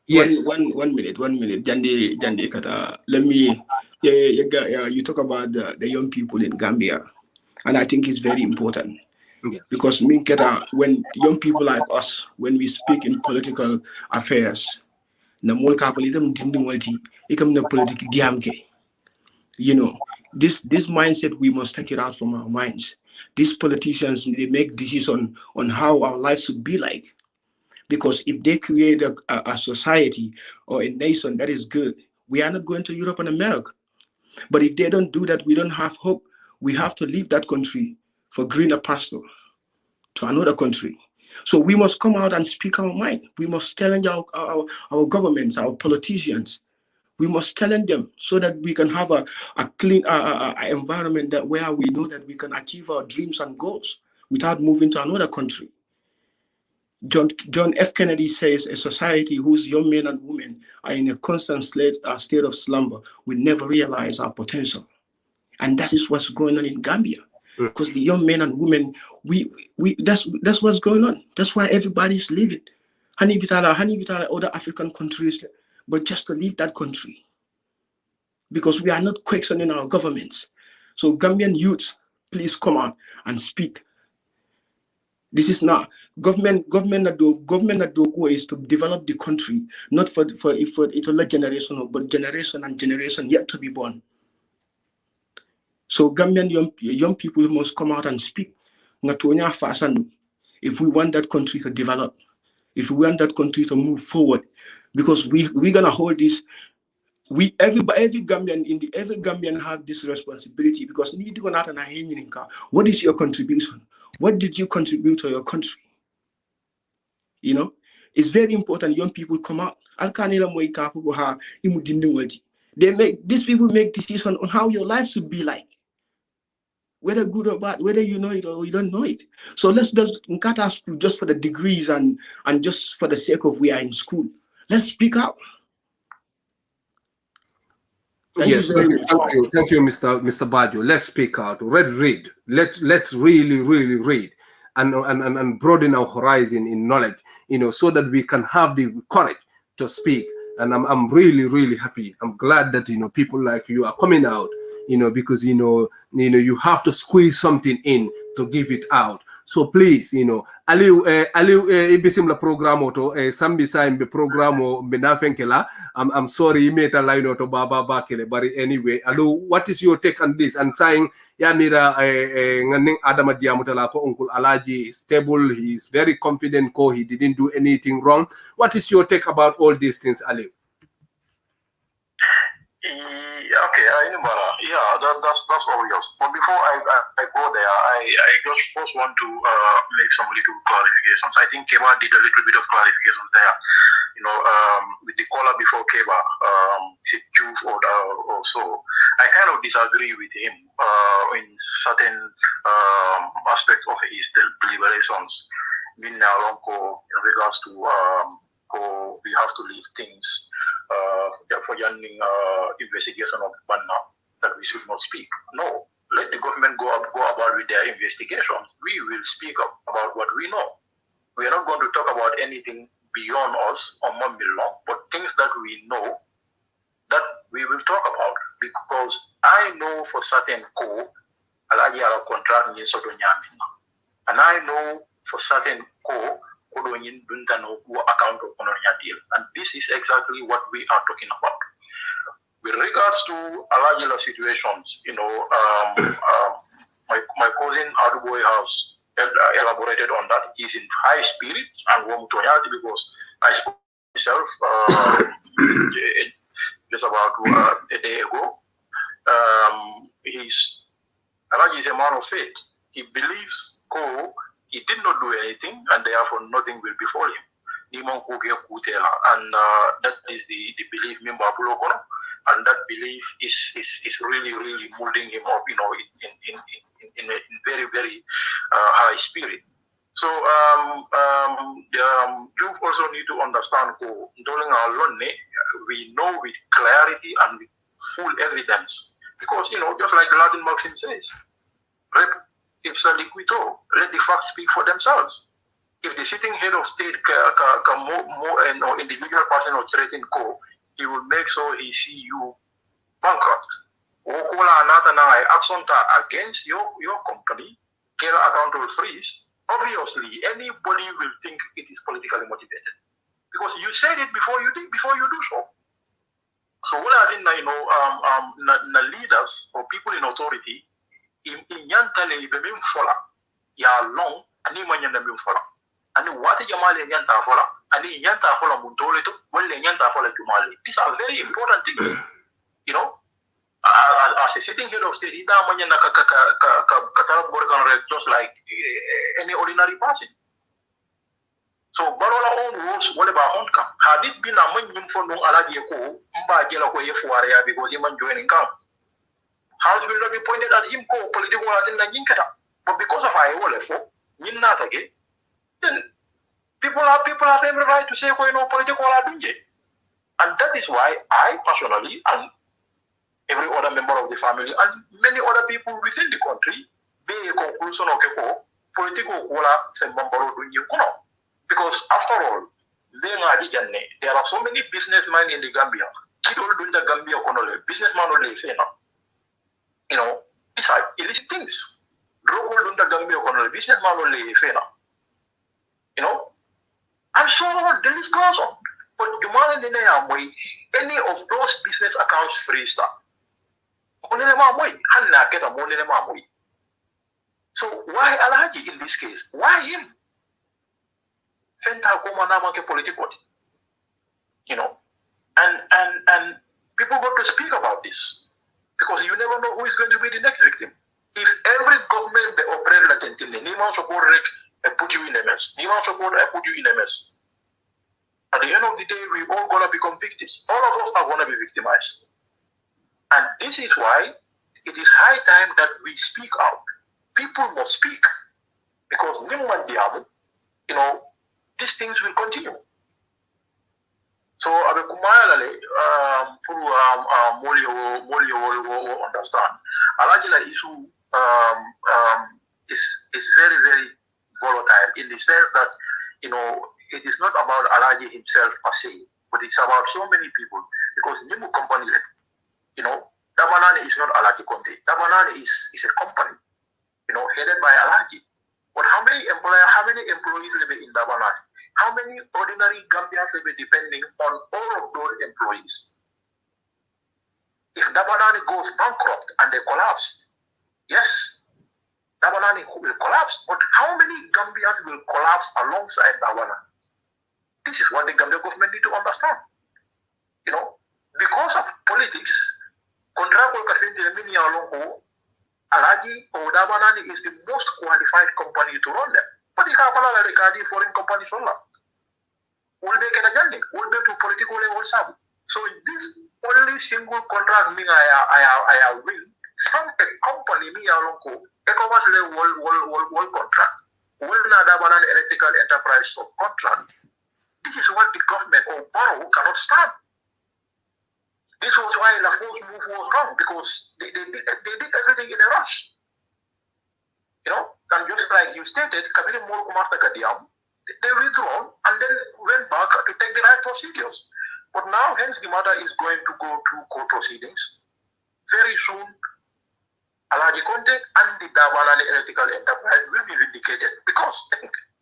Yes. One minute. Jandi kata. Let me. You talk about the young people in Gambia, and I think it's very important. Yeah. Because when young people like us, when we speak in political affairs, this mindset, we must take it out from our minds. These politicians, they make decisions on how our lives should be like. Because if they create a society or a nation that is good, we are not going to Europe and America. But if they don't do that, we don't have hope. We have to leave that country for greener pasture to another country. So we must come out and speak our mind. We must challenge our governments, our politicians. We must challenge them so that we can have a clean environment where we know that we can achieve our dreams and goals without moving to another country. John F. Kennedy says a society whose young men and women are in a constant state of slumber will never realize our potential. And that is what's going on in Gambia. Because the young men and women, that's what's going on. That's why everybody's leaving. Hani bitala other African countries, but just to leave that country. Because we are not questioning our governments. So Gambian youth, please come out and speak. This is not government that do is to develop the country, not for a generation, but generation and generation yet to be born. So Gambian young people must come out and speak. If we want that country to develop, if we want that country to move forward, because we're gonna hold this. Every Gambian have this responsibility, because what is your contribution? What did you contribute to your country? It's very important young people come out. These people make decisions on how your life should be like, whether good or bad, whether you know it or you don't know it. So let's cut our school just for the degrees and just for the sake of we are in school. Let's speak out. Yes, thank you, Mr. Bajo. Let's speak out. Read. Let's really read and broaden our horizon in knowledge, so that we can have the courage to speak. And I'm really happy. I'm glad that people like you are coming out, because you have to squeeze something in to give it out. So please, Alieu ibisim la programo to sambi sa imbe programo benafenkela. I'm sorry, you made a line to Baba Bakele, but anyway, Alieu, what is your take on this? And saying Yamira nganing Adama Diamutala ko Uncle Alhagie is stable, he's very confident he didn't do anything wrong. What is your take about all these things, Alieu? Okay, that's obvious. But before I go there, I just first want to make some little clarifications. I think Keba did a little bit of clarifications there. With the caller before Keba, Juve or so, I kind of disagree with him in certain aspects of his deliberations. In regards to we have to leave things for young investigation of Banna that we should not speak. No, let the government go about with their investigations. We will speak about what we know. We are not going to talk about anything beyond us or more below, but things that we know that we will talk about, because I know for certain Alhagie are contract in Sotonyamin, and I know for certain account of deal, and this is exactly what we are talking about. With regards to Alhagie situations, my cousin Aduboy has elaborated on that. He's in high spirit and warm to because I spoke myself just about a day ago. Alhagie is a man of faith. He believes he did not do anything, and therefore nothing will befall him. And that is the belief member and that belief is really molding him up, in a very, very high spirit. So you also need to understand we know with clarity and with full evidence, because just like the Latin maxim says, ipsa liquito, let the facts speak for themselves. If the sitting head of state more individual person or threaten he will make sure he see you bankrupt. Action against your company, get account will freeze. Obviously, anybody will think it is politically motivated, because you said it before you do so. So what I think, the leaders or people in authority, in Yantale, Bemim Fola, ya long, and Yamanya Bim Fola. And what Yamale Yanta Fola, and Yanta Fola Muntoleto, well, Yanta Fola Jumali. These are very important things. As a sitting head of state, just like any ordinary person. So Barola own was what about Honka? Had it been a man for no Alhagie Mba Gela because he was joining camp. House will not be pointed at him political but because of Iolefo, then people have every right to say political and that is why I personally and every other member of the family and many other people within the country be a conclusion of political because after all, there are so many businessmen in the Gambia. Businessman only say now. It's like illicit things. Businessman only say now. And so on, the list goes on. But any of those business accounts freeze up. So why Alhagie in this case? Why him? Political, and people got to speak about this, because you never know who is going to be the next victim. If every government they operate latently, Niman support put you in a mess. Niman support put you in a mess. At the end of the day, we all gonna become victims. All of us are gonna be victimized, and this is why it is high time that we speak out. People must speak, because Nimman Diabu, these things will continue. So abe kumaya lale pour molio understand. Alhagie la issue is very very volatile in the sense that it is not about Alhagie himself per se, but it's about so many people because Nimu company Dabanani is not Alhagie Conteh. Dabanani is a company, headed by Alhagie. But how many employees live in Dabanani? How many ordinary Gambians live depending on all of those employees? If Dabanani goes bankrupt and they collapse, yes, Dabanani will collapse. But how many Gambians will collapse alongside Dabanani? This is what the Gambian government need to understand. Because of politics, Contractual Kasinti Mini Alongo, Alhagie or Dabanani is the most qualified company to run them. But the foreign companies will be Kenajandi, will be to political level. So this only single contract I win from a company me Alongo, ECOWAS world contract. Will Dabanani electrical enterprise contract. This is what the government or borough cannot stand. This was why the first move was wrong because they did everything in a rush. And just like you stated, Kabili Moro Master Kadiam, they withdrawn and then went back to take the right procedures. But now, hence, the matter is going to go through court proceedings. Very soon, Alhagie Conteh and the Dabanani Electrical Enterprise will be vindicated because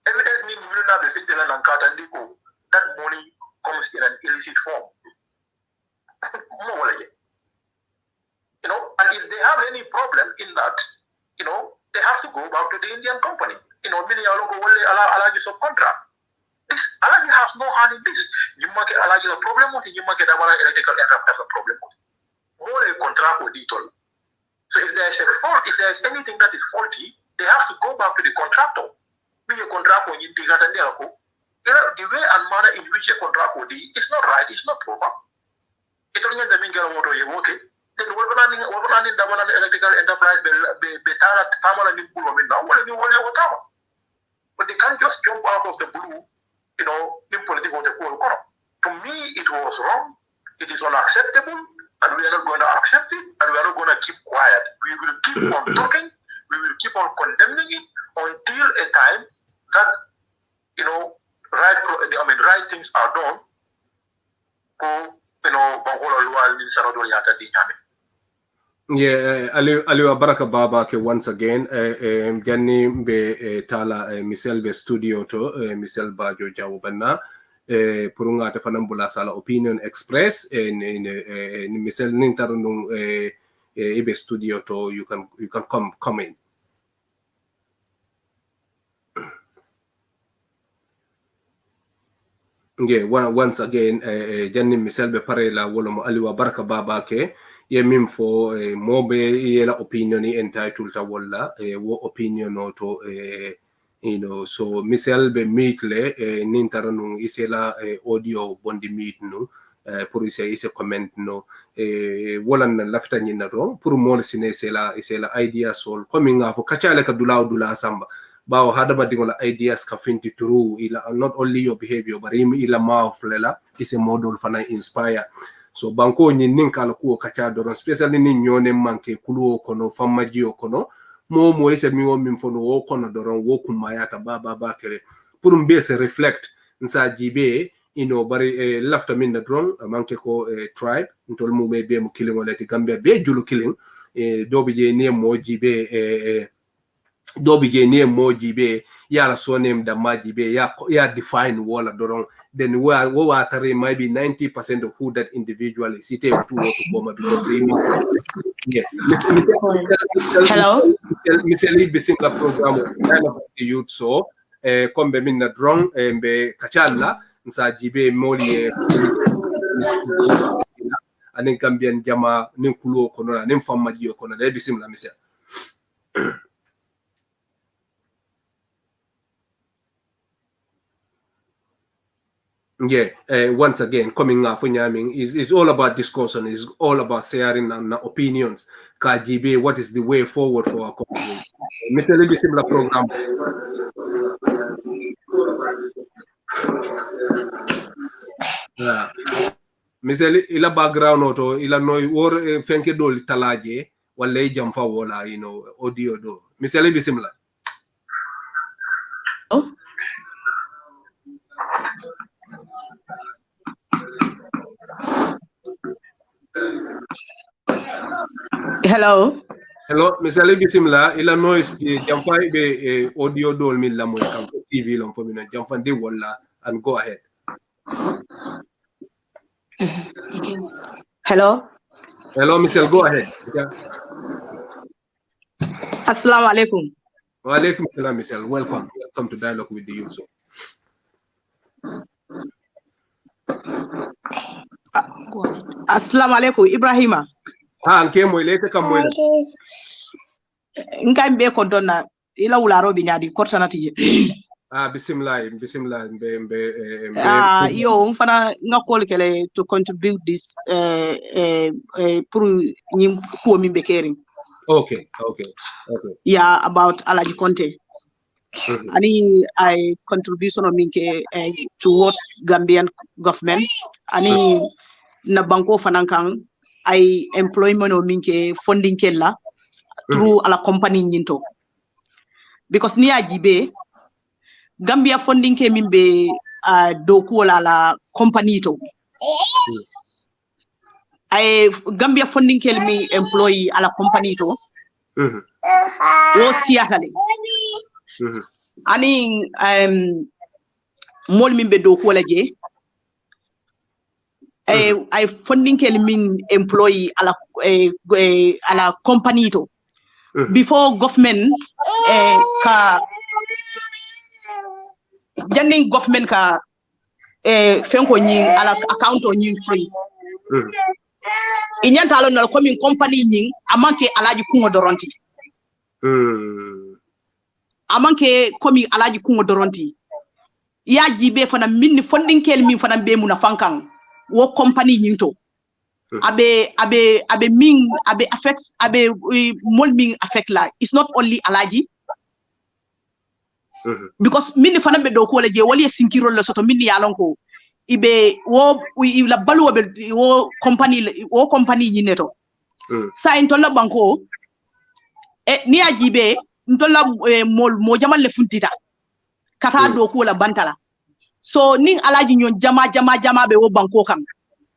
evidence means we will not be Sintilan and Katandiko. That money comes in an illicit form. And if they have any problem in that, they have to go back to the Indian company. Meaning Alhagie subcontract. This Alhagie has no hand in this. You make Alhagie a problem with it, you make Dabanani Electrical Enterprise a problem with it. More a contract with it all. So if there is a fault, if there is anything that is faulty, they have to go back to the contractor. Be a contract when you dig out and the way and manner in which a contract would be is not right, it's not proper. It only the mingle water you work it. Then we're running Dabanani Electrical Enterprise betara tamala ni pulo min now what you want to but they can't just jump out of the blue, in political to me it was wrong, it is unacceptable, and we are not going to accept it, and we are not going to keep quiet. We will keep on talking, we will keep on condemning it until a time that right things are done. Yeah, Alieu Baraka Baba ke once again Janni be tala Michel be studio to Michel Bajo Jawbanna purunga te fanambula sala opinion express in Michel nintarunung be studio to you can come in. Yeah, once again Janni Michel be parela wolomo Alieu Baraka Baba ke ye mim fo mobe ye la opinion entitled ta walla wo opinion to so Michel be meetle nintaranu isela audio bondi meet no pour ise comment no wolan lafta nyina ro pour mo sine isela idea sol coming fo kachale ka dula samba bawo hadaba dingola ideas ka finti through ila not only your behavior but ila mouth lela is a model fana inspire. So banko nin kala ko kacha doron especially nin nyone manke kuluo kono famajio kono mo ese miwo min fono wo kono doron wo kumaya ta baba kere pour mbe se reflect nsa jibe bari lafta min na drone manke ko tribe ntol mu be mo killing olati Gambia be julu killing dobi je ne mo jibe yala so name da majibe ya define wala doron then what maybe 90% of who that individual is it to come because yeah hello Michel bisimla program of the youth so kombe minna drone be kachala nsa jibe moli anen Gambian jama nin kulo kono nin famaji kono de bisimla Michel. Yeah, once again, coming up for Nyaming is all about discussion, is all about sharing opinions. KGB, what is the way forward for our country? Mr. Lily, similar program. Yeah. Misali ila background auto ila noy wor fenke dol talaje wala jam fa wala audio do. Misali bisimla. Oh. Hello. Hello, misali bisimla ila noise jam fa be audio dol min la moy kam TV lon fo mina jam fa de wala and go ahead. Hello. Hello, Michelle, go ahead. Yeah. Assalamu alaikum. Wa alaikum salam, Michelle. Welcome. Welcome to Dialogue with the Youth. Assalamu alaikum, Ibrahima. Anke mo ilete kam mo. Nkambe ko donna ila wularo bi nyaadi kortanati bismillah yo mfana ngakol kele to contribute this pour nyim ko mi bekering. Okay. Yeah, about Alhagie Conteh. Ani I contribution of minke towards Gambian government. Ani na banko fanankang I employment of minke funding kella through ala company nyinto. Because ni ajibe Gambia funding ke mimbe doku la company to. I Gambia funding ke mi employee ala company to. Wo siakale. Ani mol mimbe doku la je. I funding ke min employee ala company to. Before government ka janning government ka fenko nyi ala account on nyi free inyanta alo na komi company nyi amanke Alhagie kungo doronti amanke komi Alhagie kungo doronti ya jibe fana min funding kel min fana be muna fankan wo company nyi to abe ming abe affects abe mol ming affect la it's not only Alhagie because min fana be do ko le je wali sinkiro le soto min yalon ko ibe wo la balu be wo company ni neto sa intola banko ni ajibe ntola mo jamal le funtita kata do ko la bantala so ning Alhagie nyon jama be wo banko kan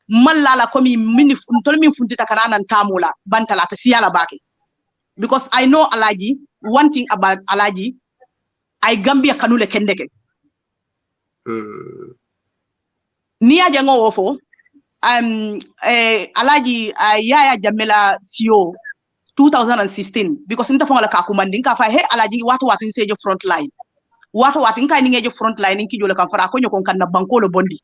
mallala komi min ntol min funtita kana nan tamula bantala ta siyala bake because I know Alhagie. One thing about Alhagie, I Gambia kanule kendeke niya jango wofo Alhagie yaya jamela CEO 2016 because nta fonga la ka kumandin ka fa he Alhagie watu nsejo front line watu nka ningejo front line nki jole kan fara ko nyoko kan na banko lo bondi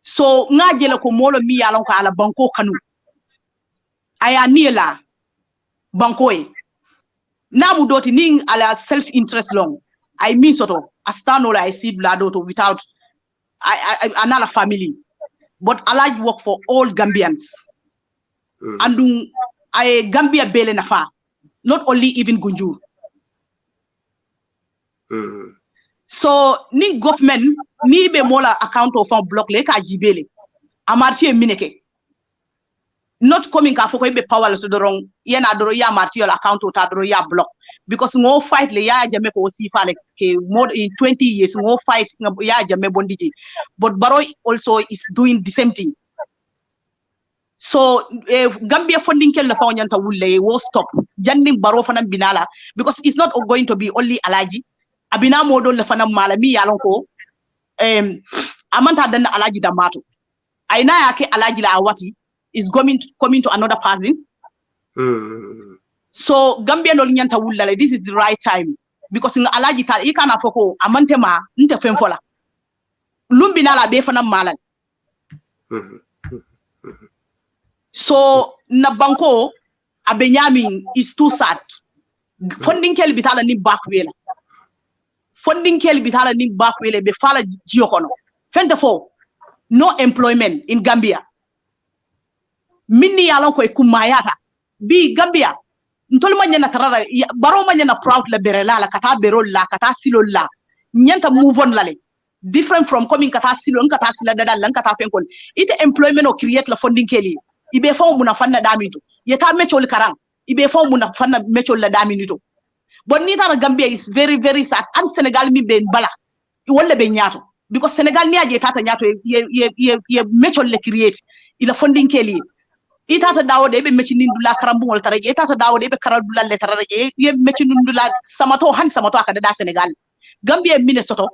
so ngaje la ko molo mi yalon ko ala banko kanu aya niela banko e namu doti ning ala self interest long I mean soto astano la I see bladoto without another family but Alhagie work for all Gambians and I Gambia bele nafa not only even Gunjur so ning government ni be mola account of block le ka jibele amartie mineke not coming ka foko be powerless to the wrong yena doro ya martie account ta doro ya block because no fight le ya jame ko si fale ke more in 20 years no fight ya jame bondiji but Barrow also is doing the same thing so Gambia funding kel la fa nyanta wulle wo stop janding Barrow fanam binala because it's not going to be only Alhagie abina modo la fanam malami yalon ko amanta dan Alhagie da mato aina yake Alhagie la awati is coming to another person so Gambia no nyanta wullale this is the right time because in Alhagie ta ikana foko amantema nte femfola lumbina la be fanam malan so na banko abenyami is too sad funding kel bitala ni bakwela funding kel bitala ni bakwela be fala jiokono fente fo no employment in Gambia minni yalon ko kumayata bi Gambia ntol manyana tarara Barrow manyana proud la berela la kata berol la kata silol la nyanta move on lale different from coming kata silo nkata sila dada lankata fenkol ite employment o create la funding keli ibe fa muna fanna damito yeta mechol karang ibe fa muna fanna mechol la daminito but ni tara Gambia is very very sad and Senegal mi ben bala wala be nyato because Senegal ni aje tata nyato ye mechol le create ila funding keli itata dawo de be mechinin dula karambungol taraje itata dawo de be karadula le taraje ye mechinun dula samato han samato akada da Senegal Gambia Minnesota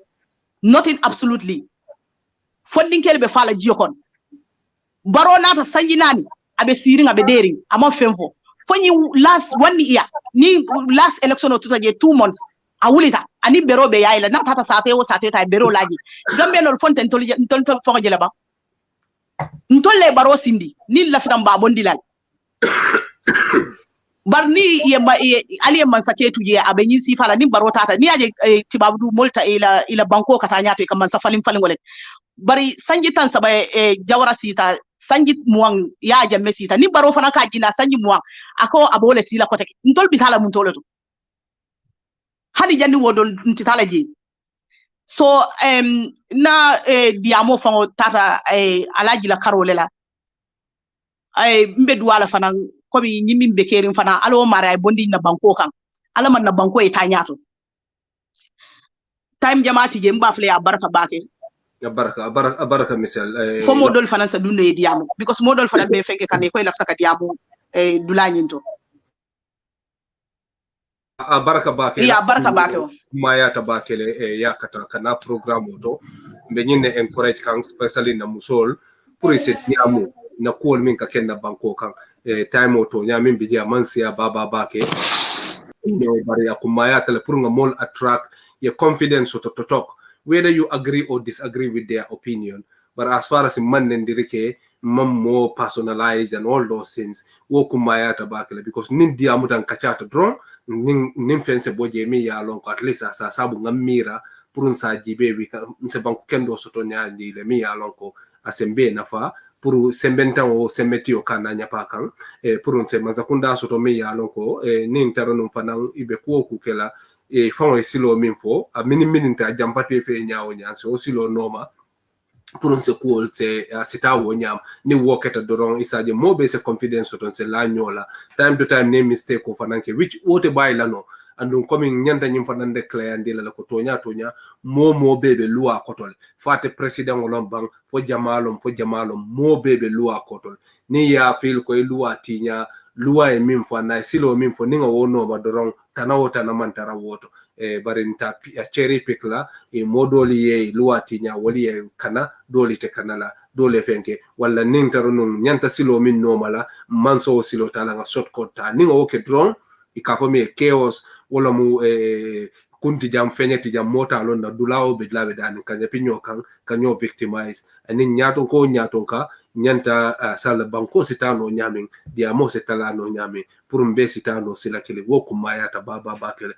nothing absolutely funding kele be fala jiokon baro nata sanji nani abe siring abe dering amon femfo fonyi last 1 year ni last election o tutaje 2 months awulita ani bero be yaila na tata sate ta bero laji Gambia no fonte ntol fonga jela ba ntolle baro sindi ni la fitam ba bondilal barni ye aliye man saketu je abe nyi si fala ni baro tata ni aje tibabdu molta ila banko kata nyato e kam sa falin wala bari sanji tan saba jawara sita sanji muang ya jamme sita ni baro fana ka jina sanji muang ako abole sila kote ntol bitala mun toloto hani janni wodon ntitala je so na diamo fango tata alaji la karolela mbe duwala fana ko bi nyimmi be kerin fana alo mara ay bondi na banko kan ala man na banko e tanyato time jamaati je mbafle ya baraka bake baraka misal fo modol fana sa dunde diamo because modol fana be fenke kan ko lafta ka diamo dulanyinto baraka bake ya baraka bake maya tabakele ya kata kana program to be nyine encourage kan especially na musol pour essayer diamo na ko min ka ken na banko kan time to nya min bidia mansia baba bake bari akumaya tele pour nga mol attract your confidence to talk whether you agree or disagree with their opinion. But as far as man and dirike, more personalized and all those things, wokumaya tabakele because nin diamutan kachata drone, nin fence boje mi ya long at least as sabu ngamira purun sa jibe wika nsebanku kendo sotonya di le mi ya lonko asembe nafa puru sembentan o semeti o kana nyapakan purun se mazakunda soto mi ya lonko nin taronum fanan ibe kuoku kela famo silo minfo a mini ta jampate fe nyaawo nyanso silo noma pour se cool se sita wo nyam ni woketa doron isaje mobe se confidence ton se la nyola time to time ne mistake ko fananke which wote bayla no andun coming nyanta nyim fanan declare ndila la ko tonya mo bebe loi kotol fate president olombang fo jamalom mo bebe loi kotol ni ya feel ko loi tinya loi min fo na silo min fo ninga wono ma doron tanawota na mantara woto barinta cherry pick la modoli ye luati nya wali ye kana doli te kanala dole fenke wala ning tarunun nyanta silo min nomala manso silo tala nga shortcut ta ninga woke drone ikafo me chaos wala mu kunti jam fenyeti jam mota lon na dulao be labe dan kanya pinyo kan kanyo victimize ani nyaton ka nyanta sala banko sitano nyamin dia mo setala no nyamin pour mbe sitano sila kile wokumaya ta baba bakele.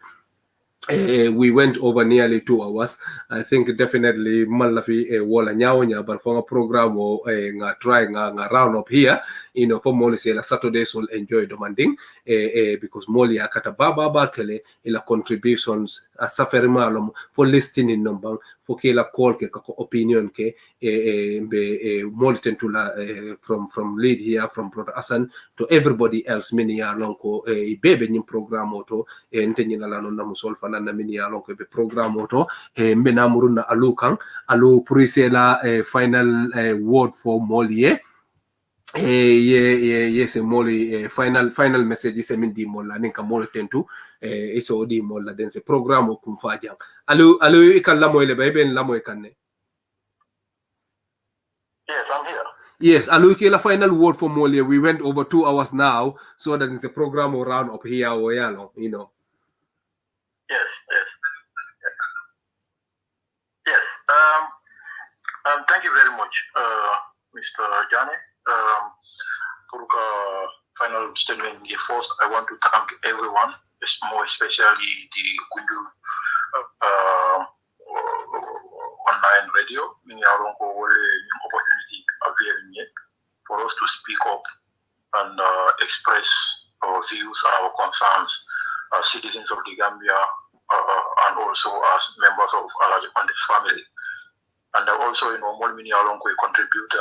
We went over nearly 2 hours. I think definitely malafi wala nyaonya but for a program or nga try nga round up here for Molly say la Saturday so enjoy demanding because Molly akata baba bakele ila contributions safari malum for listening number for ke la call ke opinion ke be Molly tentula from lead here from Brother Hassan to everybody else many alonko bebe nyim program auto ntenyina la non namusol fana na mini alonko be program auto mbena muruna alukan alu prise la final word for Molly yes Molly final message is mindi molla ninka Molly tentu iso di molla den se program o kumfaja alu ikalla moyle bayben la moy kanne. Yes, I'm here. Yes, Aluki, la final word for Molly. We went over 2 hours now, so that is a program around up here, you know. Yes. Thank you very much, Mr. Jane. For the final statement, first, I want to thank everyone, more especially the Kundu online radio, opportunity available for us to speak up and express our views and our concerns as citizens of the Gambia and also as members of Alhagie Conteh family. And also, more many along we contribute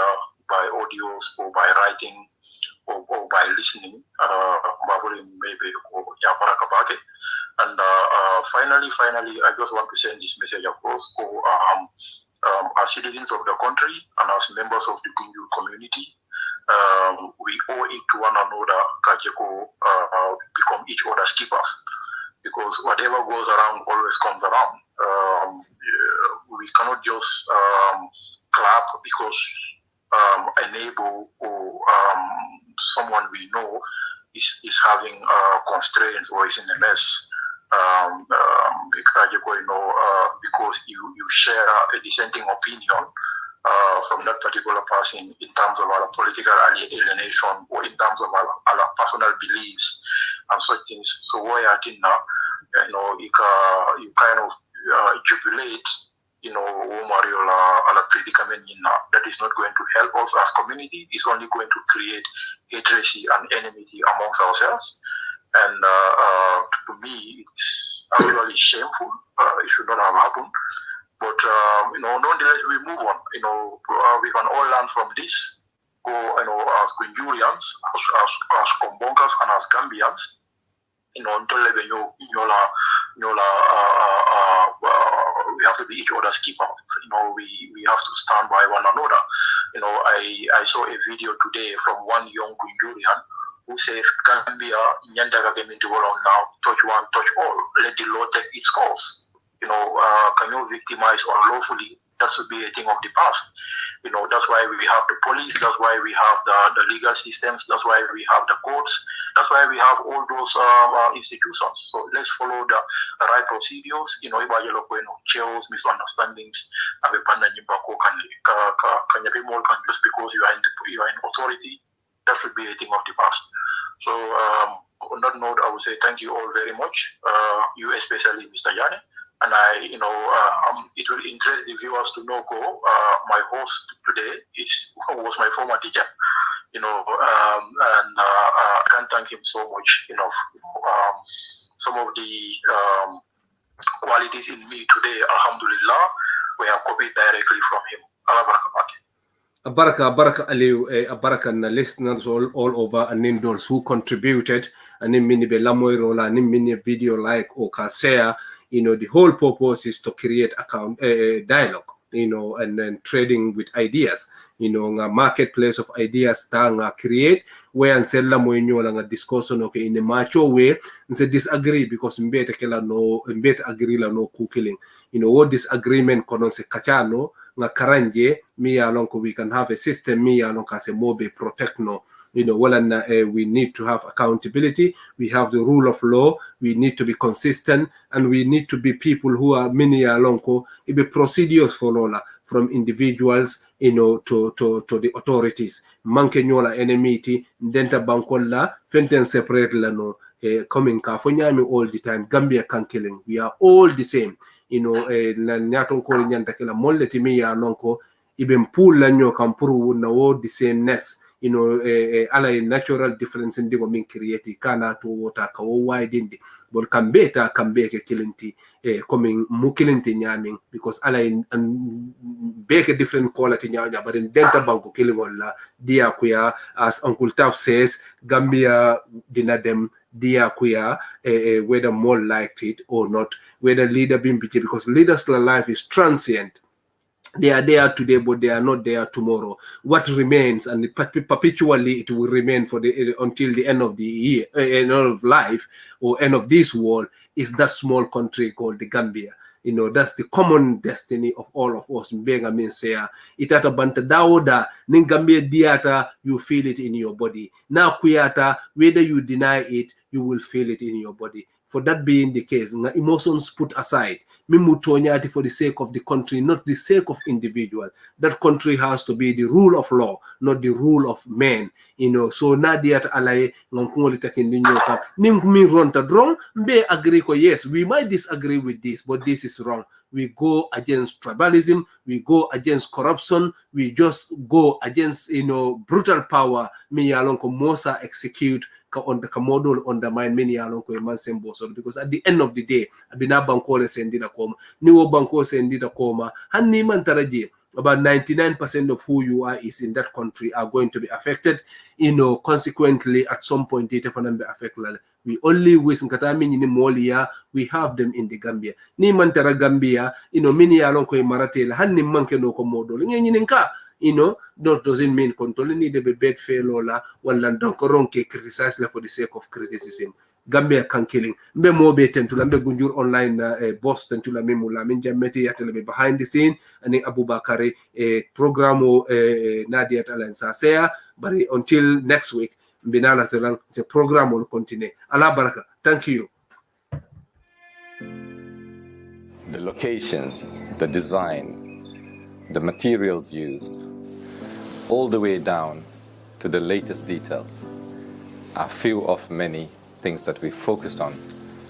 by audios or by writing or by listening. Maybe and finally, I just want to send this message across as citizens of the country and as members of the Gunju community. We owe it to one another to become each other's keepers, because whatever goes around always comes around. We cannot just clap because a neighbor or someone we know is having constraints or is in a mess. Because you share a dissenting opinion from that particular person in terms of our political alienation or in terms of our personal beliefs and such things. So why I think now, you kind of jubilate, a predicament that is not going to help us as community. It's only going to create hatred and enmity amongst ourselves. And to me, it's actually shameful. It should not have happened. But nonetheless, we move on. We can all learn from this. Go, as Gunjurians, as Kombongas, and as Gambians. We have to be each other's keepers. We have to stand by one another. I saw a video today from one young Gunjurian who says, Gambia, Nyandaga came into world now, touch one, touch all. Let the law take its course. Can you victimize unlawfully? That should be a thing of the past. That's why we have the police. That's why we have the legal systems. That's why we have the courts. That's why we have all those institutions. So let's follow the right procedures. Chills, misunderstandings. Just because you are in authority, that should be a thing of the past. So on that note, I would say thank you all very much. You especially, Mr. Yane. And it will interest the viewers to know, my host today was my former teacher, and I can't thank him so much enough. Some of the qualities in me today, alhamdulillah, were copied directly from him. Baraka Alieu, Baraka and listeners all over, and in those who contributed, and in mini Belamoirola, and in mini video like Okasea. The whole purpose is to create dialogue, and then trading with ideas, a marketplace of ideas tanga create where and sell la discussion in a mature way and say disagree because mbete agree la no cooking. What disagreement konon se kachano nga karanje mi alonko we can have a system mi alonka se mobe protect no. We need to have accountability. We have the rule of law. We need to be consistent, and we need to be people who are many alonko. It be procedures for Lola from individuals, to the authorities. Manke nyola enmity, denta bankola, fenten separate lano. Coming California all the time. Gambia can killing. We are all the same. Nyaton kori nyantakela molleti mi alonko. Iben pool lanyo kampuru na all the sameness. A natural difference in the mean create kana to water ka wide in the but can better can be a killinti coming mukilinti nyaming because and bake a different quality nyanya but in denta banko killing on la dia kuya as Uncle Taff says Gambia dinadem dia kuya whether more liked it or not, whether leader being because leaders life is transient. They are there today, but they are not there tomorrow. What remains, and perpetually it will remain for until the end of the year, end of life, or end of this world, is that small country called the Gambia. That's the common destiny of all of us. Benga means say, itata banta daoda, ningambia diata, you feel it in your body. Now kuyata, whether you deny it, you will feel it in your body. For that being the case, emotions put aside. Mimutonyati for the sake of the country, not the sake of individual. That country has to be the rule of law, not the rule of men. So nadiat alay ngongoli takinyoka. Nimmi ronta wrong. Mbe agree ko yes, we might disagree with this, but this is wrong. We go against tribalism. We go against corruption. We just go against brutal power. Me alonko mosa execute. On the model undermine many along man sembo so because at the end of the day abina banko le sendida koma niwo banko sendida koma hanni man taraje about 99% of who you are is in that country are going to be affected. Consequently, at some point, data for them be affected. We only wish we have them in the Gambia. Ni mantara Gambia, mini along ko maratela, han ni manke no komodo. That doesn't mean control need to be bed fail or don't criticize for the sake of criticism. Gambia can killing. Mbe mobe tentula mbe gunjur online boss tentula memula minja meti yatele behind the scene and Abubakari programo Nadia Talansa Sea. But until next week, Mbinala Zelang, the program will continue. Allah Baraka. Thank you. The locations, the design, the materials used, all the way down to the latest details, are few of many things that we focused on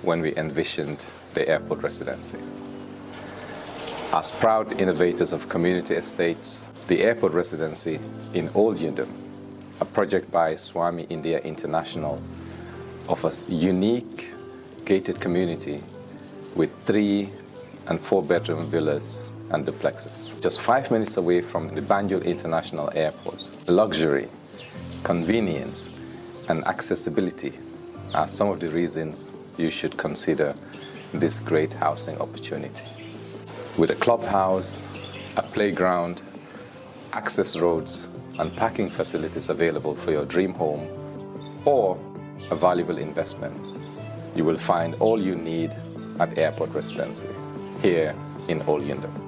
when we envisioned the airport residency. As proud innovators of community estates, the airport residency in Old Yundum, a project by Swami India International, offers unique gated community with 3 and 4 bedroom villas and duplexes. Just 5 minutes away from the Banjul International Airport. Luxury, convenience, and accessibility are some of the reasons you should consider this great housing opportunity. With a clubhouse, a playground, access roads, and parking facilities available for your dream home or a valuable investment, you will find all you need at Airport Residency here in Old Yundum.